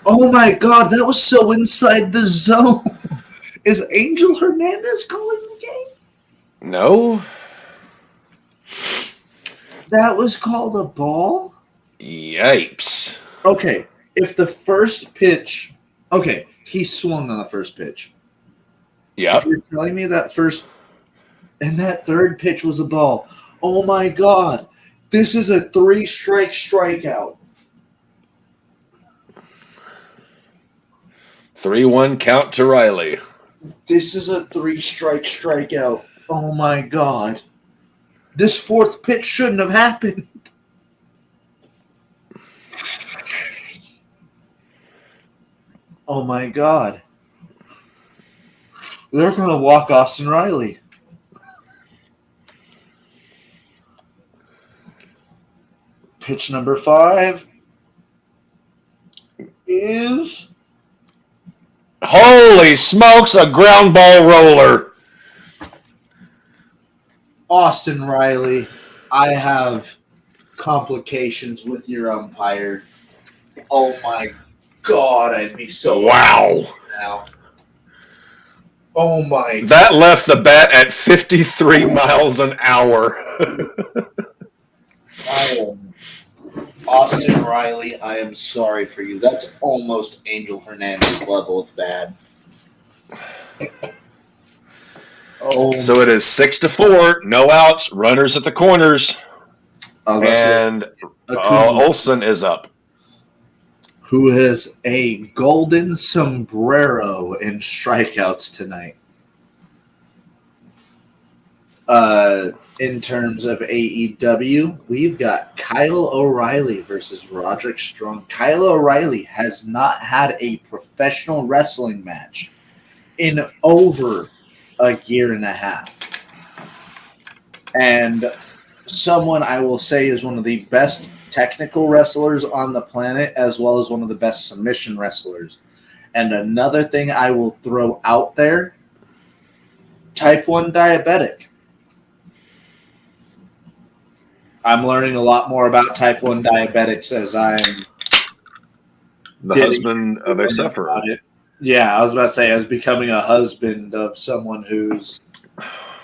Oh my God, that was so inside the zone. Is Angel Hernandez calling the game? No. That was called a ball? Yipes. Okay, if the first pitch... Okay, he swung on the first pitch. Yep. If you're telling me that first... And that third pitch was a ball. Oh my God. This is a 3-strike strikeout. 3-1 count to Riley. This is a 3-strike strikeout. Oh my God. This fourth pitch shouldn't have happened. Oh my God. They're going to walk Austin Riley. Pitch number 5 is... Holy smokes, a ground ball roller. Austin Riley, I have complications with your umpire. Oh my God, I'd be so wow. Now. Oh my. That left the bat at 53 miles an hour. Austin Riley, I am sorry for you. That's almost Angel Hernandez level of bad. Oh. So it is 6-4, no outs, runners at the corners, and Olsen is up. Who has a golden sombrero in strikeouts tonight? In terms of AEW, we've got Kyle O'Reilly versus Roderick Strong. Kyle O'Reilly has not had a professional wrestling match in over a year and a half. And someone I will say is one of the best technical wrestlers on the planet, as well as one of the best submission wrestlers. And another thing I will throw out there, type 1 diabetic. I'm learning a lot more about type 1 diabetics as I'm the husband of a sufferer. Yeah, I was about to say I was becoming a husband of someone who's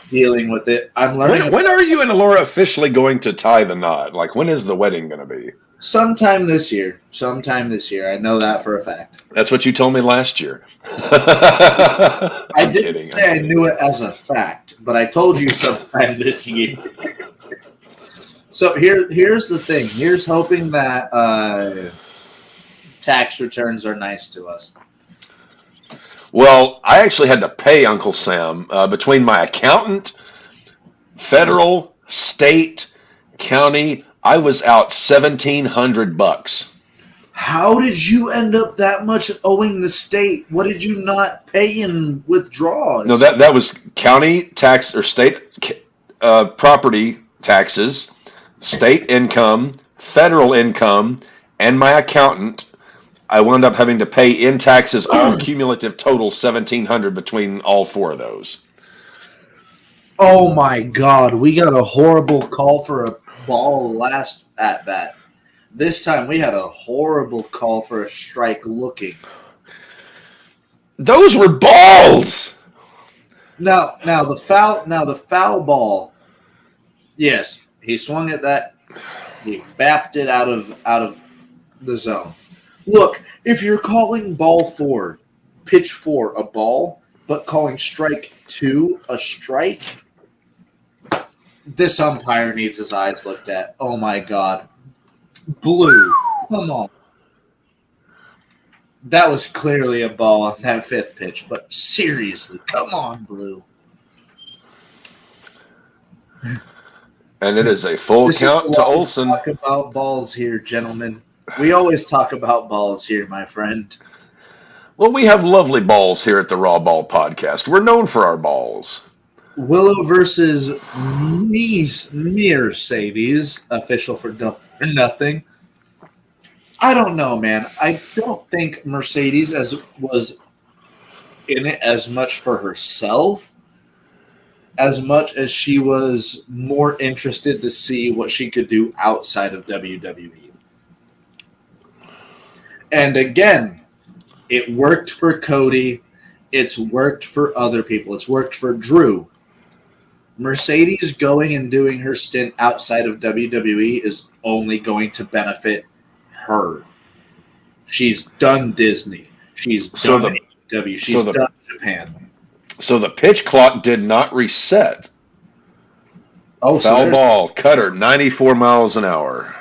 dealing with it. I'm learning. When are you and Laura officially going to tie the knot? Like, when is the wedding going to be? Sometime this year. I know that for a fact. That's what you told me last year. I didn't say I knew it as a fact, but I told you sometime this year. So here's the thing. Here's hoping that tax returns are nice to us. Well, I actually had to pay Uncle Sam between my accountant, federal, state, county. I was out $1,700. How did you end up that much owing the state? What did you not pay in withdrawals? No, that was county tax or state property taxes, state income, federal income, and my accountant. I wound up having to pay in taxes all cumulative total $1,700 between all 4 of those. Oh my God, we got a horrible call for a ball last at bat. This time we had a horrible call for a strike looking. Those were balls. Now the foul ball. Yes, he swung at that. He bapped it out of the zone. Look, if you're calling ball 4, pitch 4 a ball, but calling strike 2 a strike, this umpire needs his eyes looked at. Oh my god. Blue. Come on. That was clearly a ball on that 5th pitch, but seriously, come on, Blue. And it is a full This count is to why we Olson. talk about balls here, gentlemen. We always talk about balls here, my friend. Well, we have lovely balls here at the Raw Ball podcast. We're known for our balls. Willow versus Mercedes, official for nothing. I don't know, man. I don't think Mercedes was in it as much for herself as much as she was more interested to see what she could do outside of WWE. And again, it worked for Cody. It's worked for other people. It's worked for Drew. Mercedes going and doing her stint outside of WWE is only going to benefit her. She's done Disney. She's done AEW. She's done Japan. So the pitch clock did not reset. Oh, foul ball, cutter, 94 miles an hour.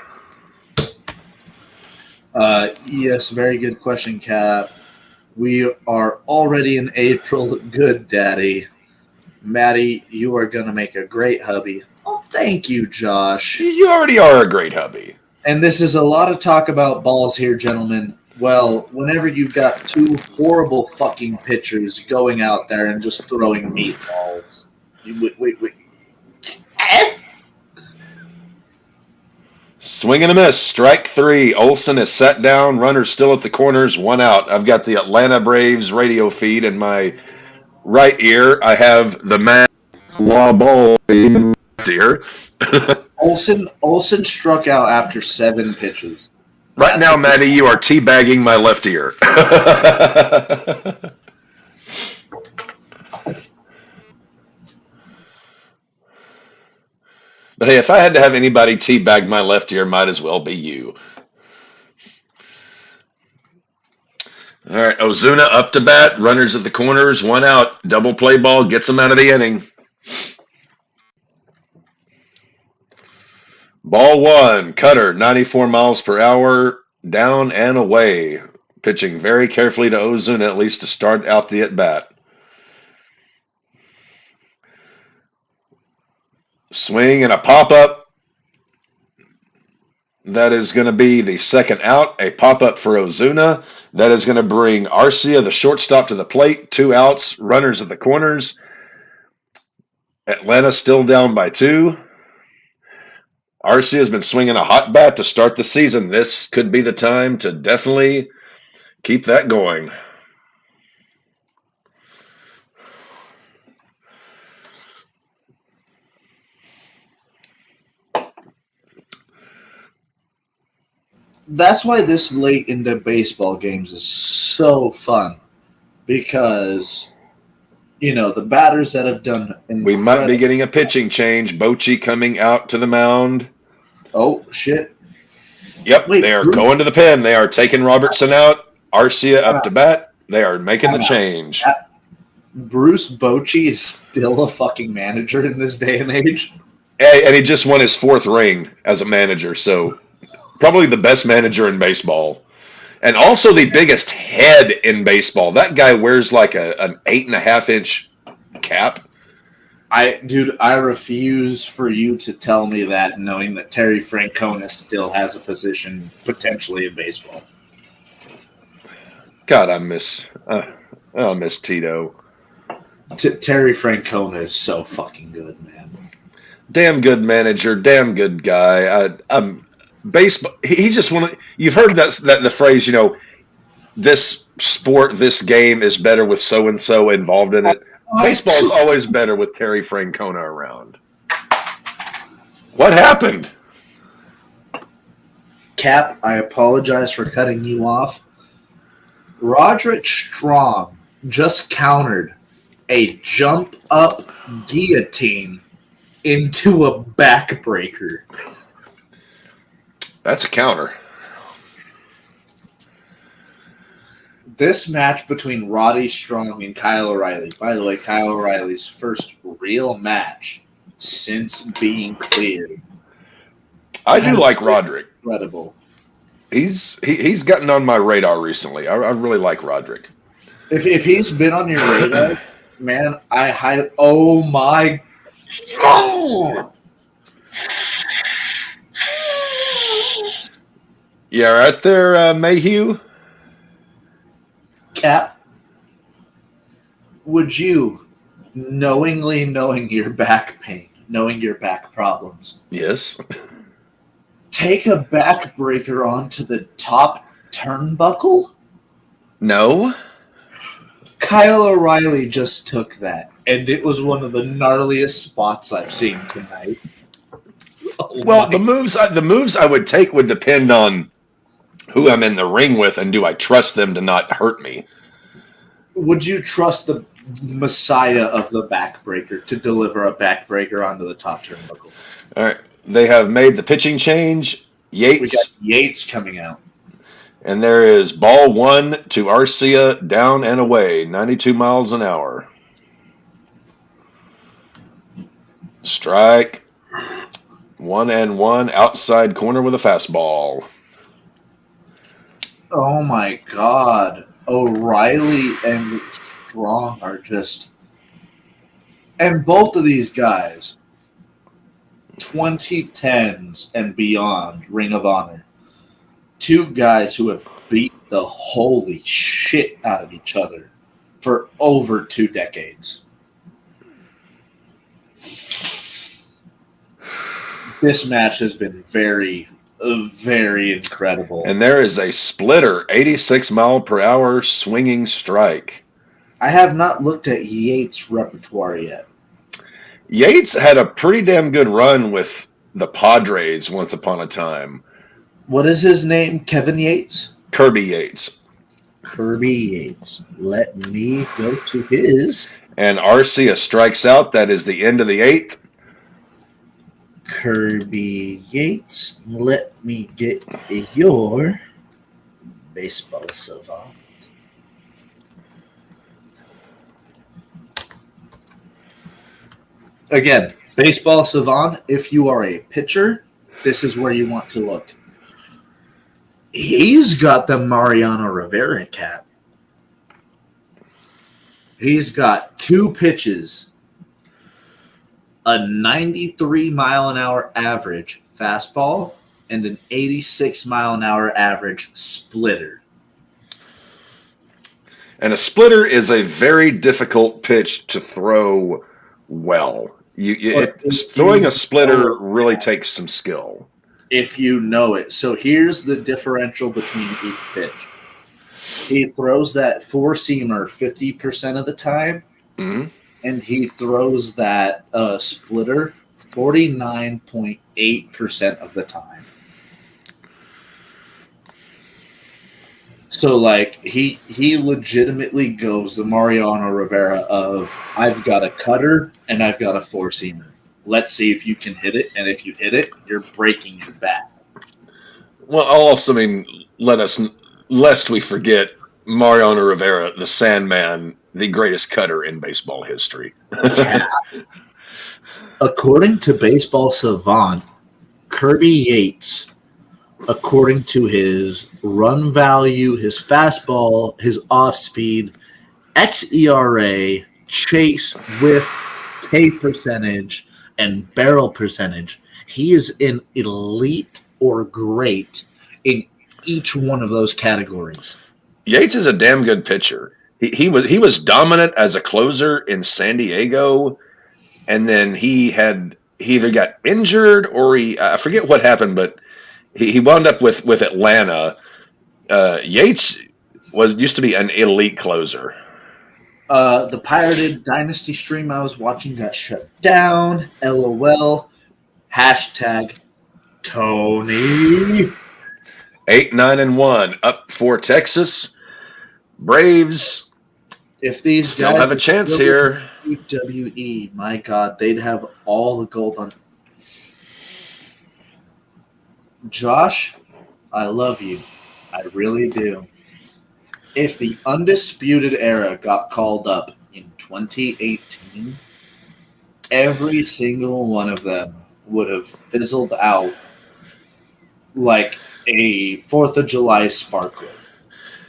Yes, very good question, Cap. We are already in April. Good, Daddy. Maddie, you are going to make a great hubby. Oh, thank you, Josh. You already are a great hubby. And this is a lot of talk about balls here, gentlemen. Well, whenever you've got 2 horrible fucking pitchers going out there and just throwing meatballs. Wait. Swing and a miss. Strike 3. Olson is set down. Runners still at the corners. 1 out. I've got the Atlanta Braves radio feed in my right ear. I have the man RAWBall in my left ear. Olson struck out after 7 pitches. Right now, Maddie, you are teabagging my left ear. But hey, if I had to have anybody teabag my left ear, might as well be you. All right, Ozuna up to bat. Runners at the corners. 1 out. Double play ball. Gets them out of the inning. Ball 1. Cutter, 94 miles per hour. Down and away. Pitching very carefully to Ozuna, at least to start out the at-bat. Swing and a pop-up. That is going to be the 2nd out. A pop-up for Ozuna. That is going to bring Arcia, the shortstop, to the plate. 2 outs. Runners at the corners. Atlanta still down by 2. Arcia has been swinging a hot bat to start the season. This could be the time to definitely keep that going. That's why this late into baseball games is so fun, because the batters that have done We might be getting a pitching change. Bochy coming out to the mound. Oh shit! Yep, they are going to the pen. They are taking Robertson out. Arcia up to bat. They are making the change. Bruce Bochy is still a fucking manager in this day and age. Hey, and he just won his 4th ring as a manager, so probably the best manager in baseball. And also the biggest head in baseball. That guy wears like an 8.5-inch cap. I refuse for you to tell me that, knowing that Terry Francona still has a position potentially in baseball. God, I miss Tito. Terry Francona is so fucking good, man. Damn good manager, damn good guy. Baseball. He's just one of. You've heard that the phrase, this sport, this game is better with so and so involved in it. Baseball is always better with Terry Francona around. What happened? Cap, I apologize for cutting you off. Roderick Strong just countered a jump up guillotine into a backbreaker. That's a counter. This match between Roddy Strong and Kyle O'Reilly. By the way, Kyle O'Reilly's first real match since being cleared. I do like Roderick. Incredible. He's gotten on my radar recently. I really like Roderick. If he's been on your radar, man, oh my God. Yeah, right there, Mayhew. Cap, would you, knowingly knowing your back pain, knowing your back problems, Yes. take a backbreaker onto the top turnbuckle? No. Kyle O'Reilly just took that, and it was one of the gnarliest spots I've seen tonight. Oh Well, my. the moves I would take would depend on who I'm in the ring with, and do I trust them to not hurt me? Would you trust the messiah of the backbreaker to deliver a backbreaker onto the top turnbuckle? All right. They have made the pitching change. We got Yates. Yates coming out. And there is ball 1 to Arcia, down and away, 92 miles an hour. Strike. 1-1, outside corner with a fastball. Oh my God. O'Reilly and Strong are just. And both of these guys, 2010s and beyond, Ring of Honor. Two guys who have beat the holy shit out of each other for over 2 decades. This match has been very, very incredible. And there is a splitter, 86 mile per hour swinging strike. I have not looked at Yates' repertoire yet. Yates had a pretty damn good run with the Padres once upon a time. What is his name? Kevin Yates? Kirby Yates. Kirby Yates. Let me go to his. And Arcia strikes out. That is the end of the 8th. Kirby Yates. Let me get your baseball savant. Again, baseball savant, if you are a pitcher, this is where you want to look. He's got the Mariano Rivera cap. He's got 2 pitches, a 93 mile an hour average fastball and an 86 mile an hour average splitter. And a splitter is a very difficult pitch to throw well. Throwing a splitter really takes some skill. If you know it. So here's the differential between each pitch. He throws that 4-seamer 50% of the time, and he throws that splitter 49.8% of the time. So, like, he legitimately goes the Mariano Rivera of, I've got a cutter and I've got a 4-seamer. Let's see if you can hit it, and if you hit it, you're breaking your bat. Well, also, lest we forget Mariano Rivera, the Sandman, the greatest cutter in baseball history. Yeah. According to Baseball Savant, Kirby Yates, according to his run value, his fastball, his off speed, xERA, chase, whiff, K percentage, and barrel percentage, he is an elite or great in each one of those categories. Yates is a damn good pitcher. He was dominant as a closer in San Diego, and then he either got injured or I forget what happened, but he wound up with Atlanta. Yates used to be an elite closer. The pirated Dynasty stream I was watching got shut down. LOL. Hashtag Tony. 8-9-1 up for Texas. Braves If these Still guys have a were chance still here. in WWE, my God, they'd have all the gold on. Josh, I love you. I really do. If the Undisputed Era got called up in 2018, every single one of them would have fizzled out like a 4th of July sparkler.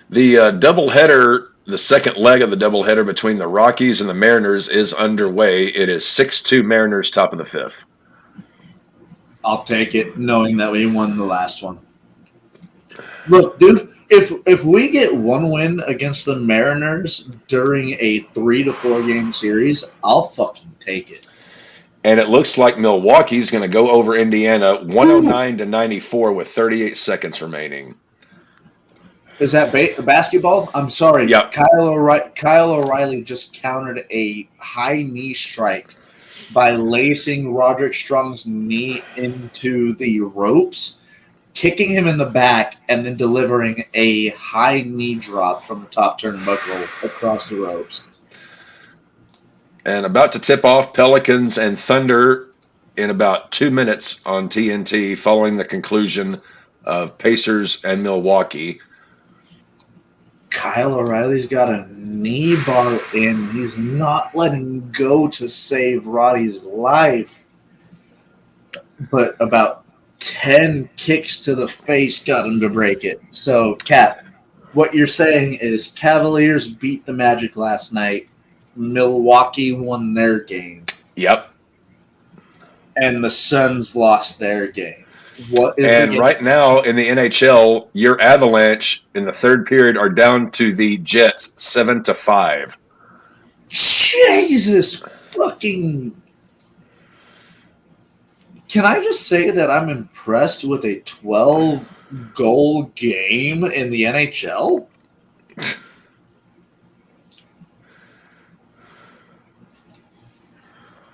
The doubleheader, the second leg of the doubleheader between the Rockies and the Mariners is underway. It is 6-2 Mariners, top of the fifth. I'll take it, knowing that we won the last one. Look, dude, if we get one win against the Mariners during a 3 to 4 game series, I'll fucking take it. And it looks like Milwaukee's going to go over Indiana 109 to 94 with 38 seconds remaining. Is that basketball? I'm sorry. Yep. Kyle O'Reilly just countered a high knee strike by lacing Roderick Strong's knee into the ropes, kicking him in the back, and then delivering a high knee drop from the top turnbuckle across the ropes. And about to tip off Pelicans and Thunder in about 2 minutes on TNT following the conclusion of Pacers and Milwaukee. Kyle O'Reilly's got a knee bar in. He's not letting go to save Roddy's life. But about 10 kicks to the face got him to break it. So, Cap, what you're saying is Cavaliers beat the Magic last night. Milwaukee won their game. Yep. And the Suns lost their game. What is and right now in the NHL, your Avalanche in the third period are down to the Jets 7-5. Jesus fucking. Can I just say that I'm impressed with a 12-goal game in the NHL?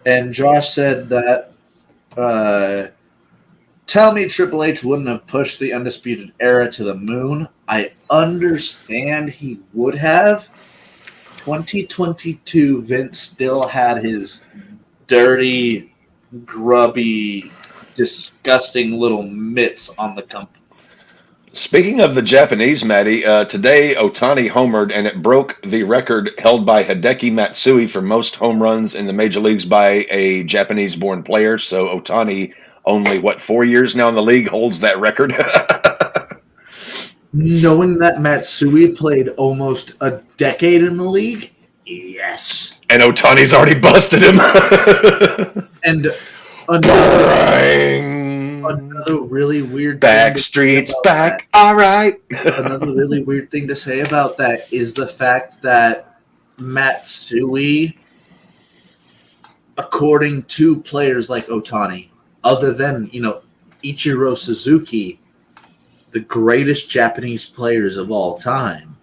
And Josh said that, tell me Triple H wouldn't have pushed the Undisputed Era to the moon. I understand he would have. 2022, Vince still had his dirty, grubby, disgusting little mitts on the company. Speaking of the Japanese, Maddie, today Otani homered, and it broke the record held by Hideki Matsui for most home runs in the major leagues by a Japanese-born player. So Otani, only, 4 years now in the league, holds that record? Knowing that Matsui played almost a decade in the league? Yes. And Otani's already busted him. And another really weird Backstreet's back. All right. Another really weird thing to say about that is the fact that Matsui, according to players like Otani, other than, Ichiro Suzuki, the greatest Japanese players of all time.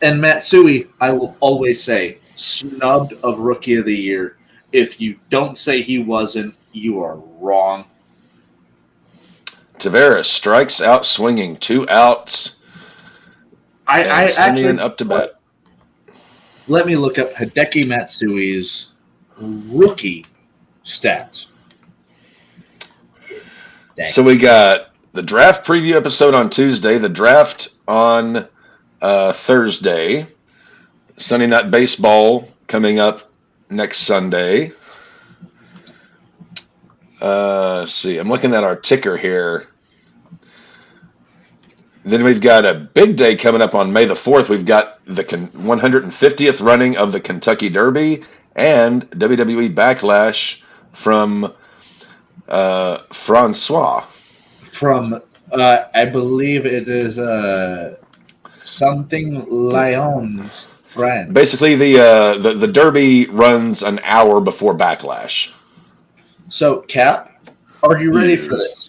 And Matsui, I will always say, snubbed of Rookie of the Year. If you don't say he wasn't, you are wrong. Tavares strikes out swinging, 2 outs. I actually up to bat. Let me look up Hideki Matsui's rookie stats. Dang. So we got the draft preview episode on Tuesday, the draft on Thursday, Sunday Night Baseball coming up next Sunday. Let's see, I'm looking at our ticker here. Then we've got a big day coming up on May the 4th. We've got the 150th running of the Kentucky Derby and WWE Backlash from Francois. From, I believe it is something Lyon's friend. Basically, the Derby runs an hour before Backlash. So, Cap, are you ready for this?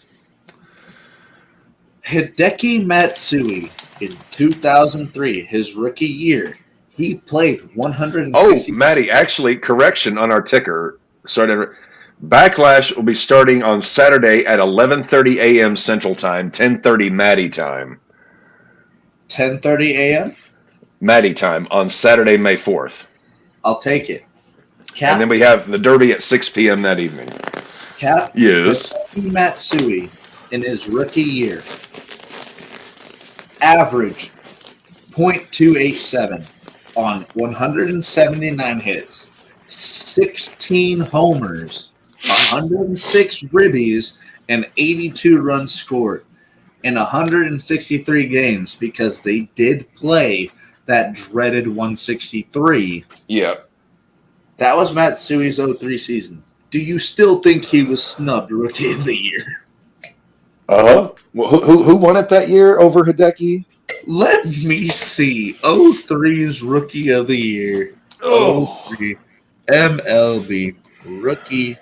Hideki Matsui in 2003, his rookie year, he played 160. Oh, Maddie, actually, correction on our ticker. Backlash will be starting on Saturday at 11:30 a.m. Central Time, 10:30 Maddie time. 10:30 a.m.? Maddie time on Saturday, May 4th. I'll take it. And then we have the Derby at 6 p.m. that evening. Yes. Matsui in his rookie year averaged .287 on 179 hits, 16 homers, 106 ribbies, and 82 runs scored in 163 games because they did play that dreaded 163. Yeah. That was Matsui's 03 season. Do you still think he was snubbed Rookie of the Year? Well, who won it that year over Hideki? Let me see. 03's Rookie of the Year. Oh. 03 MLB Rookie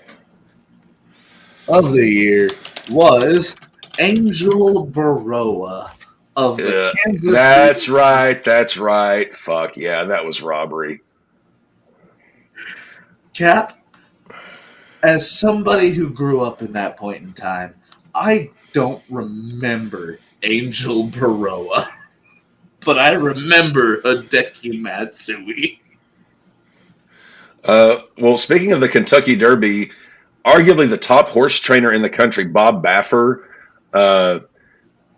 of the Year was Angel Baroa of the Kansas That's City. right. That's right. Fuck yeah, that was robbery. Cap, as somebody who grew up in that point in time, I don't remember Angel Baroa, but I remember Hideki Matsui. Well, speaking of the Kentucky Derby, arguably the top horse trainer in the country, Bob Baffer,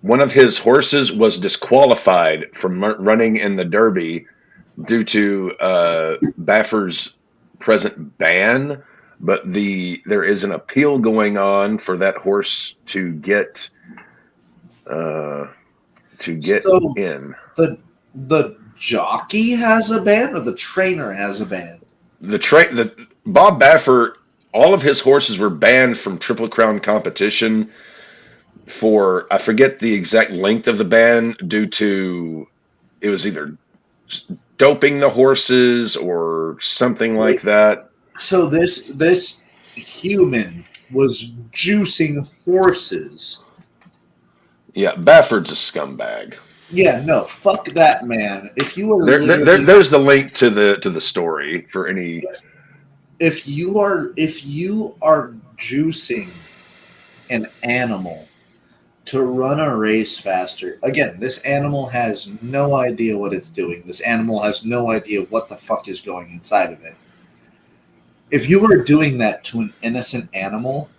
one of his horses was disqualified from running in the Derby due to Baffer's present ban. But there is an appeal going on for that horse to get in. The jockey has a ban, or the trainer has a ban? The Bob Baffer, all of his horses were banned from Triple Crown competition for, I forget the exact length of the ban, due to it was either doping the horses or something like that. So this human was juicing horses. Yeah, Bafford's a scumbag. Yeah, no, fuck that man. If you are there's the link to the story for any. If you are juicing an animal to run a race faster, again, this animal has no idea what it's doing. This animal has no idea what the fuck is going inside of it. If you were doing that to an innocent animal,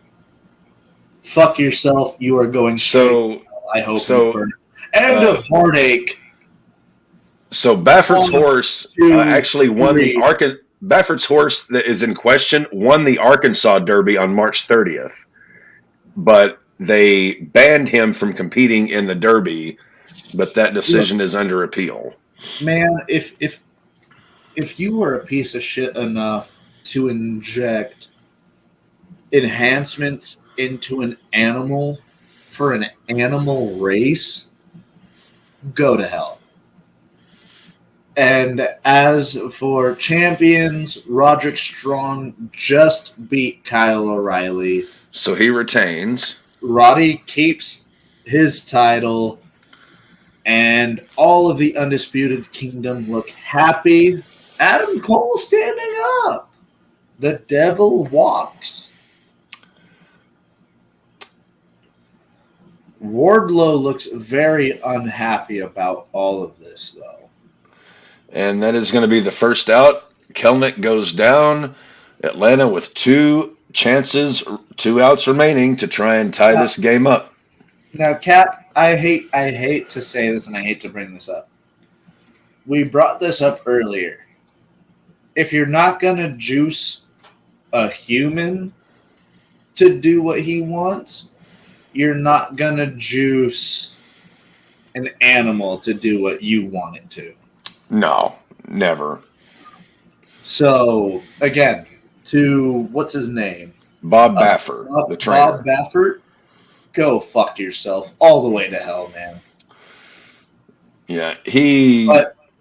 fuck yourself. You are going so. I hope so. End of heartache. So Baffert's horse actually won the Baffert's horse that is in question won the Arkansas Derby on March 30th, but they banned him from competing in the Derby. But that decision is under appeal. Man, if you were a piece of shit enough to inject enhancements into an animal for an animal race, go to hell. And as for champions, Roderick Strong just beat Kyle O'Reilly. So he retains. Roddy keeps his title, and all of the Undisputed Kingdom look happy. Adam Cole standing up. The devil walks. Wardlow looks very unhappy about all of this, though. And that is going to be the first out. Kelnick goes down. Atlanta with 2 outs remaining to try and tie this game up. Now, Cap, I hate to say this, and I hate to bring this up. We brought this up earlier. If you're not going to juice a human to do what he wants, you're not going to juice an animal to do what you want it to. No, never. So, again, to what's his name? Bob Baffert, the trainer. Bob Baffert, go fuck yourself all the way to hell, man. Yeah,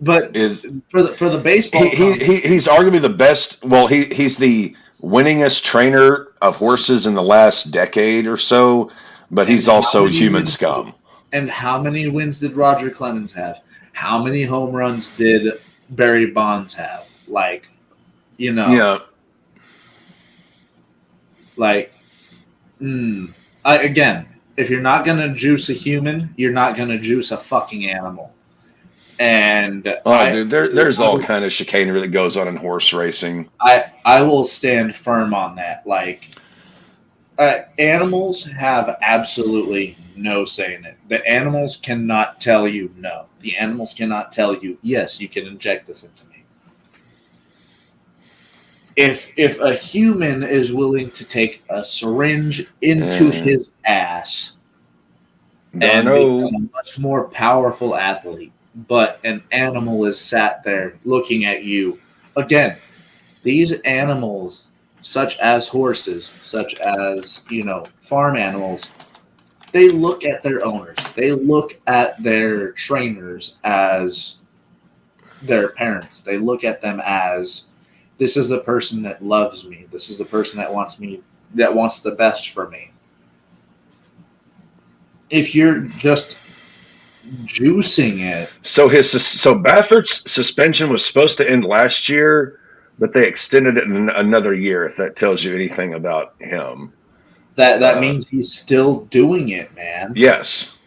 But is for the baseball. He's arguably the best. Well, he's the winningest trainer of horses in the last decade or so. But he's also human scum. And how many wins did Roger Clemens have? How many home runs did Barry Bonds have? Yeah. Again, if you're not going to juice a human, you're not going to juice a fucking animal. And dude, there's all kind of chicanery that goes on in horse racing. I will stand firm on that. Like, animals have absolutely no say in it. The animals cannot tell you no. The animals cannot tell you, yes, you can inject this into me. If a human is willing to take a syringe into his ass and become a much more powerful athlete, but an animal is sat there looking at you, again, these animals, such as horses, such as, farm animals, they look at their owners. They look at their trainers as their parents. They look at them as, this is the person that loves me. This is the person that wants the best for me. If you're just juicing it. So Baffert's suspension was supposed to end last year, but they extended it another year, if that tells you anything about him. That means he's still doing it, man. Yes.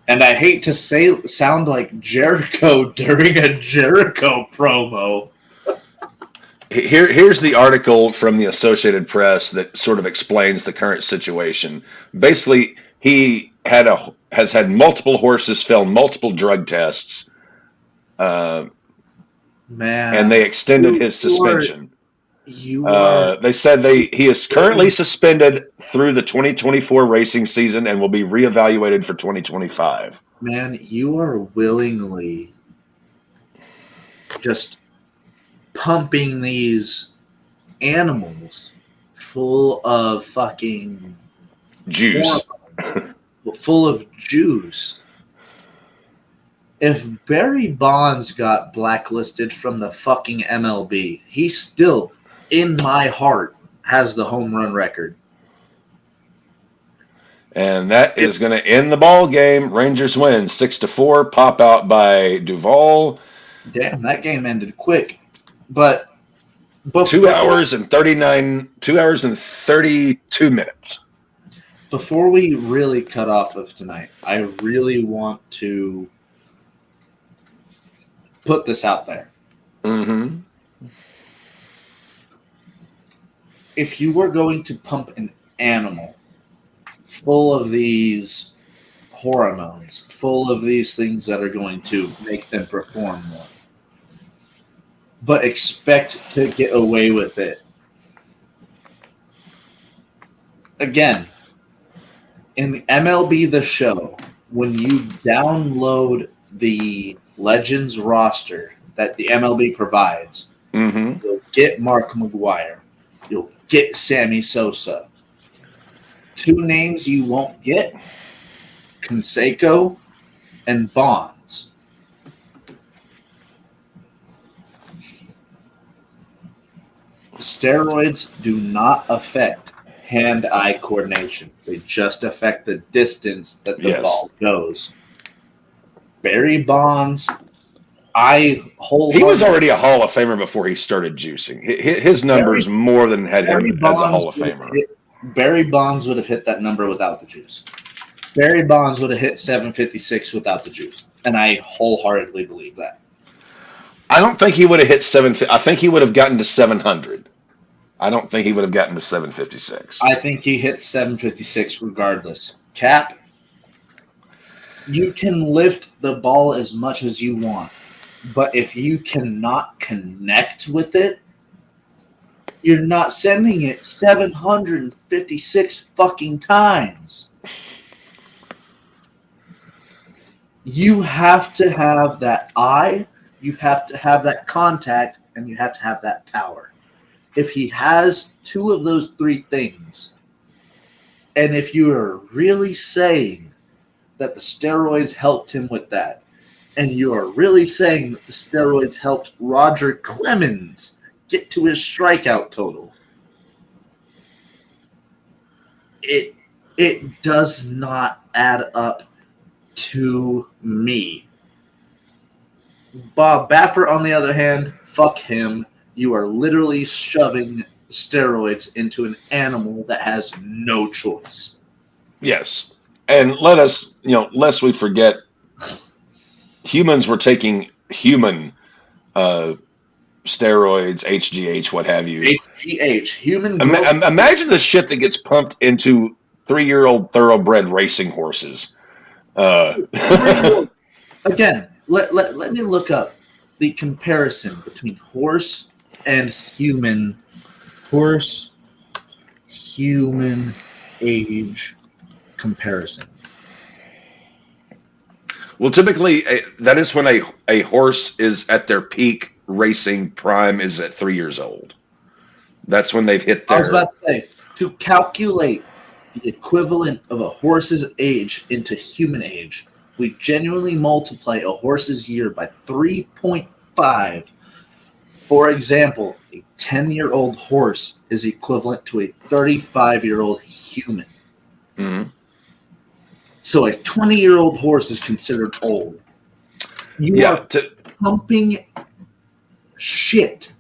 And I hate to sound like Jericho during a Jericho promo. Here's the article from the Associated Press that sort of explains the current situation. Basically, he has had multiple horses fail multiple drug tests. Man. And they extended his suspension. They said he is currently suspended through the 2024 racing season and will be reevaluated for 2025. Man, you are willingly just pumping these animals full of fucking juice. Full of juice. If Barry Bonds got blacklisted from the fucking MLB, he still, in my heart, has the home run record. And that is going to end the ball game. Rangers win 6-4. Pop out by Duvall. Damn, that game ended quick. But 2 hours and 32 minutes. Before we really cut off of tonight, I really want to put this out there. Mm-hmm. If you were going to pump an animal full of these hormones, full of these things that are going to make them perform more, but expect to get away with it, again, in the MLB The Show, when you download the Legends roster that the MLB provides, you'll get Mark McGwire. You'll get Sammy Sosa. 2 names you won't get, Canseco and Bonds. Steroids do not affect hand-eye coordination. They just affect the distance that the ball goes. Barry Bonds, he was already a Hall of Famer before he started juicing. His numbers more than had him as a Hall of Famer. Barry Bonds would have hit that number without the juice. Barry Bonds would have hit 756 without the juice. And I wholeheartedly believe that. I don't think he would have hit 750. I think he would have gotten to 700. I don't think he would have gotten to 756. I think he hit 756 regardless. Cap, you can lift the ball as much as you want, but if you cannot connect with it, you're not sending it 756 fucking times. You have to have that eye, you have to have that contact, and you have to have that power. If he has 2 of those 3 things, and if you are really saying that the steroids helped him with that, and you are really saying that the steroids helped Roger Clemens get to his strikeout total, it does not add up to me. Bob Baffert, on the other hand, fuck him. You are literally shoving steroids into an animal that has no choice. Yes. And lest we forget, humans were taking human uh, steroids, HGH, what have you. HGH, human growth. Imagine the shit that gets pumped into 3-year-old thoroughbred racing horses. Again, let me look up the comparison between horse and human age comparison. Well, typically, that is when a horse is at their peak racing prime is at 3 years old. That's when they've hit their... I was about to say, to calculate the equivalent of a horse's age into human age, we genuinely multiply a horse's year by 3.5. For example, a 10-year-old horse is equivalent to a 35-year-old human. Mm-hmm. So a 20-year-old horse is considered old. You are pumping shit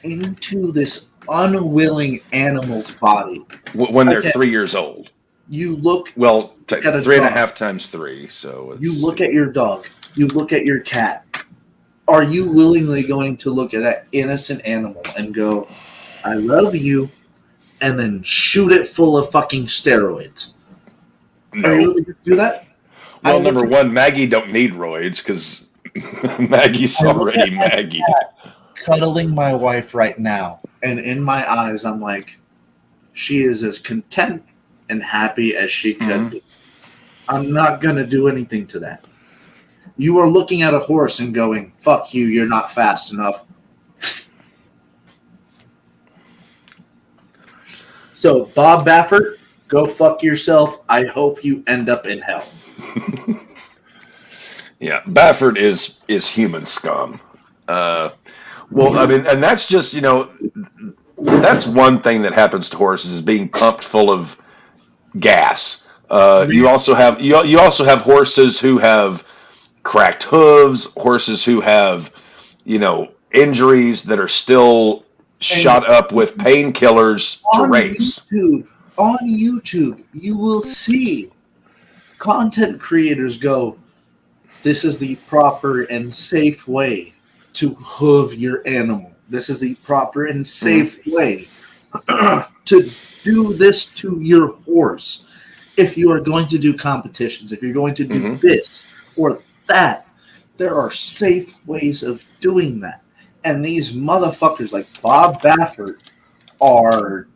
into this unwilling animal's body. When they're 3 years old. You look at 3.5 dog. times 3. So you look at your dog. You look at your cat. Are you willingly going to look at that innocent animal and go, I love you, and then shoot it full of fucking steroids? No. Are you really going to do that? Well, number one, Maggie don't need roids because Maggie's already Maggie. Cuddling my wife right now, and in my eyes, I'm like, she is as content and happy as she could be. I'm not going to do anything to that. You are looking at a horse and going, fuck you, you're not fast enough. So, Bob Baffert, go fuck yourself. I hope you end up in hell. Yeah, Baffert is human scum. Well, I mean, and that's just, that's one thing that happens to horses is being pumped full of gas. You also have horses who have cracked hooves, horses who have, injuries that are still shot up with painkillers to race. On YouTube, you will see content creators go, this is the proper and safe way to hoof your animal. This is the proper and safe way to do this to your horse. If you are going to do competitions, if you're going to do this or that, there are safe ways of doing that. And these motherfuckers like Bob Baffert are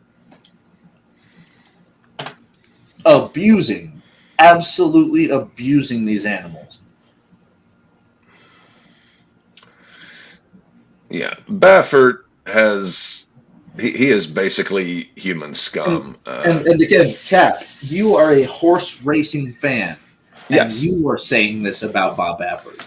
absolutely abusing these animals. Yeah, Baffert he is basically human scum. And again, Cap, you are a horse racing fan. Yes. And you are saying this about Bob Baffert.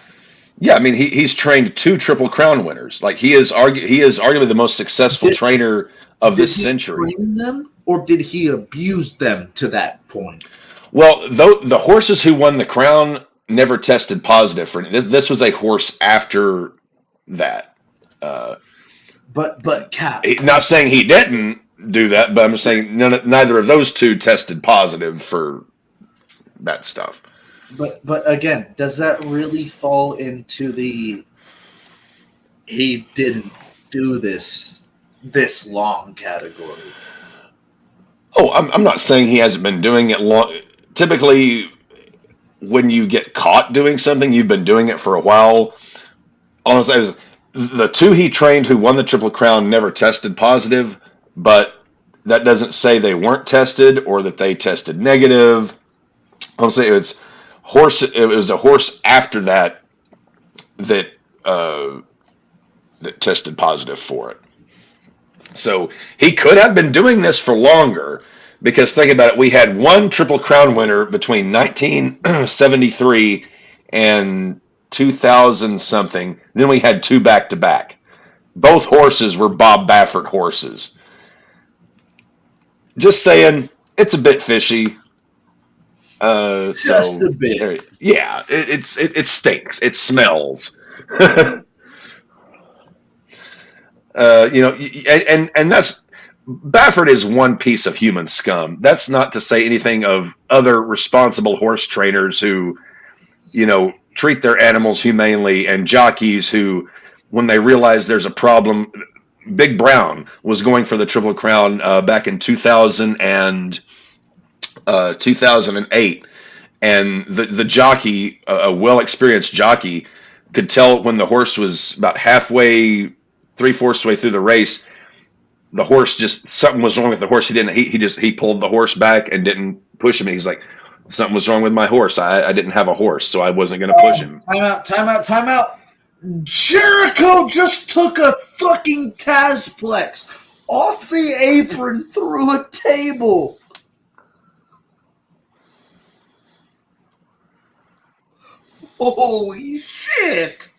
Yeah, I mean he's trained 2 Triple Crown winners. Like he is arguably the most successful trainer of this century. Did he train them, or did he abuse them to that point? Well, the horses who won the crown never tested positive for it. This was a horse after that. But Cap, not saying he didn't do that, but I'm just saying neither of those two tested positive for that stuff. But again, does that really fall into the he didn't do this long category? Oh, I'm not saying he hasn't been doing it long. Typically, when you get caught doing something, you've been doing it for a while. Honestly, the 2 he trained who won the Triple Crown never tested positive, but that doesn't say they weren't tested or that they tested negative. Honestly, it was a horse after that tested positive for it. So he could have been doing this for longer, because think about it, we had 1 Triple Crown winner between 1973 and 2000 something. Then we had 2 back-to-back. Both horses were Bob Baffert horses. Just saying, it's a bit fishy. Just a bit. Yeah, it stinks. It smells. And that's Baffert is one piece of human scum. That's not to say anything of other responsible horse trainers who, treat their animals humanely, and jockeys who, when they realize there's a problem, Big Brown was going for the Triple Crown back in 2008, and the jockey, a well experienced jockey, could tell when the horse was about halfway, 3/4 way through the race. The horse just something was wrong with the horse. He pulled the horse back and didn't push him. He's like, something was wrong with my horse. I didn't have a horse, so I wasn't going to push him. Time out. Jericho just took a fucking Tazplex off the apron through a table. Holy shit.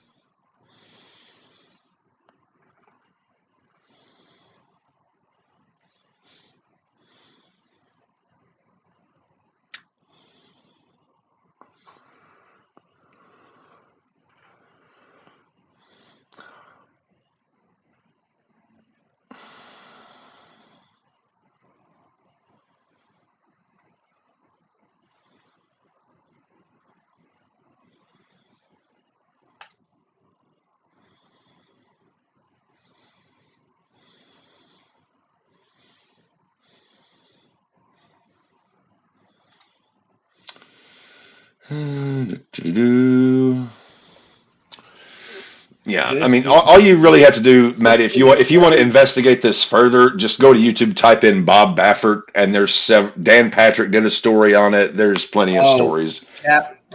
Yeah, I mean, all you really have to do, Maddie, if you want to investigate this further, just go to YouTube, type in Bob Baffert, and there's Dan Patrick did a story on it. There's plenty of stories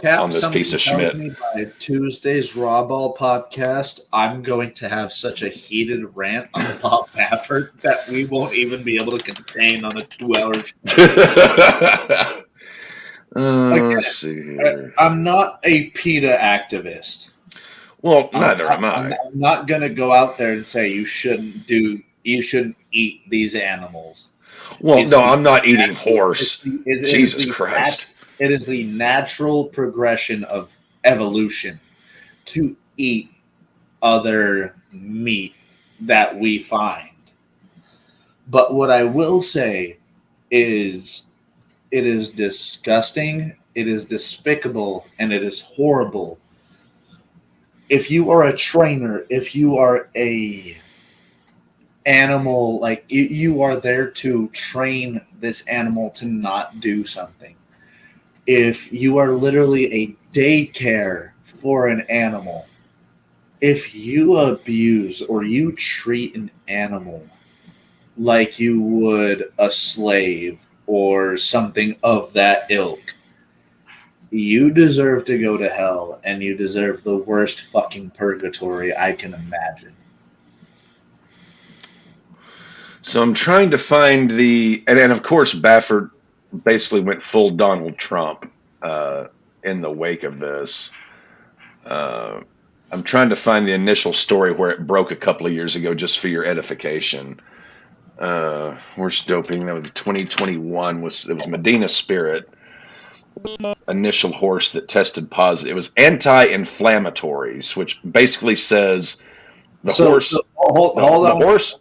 on this piece of Schmidt. By Tuesday's RAWBall podcast, I'm going to have such a heated rant on Bob Baffert that we won't even be able to contain on a 2-hour show. Let's see here. I'm not a PETA activist. Well, neither am I. I'm not going to go out there and say you shouldn't eat these animals. Well, no, I'm not eating horse. Jesus Christ. It is the natural progression of evolution to eat other meat that we find. But what I will say is it is disgusting, it is despicable, and it is horrible. If you are a trainer, if you are a animal, like you are there to train this animal to not do something. If you are literally a daycare for an animal, if you abuse or you treat an animal like you would a slave or something of that ilk, you deserve to go to hell, and you deserve the worst fucking purgatory I can imagine. So I'm trying to find and of course Baffert basically went full Donald Trump in the wake of this. I'm trying to find the initial story where it broke a couple of years ago, just for your edification. Where's doping? That was 2021. It was Medina Spirit. Initial horse that tested positive. It was anti-inflammatories, which basically says hold on. Horse.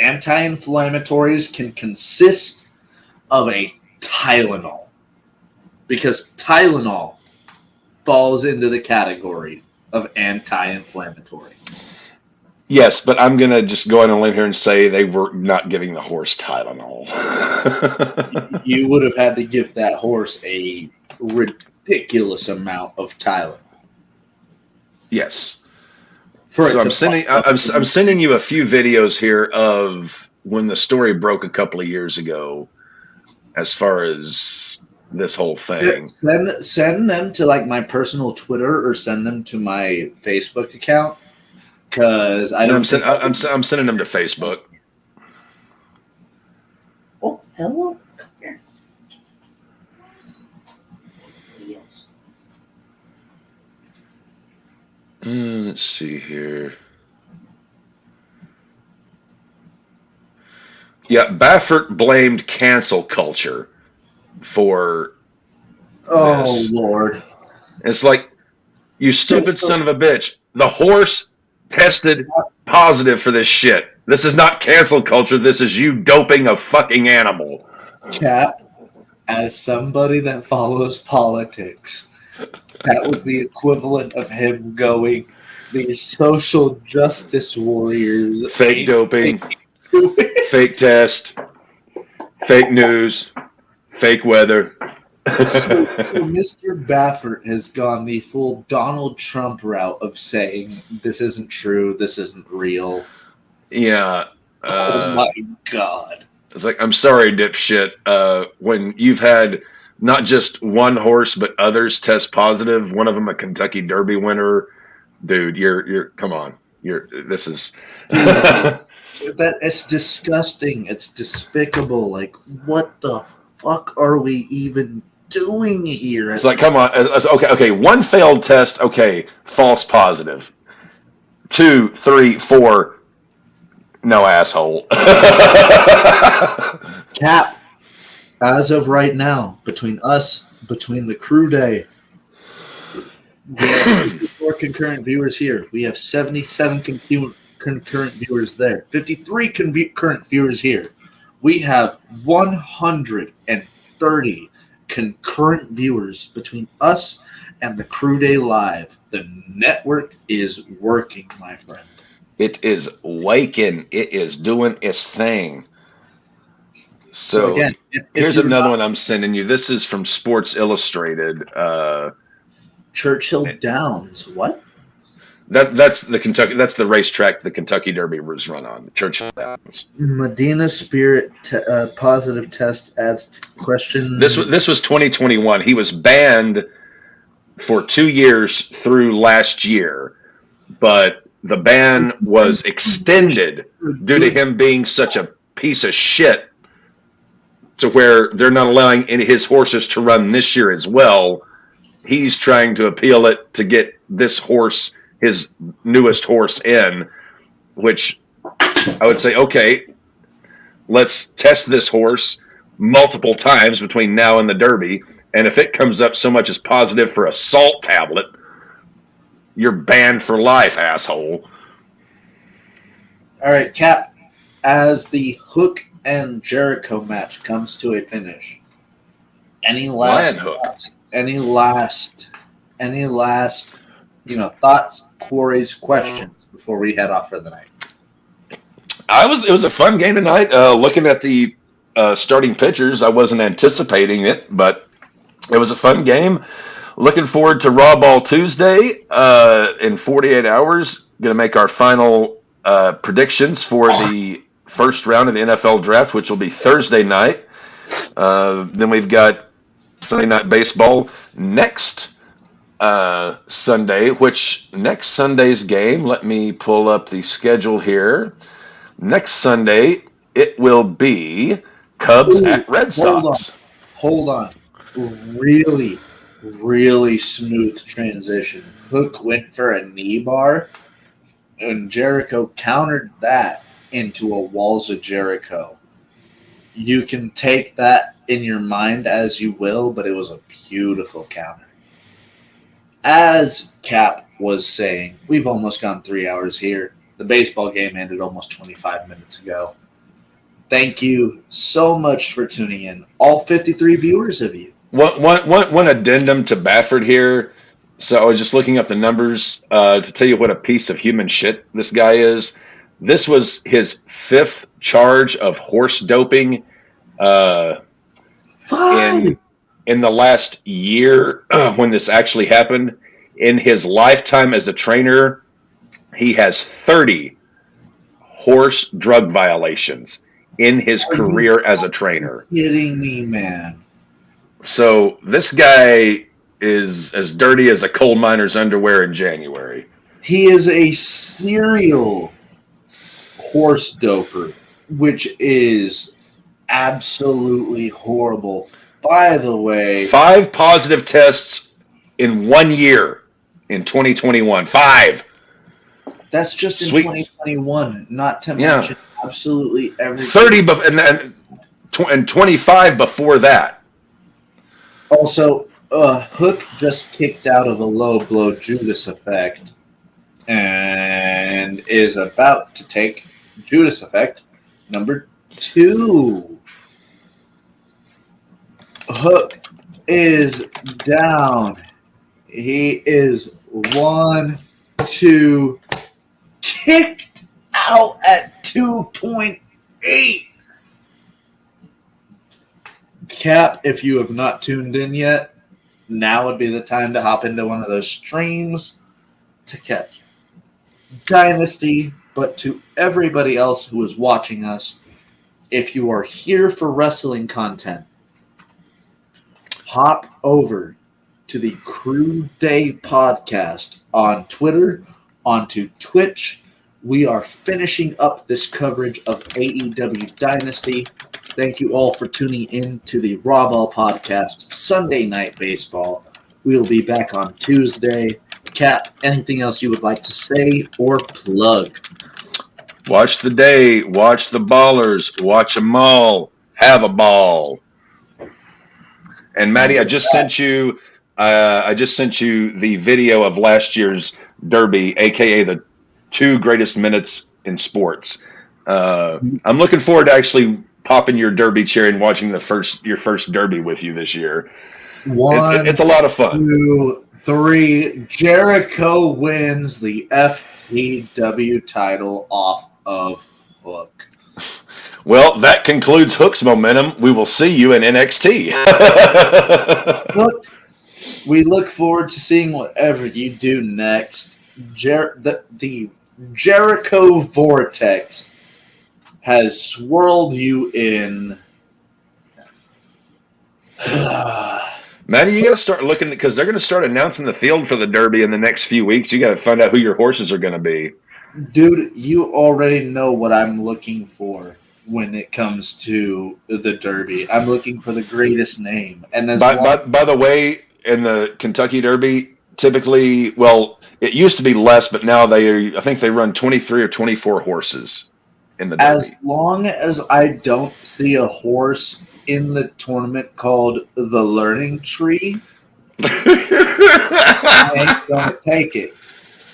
Anti-inflammatories can consist of a Tylenol, because Tylenol falls into the category of anti-inflammatory. Yes, but I'm going to just go on a limb here and say they were not giving the horse Tylenol. You would have had to give that horse a ridiculous amount of Tylenol. Yes. So I'm sending you a few videos here of when the story broke a couple of years ago, as far as this whole thing. Send them to like my personal Twitter or send them to my Facebook account. Because I'm sending them to Facebook. Oh, hello. Here. Let's see here. Yeah, Baffert blamed cancel culture for this. Lord. It's like, you stupid son of a bitch. The horse tested positive for this shit. This is not cancel culture. This is you doping a fucking animal. Cap, as somebody that follows politics, That was the equivalent of him going, these social justice warriors. Fake doping, do it. fake test, fake news, fake weather. So Mr. Baffert has gone the full Donald Trump route of saying, this isn't true, this isn't real. Yeah. Oh my God. It's like, I'm sorry, dipshit. When you've had not just one horse, but others test positive, one of them a Kentucky Derby winner, dude, you're come on. This is That it's disgusting. It's despicable. Like, what the fuck are we even doing here? It's like, come on. Okay. One failed test. Okay. False positive. 2, 3, 4. No, asshole. Cap, as of right now, between the crew day, we have 54 concurrent viewers here. We have 77 concurrent viewers there. 53 concurrent viewers here. We have 130 concurrent viewers between us and the crew day live. The network is working, my friend. It is waking. It is doing its thing. So again, here's another one I'm sending you. This is from Sports Illustrated. Churchill Downs. What? That's the Kentucky. That's the racetrack the Kentucky Derby was run on. Churchill Downs. Medina Spirit positive test adds to question. This was 2021. He was banned for 2 years through last year, but the ban was extended due to him being such a piece of shit to where they're not allowing any of his horses to run this year as well. He's trying to appeal it to get this horse, his newest horse, in, which I would say, okay, let's test this horse multiple times between now and the Derby, and if it comes up so much as positive for a salt tablet, you're banned for life, asshole. All right, Cap, as the Hook and Jericho match comes to a finish, any last thoughts, thoughts, queries, questions before we head off for the night? It was a fun game tonight. Looking at the starting pitchers, I wasn't anticipating it, but it was a fun game. Looking forward to RAWBall Tuesday in 48 hours. Going to make our final predictions for the first round of the NFL draft, which will be Thursday night. Then we've got Sunday Night Baseball next Sunday, which next Sunday's game, let me pull up the schedule here. Next Sunday, it will be Cubs at Red Sox. Hold on. Really, really smooth transition. Hook went for a knee bar, and Jericho countered that into a Walls of Jericho. You can take that in your mind as you will, but it was a beautiful counter. As Cap was saying, we've almost gone 3 hours here. The baseball game ended almost 25 minutes ago. Thank you so much for tuning in, all 53 viewers of you. One addendum to Baffert here. So I was just looking up the numbers to tell you what a piece of human shit this guy is. This was his 5th charge of horse doping in the last year when this actually happened. In his lifetime as a trainer, he has 30 horse drug violations in his career as a trainer. Kidding me, man. So this guy is as dirty as a coal miner's underwear in January. He is a serial horse doper, which is absolutely horrible. By the way, 5 positive tests in 1 year in 2021. 5. That's just in 2021, not to mention absolutely everything. 30 and 25 before that. Also, Hook just kicked out of a low blow Judas effect and is about to take Judas effect number 2. Hook is down He is 1-2, kicked out at 2.8. Cap, if you have not tuned in yet, now would be the time to hop into one of those streams to catch Dynasty. But to everybody else who is watching us, if you are here for wrestling content, hop over to the Crew Day podcast on Twitter, onto Twitch. We are finishing up this coverage of AEW Dynasty. Thank you all for tuning in to the RAWBall podcast, Sunday Night Baseball. We will be back on Tuesday. Cap, anything else you would like to say or plug? Watch the day. Watch the ballers. Watch them all. Have a ball. And Maddie, I just sent you the video of last year's Derby, aka the 2 greatest minutes in sports. I'm looking forward to actually popping your Derby chair and watching your first Derby with you this year. It's a lot of fun. 1, 2, 3. Jericho wins the FTW title off of Hook. Well, that concludes Hook's momentum. We will see you in NXT. Look, we look forward to seeing whatever you do next. The Jericho Vortex has swirled you in. Maddie, you got to start looking because they're going to start announcing the field for the Derby in the next few weeks. You got to find out who your horses are going to be. Dude, you already know what I'm looking for when it comes to the Derby. I'm looking for the greatest name. And by the way, in the Kentucky Derby, typically, well, it used to be less, but now I think they run 23 or 24 horses in the Derby. As long as I don't see a horse in the tournament called the Learning Tree, I ain't going to take it.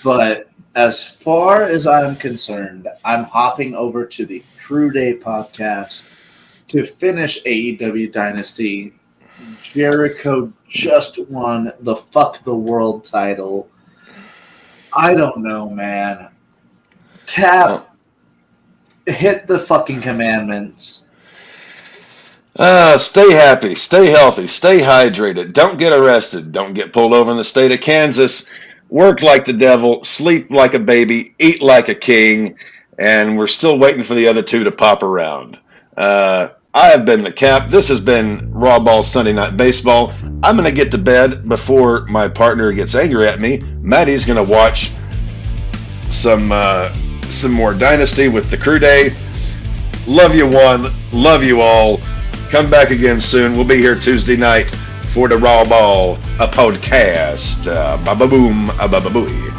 But as far as I'm concerned, I'm hopping over to the Crew Day podcast to finish AEW Dynasty. Jericho just won the Fuck the World title. I don't know, man. Cap, hit the fucking commandments. Stay happy, stay healthy, stay hydrated. Don't get arrested. Don't get pulled over in the state of Kansas. Work like the devil, sleep like a baby, eat like a king, and we're still waiting for the other 2 to pop around. I have been the Cap. This has been RAWBall Sunday Night Baseball. I'm going to get to bed before my partner gets angry at me. Maddie's going to watch some more Dynasty with the Crew Day. Love you one. Love you all. Come back again soon. We'll be here Tuesday night for the RAWBall, a podcast. Ba-ba-boom, ba-ba-booey.